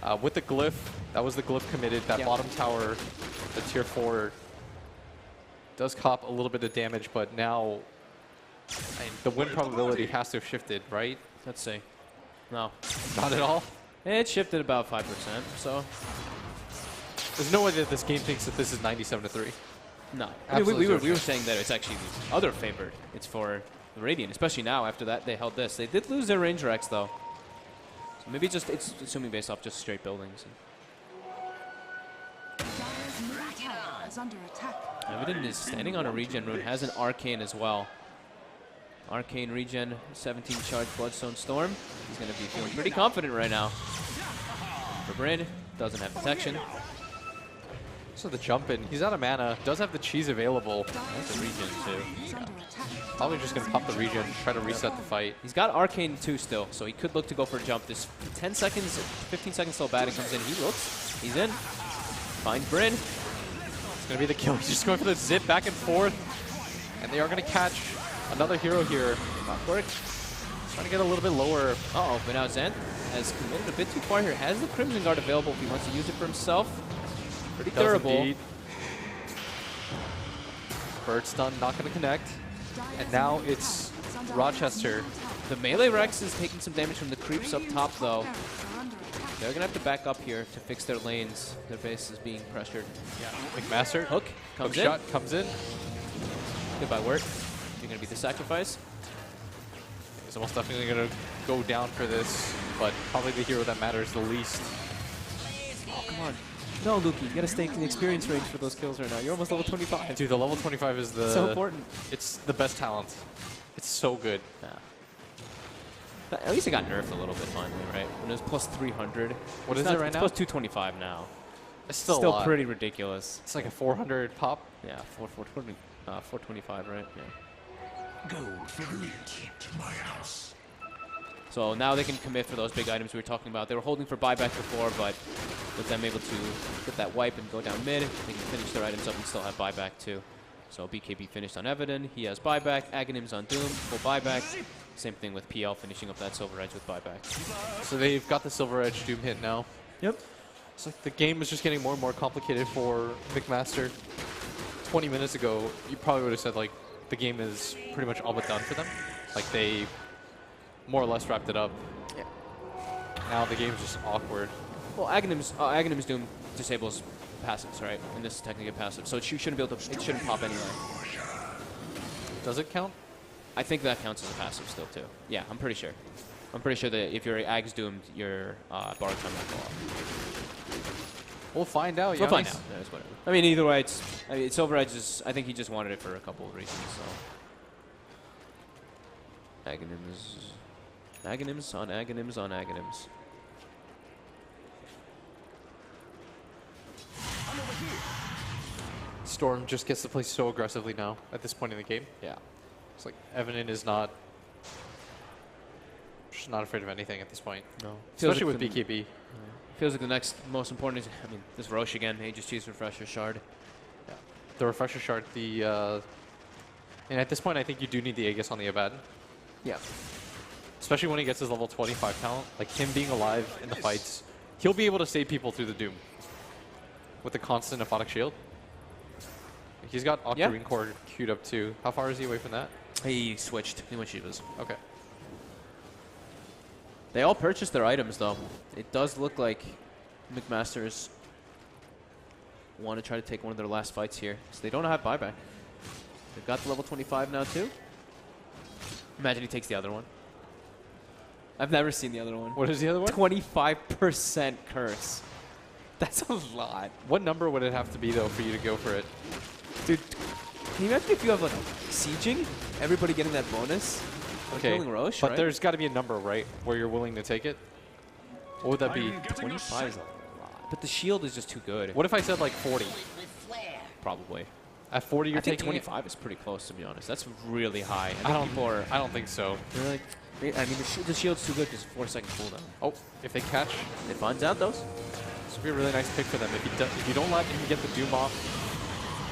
yeah. With the glyph, that was the glyph committed. That bottom tower, the tier 4, does cop a little bit of damage, but now the win probability has to have shifted, right? Let's see. No. Not at all? It shifted about 5%, so. There's no way that this game thinks that this is 97-3. No. I mean, we were saying that it's actually the other favored. It's for the Radiant, especially now after that they held this. They did lose their range racks, though. So maybe it's assuming based off just straight buildings. Is under attack. Evidin is standing on a regen rune, has an arcane as well. Arcane regen, 17 charge Bloodstone Storm. He's going to be feeling pretty confident right now. For Bryn, doesn't have protection. So the jump in, he's out of mana, does have the cheese available. That's a regen too. Probably just going to pop the regen, try to reset the fight. He's got Arcane 2 still, so he could look to go for a jump. This 10 seconds, 15 seconds till Abaddon comes in. He looks, he's in. Finds Bryn. It's going to be the kill. He's just going for the zip back and forth. And they are going to catch another hero here. Clockwork trying to get a little bit lower. Uh-oh, but now Zen has committed a bit too far here. Has the Crimson Guard available if he wants to use it for himself. Pretty durable. Bird stun not going to connect. And now it's Rochester. The melee Rex is taking some damage from the creeps up top, though. They're going to have to back up here to fix their lanes. Their base is being pressured. Yeah. McMaster. Hook comes in. Shot comes in. Goodbye, Wirt. You're going to be the sacrifice. He's almost definitely going to go down for this, but probably the hero that matters the least. Oh, come on. No, Lukey, you gotta stay in the experience range for those kills right now. You're almost level 25. Dude, the level 25 is the... So important. It's the best talent. It's so good. Yeah. But at least it got nerfed a little bit finally, right? When it was plus 300. What is it right it's now? Plus 225 now. It's still a pretty ridiculous. It's like a 400 pop. Yeah, 425, right? Yeah. Gold figurine to my house. So now they can commit for those big items we were talking about. They were holding for buyback before, but with them able to get that wipe and go down mid, they can finish their items up and still have buyback too. So BKB finished on Evident. He has buyback. Aghanim's on Doom, full buyback. Same thing with PL finishing up that Silver Edge with buyback. So they've got the Silver Edge Doom hit now. Yep. It's like the game is just getting more and more complicated for McMaster. 20 minutes ago, you probably would have said like the game is pretty much all but done for them. Like they more or less wrapped it up. Yeah. Now the game's just awkward. Well, Aghanim's Doom disables passives, right? And this is technically a passive, so it shouldn't be able to. It shouldn't pop anyway. Does it count? I think that counts as a passive still too. Yeah, I'm pretty sure. I'm pretty sure that if your Ag's doomed, your bar time will go off. We'll find out. We'll find out. Yeah, it's whatever. I mean, either way, it's Silver Edge is. I think he just wanted it for a couple of reasons. So Aghanims on Aghanims on Aghanims. Storm just gets to play so aggressively now at this point in the game. Yeah. It's like Evident is not just not afraid of anything at this point. No. Especially with BKB. Feels like the next most important is, I mean, this Roche again. He just used Refresher Shard. Yeah. The Refresher Shard, and at this point I think you do need the Aegis on the Abaddon. Yeah. Especially when he gets his level 25 talent. Like him being alive in the fights, he'll be able to save people through the Doom. With the constant Aphotic Shield. He's got Octarine Core queued up too. How far is he away from that? He switched. He went Shivas. Okay. They all purchased their items though. It does look like McMasters want to try to take one of their last fights here. So they don't have buyback. They've got the level 25 now too. Imagine he takes the other one. I've never seen the other one. What is the other one? 25% curse. That's a lot. What number would it have to be though for you to go for it? Dude, can you imagine if you have like sieging? Everybody getting that bonus? Okay, killing Roche, but right? there's got to be a number, right, where you're willing to take it? What would that be? 25 is a lot. But the shield is just too good. What if I said like 40? Probably. At 40, you're I think taking 25 is pretty close, to be honest. That's really high. I don't think so. They're like, I mean, the shield's too good because 4-second cooldown. Oh, if they catch, it finds out those. This would be a really nice pick for them. If you don't let him get the Doom off,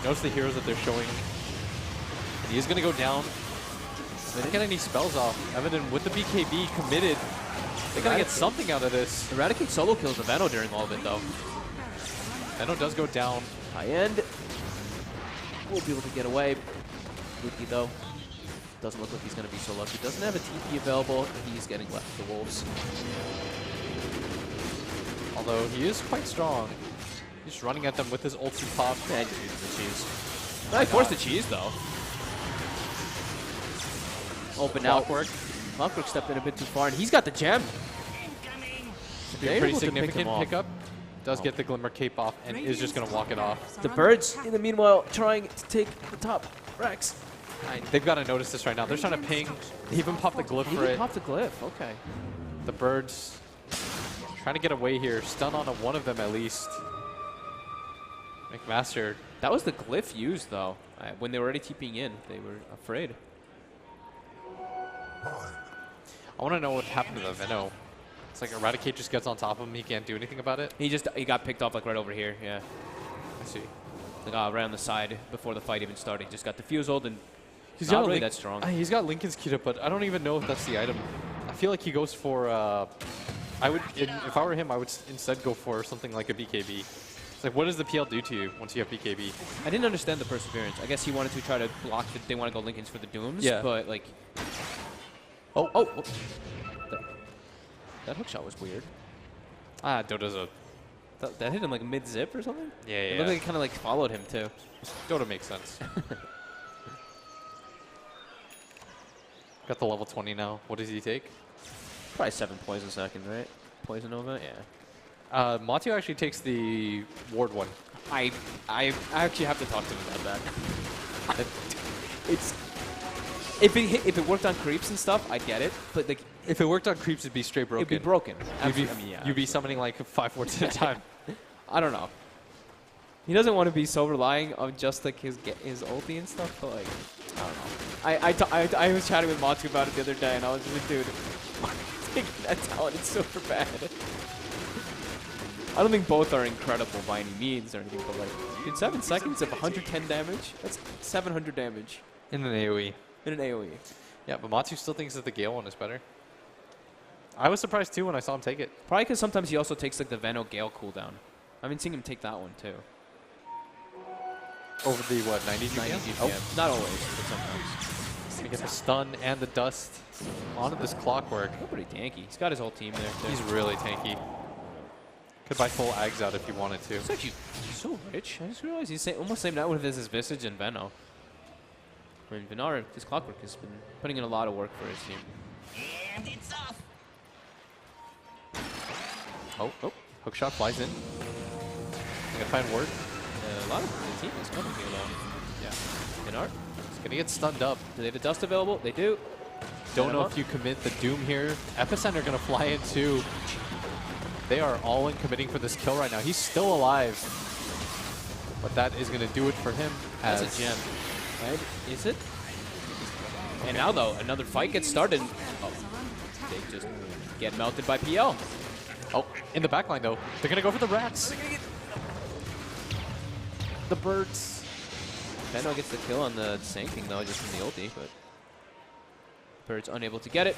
notice the heroes that they're showing. And he is going to go down. They didn't get any spells off. Evident with the BKB committed. They got to get something out of this. Eradicate solo kills the Veno during all of it, though. Veno does go down. High end. We'll be able to get away. Lucky, though. Doesn't look like he's going to be so lucky. Doesn't have a TP available. He's getting left to the Wolves. Although he is quite strong. He's running at them with his ulti pop. Yeah, just using the cheese. No, he forced the cheese, though. Open out. Clockwork stepped in a bit too far, and he's got the gem. Should be a pretty significant pickup. Does get the Glimmer Cape off and is just going to walk it off. The Birds, in the meanwhile, trying to take the top. Rex. They've got to notice this right now. They're trying to ping. They even popped the glyph for it. Popped the glyph, okay. The Birds trying to get away here. Stun on one of them at least. McMaster. That was the glyph used, though. When they were already TPing in, they were afraid. I want to know what happened to the Veno. It's like Eradicate just gets on top of him. He can't do anything about it. He got picked off like right over here. Yeah. I see. Like right on the side before the fight even started. He just got diffused and he's not got really that strong. He's got Lincoln's queued up, but I don't even know if that's the item. I feel like he goes for. If I were him, I would instead go for something like a BKB. It's like, what does the PL do to you once you have BKB? I didn't understand the perseverance. I guess he wanted to try to block. They want to go Lincolns for the Dooms. Yeah. But like. Oh. That hook shot was weird. Dota's a... That hit him like mid-zip or something? Yeah. It looked like it kind of like followed him too. Dota makes sense. Got the level 20 now. What does he take? Probably 7 poison second, right? Poison Nova? Yeah. Mateo actually takes the ward one. I actually have to talk to him about that. It's if it worked on creeps and stuff, I'd get it. But like, if it worked on creeps, it'd be straight broken. It'd be broken. You'd be summoning like 5 wards at a time. I don't know. He doesn't want to be so relying on just like his ulti and stuff, but like, I don't know. I was chatting with Matsu about it the other day, and I was just like, dude, taking that talent is super bad. I don't think both are incredible by any means or anything, but like, in 7 seconds of 110 damage, that's 700 damage. In an AoE. In an AoE. Yeah, but Matsu still thinks that the Gale one is better. I was surprised too when I saw him take it. Probably because sometimes he also takes like the Veno Gale cooldown. I've been seeing him take that one too. Over the, what, 90 GPM? 90 GPM. Oh. Not always, but sometimes. Gonna get the stun and the dust onto this clockwork. Pretty tanky. He's got his whole team there too. He's really tanky. Could buy full Ags out if he wanted to. He's actually so rich. I just realized he's almost same out with his Visage and Veno. I mean, Venara, this Clockwork, has been putting in a lot of work for his team. And it's off. Oh, hookshot flies in. Gonna find word. A lot of the team is coming here though. Yeah. Venara. He's gonna get stunned up. Do they have the dust available? They do. Don't know if you commit the Doom here. Epicenter gonna fly in too. They are all in committing for this kill right now. He's still alive. But that is gonna do it for him. That's a gem. Right? Is it? And now though, another fight gets started. Oh, they just get melted by PL. Oh, in the backline though. They're gonna go for the rats. The birds. Veno gets the kill on the Sanking though, just from the ulti, but Birds unable to get it.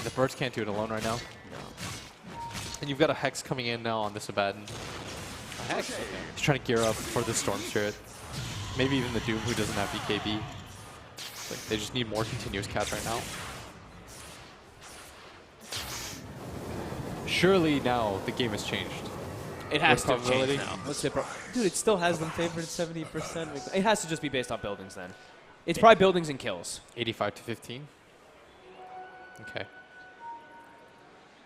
The birds can't do it alone right now. No. And you've got a Hex coming in now on this Abaddon. A Hex? Okay. He's trying to gear up for the Storm Spirit. Maybe even the Doom who doesn't have BKB. Like, they just need more continuous cast right now. Surely now the game has changed. It has to have changed now. Let's say, dude, it still has them favored at 70%. It has to just be based on buildings then. It's probably buildings and kills. 85 to 15. Okay.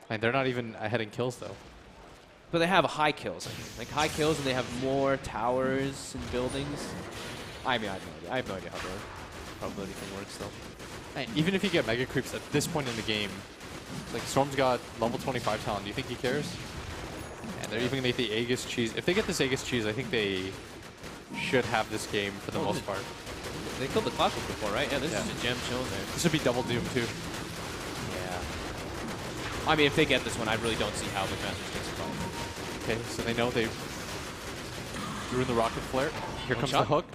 And they're not even ahead in kills though. But they have high kills, I think. Like high kills, and they have more towers and buildings. I mean, I have no idea how the probability thing works though. And even if you get mega creeps at this point in the game, like Storm's got level 25 talent. Do you think he cares? And they're even going to get the Aegis cheese. If they get this Aegis cheese, I think they should have this game for the most part. They killed the Clockwork before, right? Yeah, this is a gem shown there. This would be double Doom too. Yeah. I mean, if they get this one, I really don't see how McMaster takes it off. Okay, so they know they threw in the rocket flare. Here comes the hook.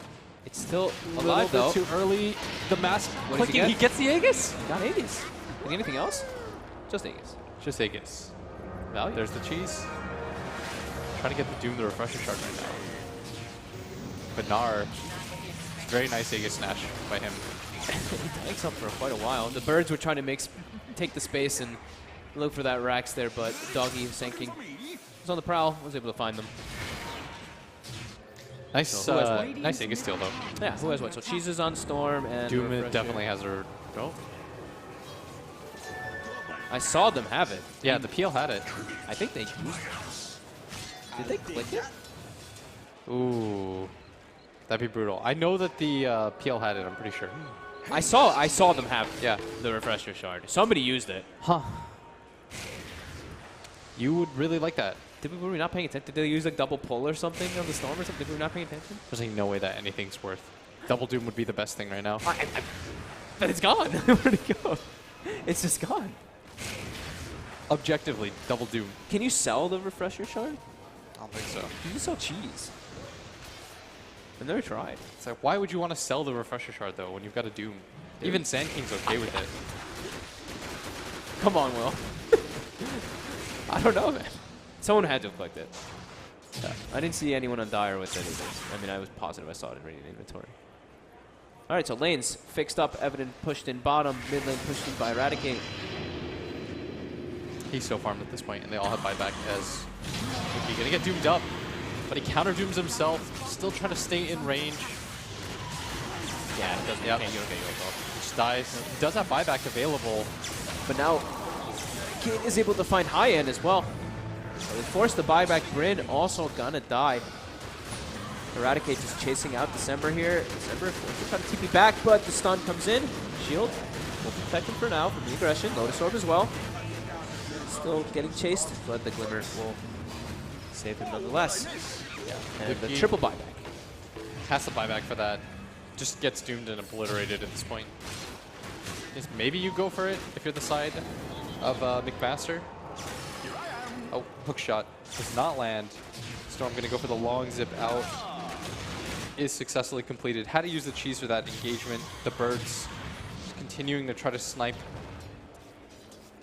It's still alive though. Too early. The mask clicking. He gets the Aegis. He got Aegis. Anything else? Just Aegis. Just Aegis. Value. There's the cheese. Trying to get the Doom the refresher shard right now. But Nar, very nice Aegis snatch by him. He tanks up for quite a while. The birds were trying to take the space and look for that Rax there, but Doggy sinking. Was on the prowl, was able to find them. Nice, So nice Aegis steal though. Yeah, who has what? So Cheese is on Storm and Doom definitely has her. Oh. I saw them have it. Yeah, the PL had it. I think they used it. Did they click it? Ooh, that'd be brutal. I know that the PL had it. I'm pretty sure. I saw them have the refresher shard. Somebody used it. Huh. You would really like that. Were we not paying attention? Did they use like double pull or something on the Storm or something? Were we not paying attention? There's like no way that anything's worth. Double Doom would be the best thing right now. But it's gone. Where'd it go? It's just gone. Objectively, Double Doom. Can you sell the refresher shard? I don't think so. You can sell cheese. I've never tried. It's like, why would you want to sell the refresher shard though when you've got a Doom? Dude. Even Sand King's okay with it. Come on, Will. I don't know, man. Someone had to have clicked it. Yeah. I didn't see anyone on Dire with it either. I mean, I was positive I saw it already in inventory. All right, so lanes fixed up. Evident pushed in bottom. Mid lane pushed in by Eradicate. He's so farmed at this point, and they all have buyback as he's gonna get doomed up, but he counter dooms himself. Still trying to stay in range. Yeah, it doesn't. Yep. You don't get yours off. Just dies. He does have buyback available, but now Eradicate is able to find high end as well. So they force the buyback. Bryn also gonna die. Eradicate just chasing out December here. December forced to try to TP back, but the stun comes in. Shield will protect him for now from the aggression. Lotus Orb as well. Still getting chased, but the Glimmer will save him nonetheless. Yeah. And the triple buyback. Has the buyback for that. Just gets doomed and obliterated at this point. Maybe you go for it if you're the side of McMaster. Oh, hook shot does not land. Storm going to go for the long zip out. Is successfully completed. Had to use the cheese for that engagement. The birds continuing to try to snipe.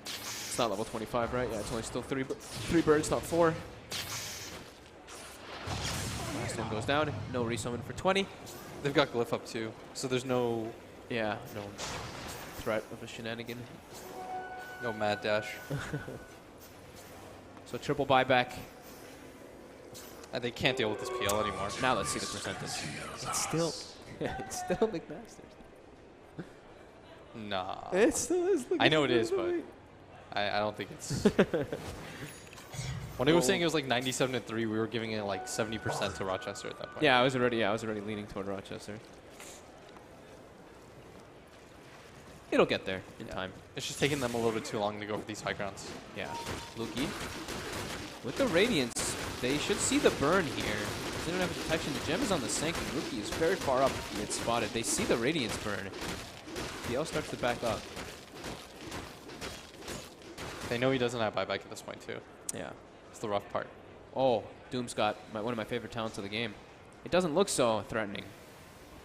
It's not level 25, right? Yeah, it's only still three birds, not 4. Last one goes down. No resummon for 20. They've got glyph up too, so there's no no threat of a shenanigan. No mad dash. So triple buyback. And they can't deal with this PL anymore. Now let's see the percentage. It's still McMaster's. Nah. It still is. I know it is, but I don't think it's. When he was saying it was like 97-3, we were giving it like 70% to Rochester at that point. Yeah, I was already leaning toward Rochester. It'll get there in time. It's just taking them a little bit too long to go for these high grounds. Yeah. Luki. With the Radiance, they should see the burn here. They don't have a detection. The gem is on the sink, and Luki is very far up to get spotted. They see the Radiance burn. PL starts to back up. They know he doesn't have buyback at this point, too. Yeah. It's the rough part. Oh, Doom's got one of my favorite talents of the game. It doesn't look so threatening.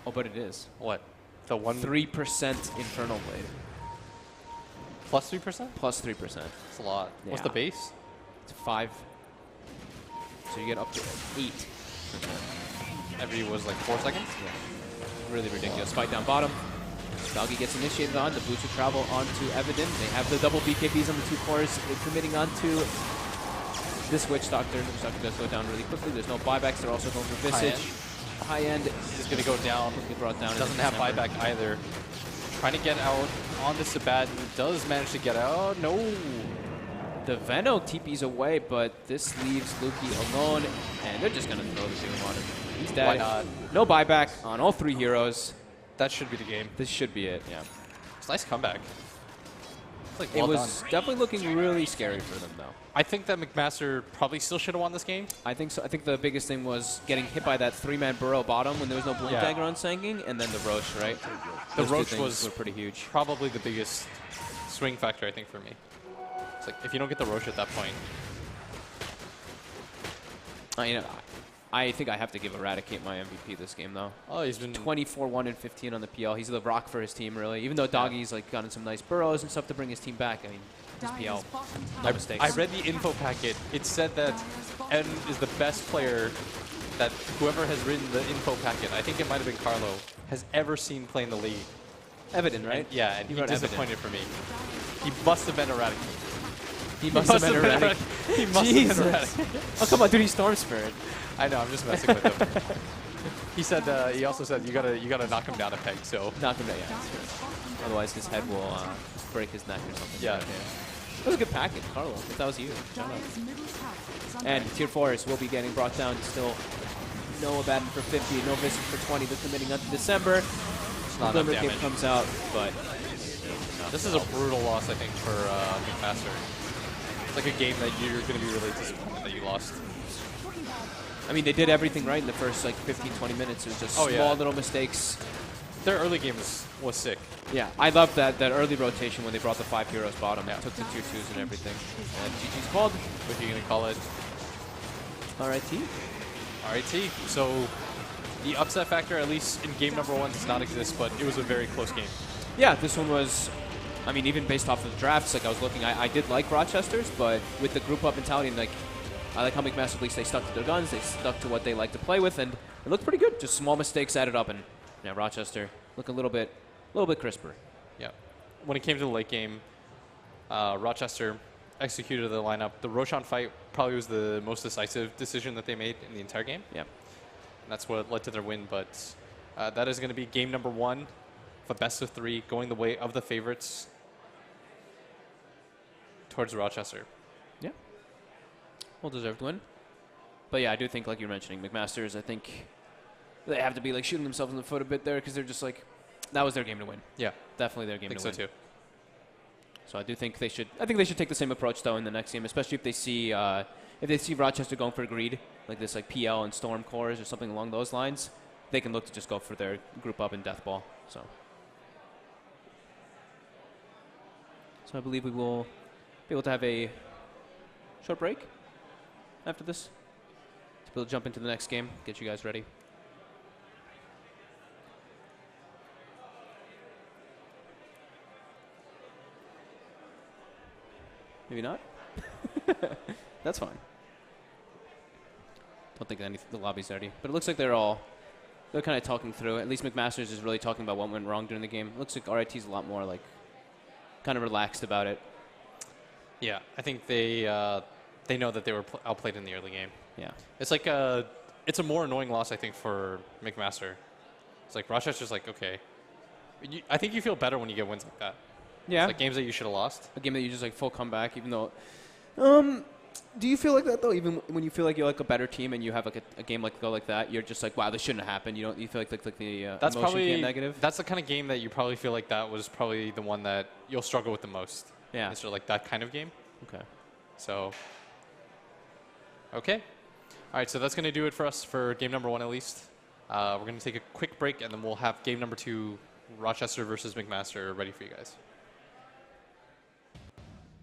Oh, but it is. What? The 3% Infernal Blade. Plus 3%? Plus 3%. That's a lot. Yeah. What's the base? It's 5. So you get up to 8. Every was like 4 seconds? Yeah. Really ridiculous. Fight down bottom. Doggy gets initiated on. The boots will travel onto Evident. They have the double BKBs on the 2 cores. Committing onto this Witch Doctor. Witch Doctor does go down really quickly. There's no buybacks. They're also going for Visage. High end is going to go down. Get brought down. Doesn't have buyback either. Trying to get out onto Sabat. Does manage to get out. No. The Veno TP's away, but this leaves Luki alone, and they're just going to throw the Doom on him. He's dead. Why not? No buyback on all 3 heroes. That should be the game. This should be it, yeah. It's a nice comeback. It's like, it was definitely looking really scary for them, though. I think that McMaster probably still should have won this game. I think so. I think the biggest thing was getting hit by that 3-man burrow bottom when there was no Blink Dagger on Sanking, and then the Roche, right? The Those Roche were pretty huge. Probably the biggest swing factor, I think, for me. It's like, if you don't get the Roche at that point. I think I have to give Eradicate my MVP this game, though. Oh, he's been 24-1 and 15 on the PL. He's the rock for his team, really. Even though Doggy's like gotten some nice burrows and stuff to bring his team back. I mean, his PL, no mistakes. I read the info packet. It said that N is the best player that whoever has written the info packet, I think it might have been Carlo, has ever seen play in the league. Evident, right? And, yeah, and he disappointed for me. He must have been Eradicate. He must have been Eradicate. He must have been Eradicate. Oh, come on, dude, he's Storm Spirit. I know, I'm just messing with him. He said, he also said, you gotta knock him down a peg, so. Knock him down, yeah. Otherwise, his head will break his neck or something. Yeah. That was a good package, Carlo. If that was you. And Tier 4s will be getting brought down still. No Abaddon for 50, no Visage for 20. They're committing up to December. Not Glimmer enough Cape damage. comes out, but. This is a brutal loss, I think, for McMaster. It's like a game that you're going to be really disappointed that you lost. I mean, they did everything right in the first like 15, 20 minutes. It was just small little mistakes. Their early game was sick. Yeah, I love that early rotation when they brought the 5 heroes bottom. Yeah. Took the tier 2s and everything. And GG's called. What are you going to call it? RIT? RIT. So the upset factor, at least in game number 1, does not exist, but it was a very close game. Yeah, this one was, I mean, even based off of the drafts, like I was looking, I did like Rochester's, but with the group up mentality, and like, I like how McMaster, at least they stuck to their guns, they stuck to what they like to play with, and it looked pretty good. Just small mistakes added up, and yeah, Rochester look a little bit crisper. Yeah. When it came to the late game, Rochester executed the lineup. The Roshan fight probably was the most decisive decision that they made in the entire game. Yeah. And that's what led to their win, but that is going to be game number 1 of a best of 3, going the way of the favorites. towards Rochester. Yeah. Well-deserved win. But yeah, I do think, like you're mentioning, McMaster's, I think they have to be like shooting themselves in the foot a bit there because they're just like, that was their game to win. Yeah. Definitely their game to win. I think so too. So I do think they should. I think they should take the same approach though in the next game, especially if they see Rochester going for greed, like this like PL and Storm cores or something along those lines. They can look to just go for their group up in death ball. So I believe we will be able to have a short break after this to be able to jump into the next game, get you guys ready. Maybe not. That's fine. Don't think the lobby's ready, but it looks like they're kind of talking through. At least McMaster's is really talking about what went wrong during the game. It looks like RIT's a lot more like kind of relaxed about it. Yeah, I think they know that they were outplayed in the early game. Yeah, it's like it's a more annoying loss, I think, for McMaster. It's like Rochester's like, okay, I think you feel better when you get wins like that. Yeah, it's like games that you should have lost. A game that you just like full comeback, even though. Do you feel like that though? Even when you feel like you're like a better team and you have like a game like go like that, you're just like, wow, this shouldn't have happened. You feel like the that's emotion probably came negative. That's the kind of game that you probably feel like that was probably the one that you'll struggle with the most. Yeah, it's sort of like that kind of game. Okay. So. Okay. All right. So that's going to do it for us for game number 1 at least. We're going to take a quick break and then we'll have game number 2, Rochester versus McMaster, ready for you guys.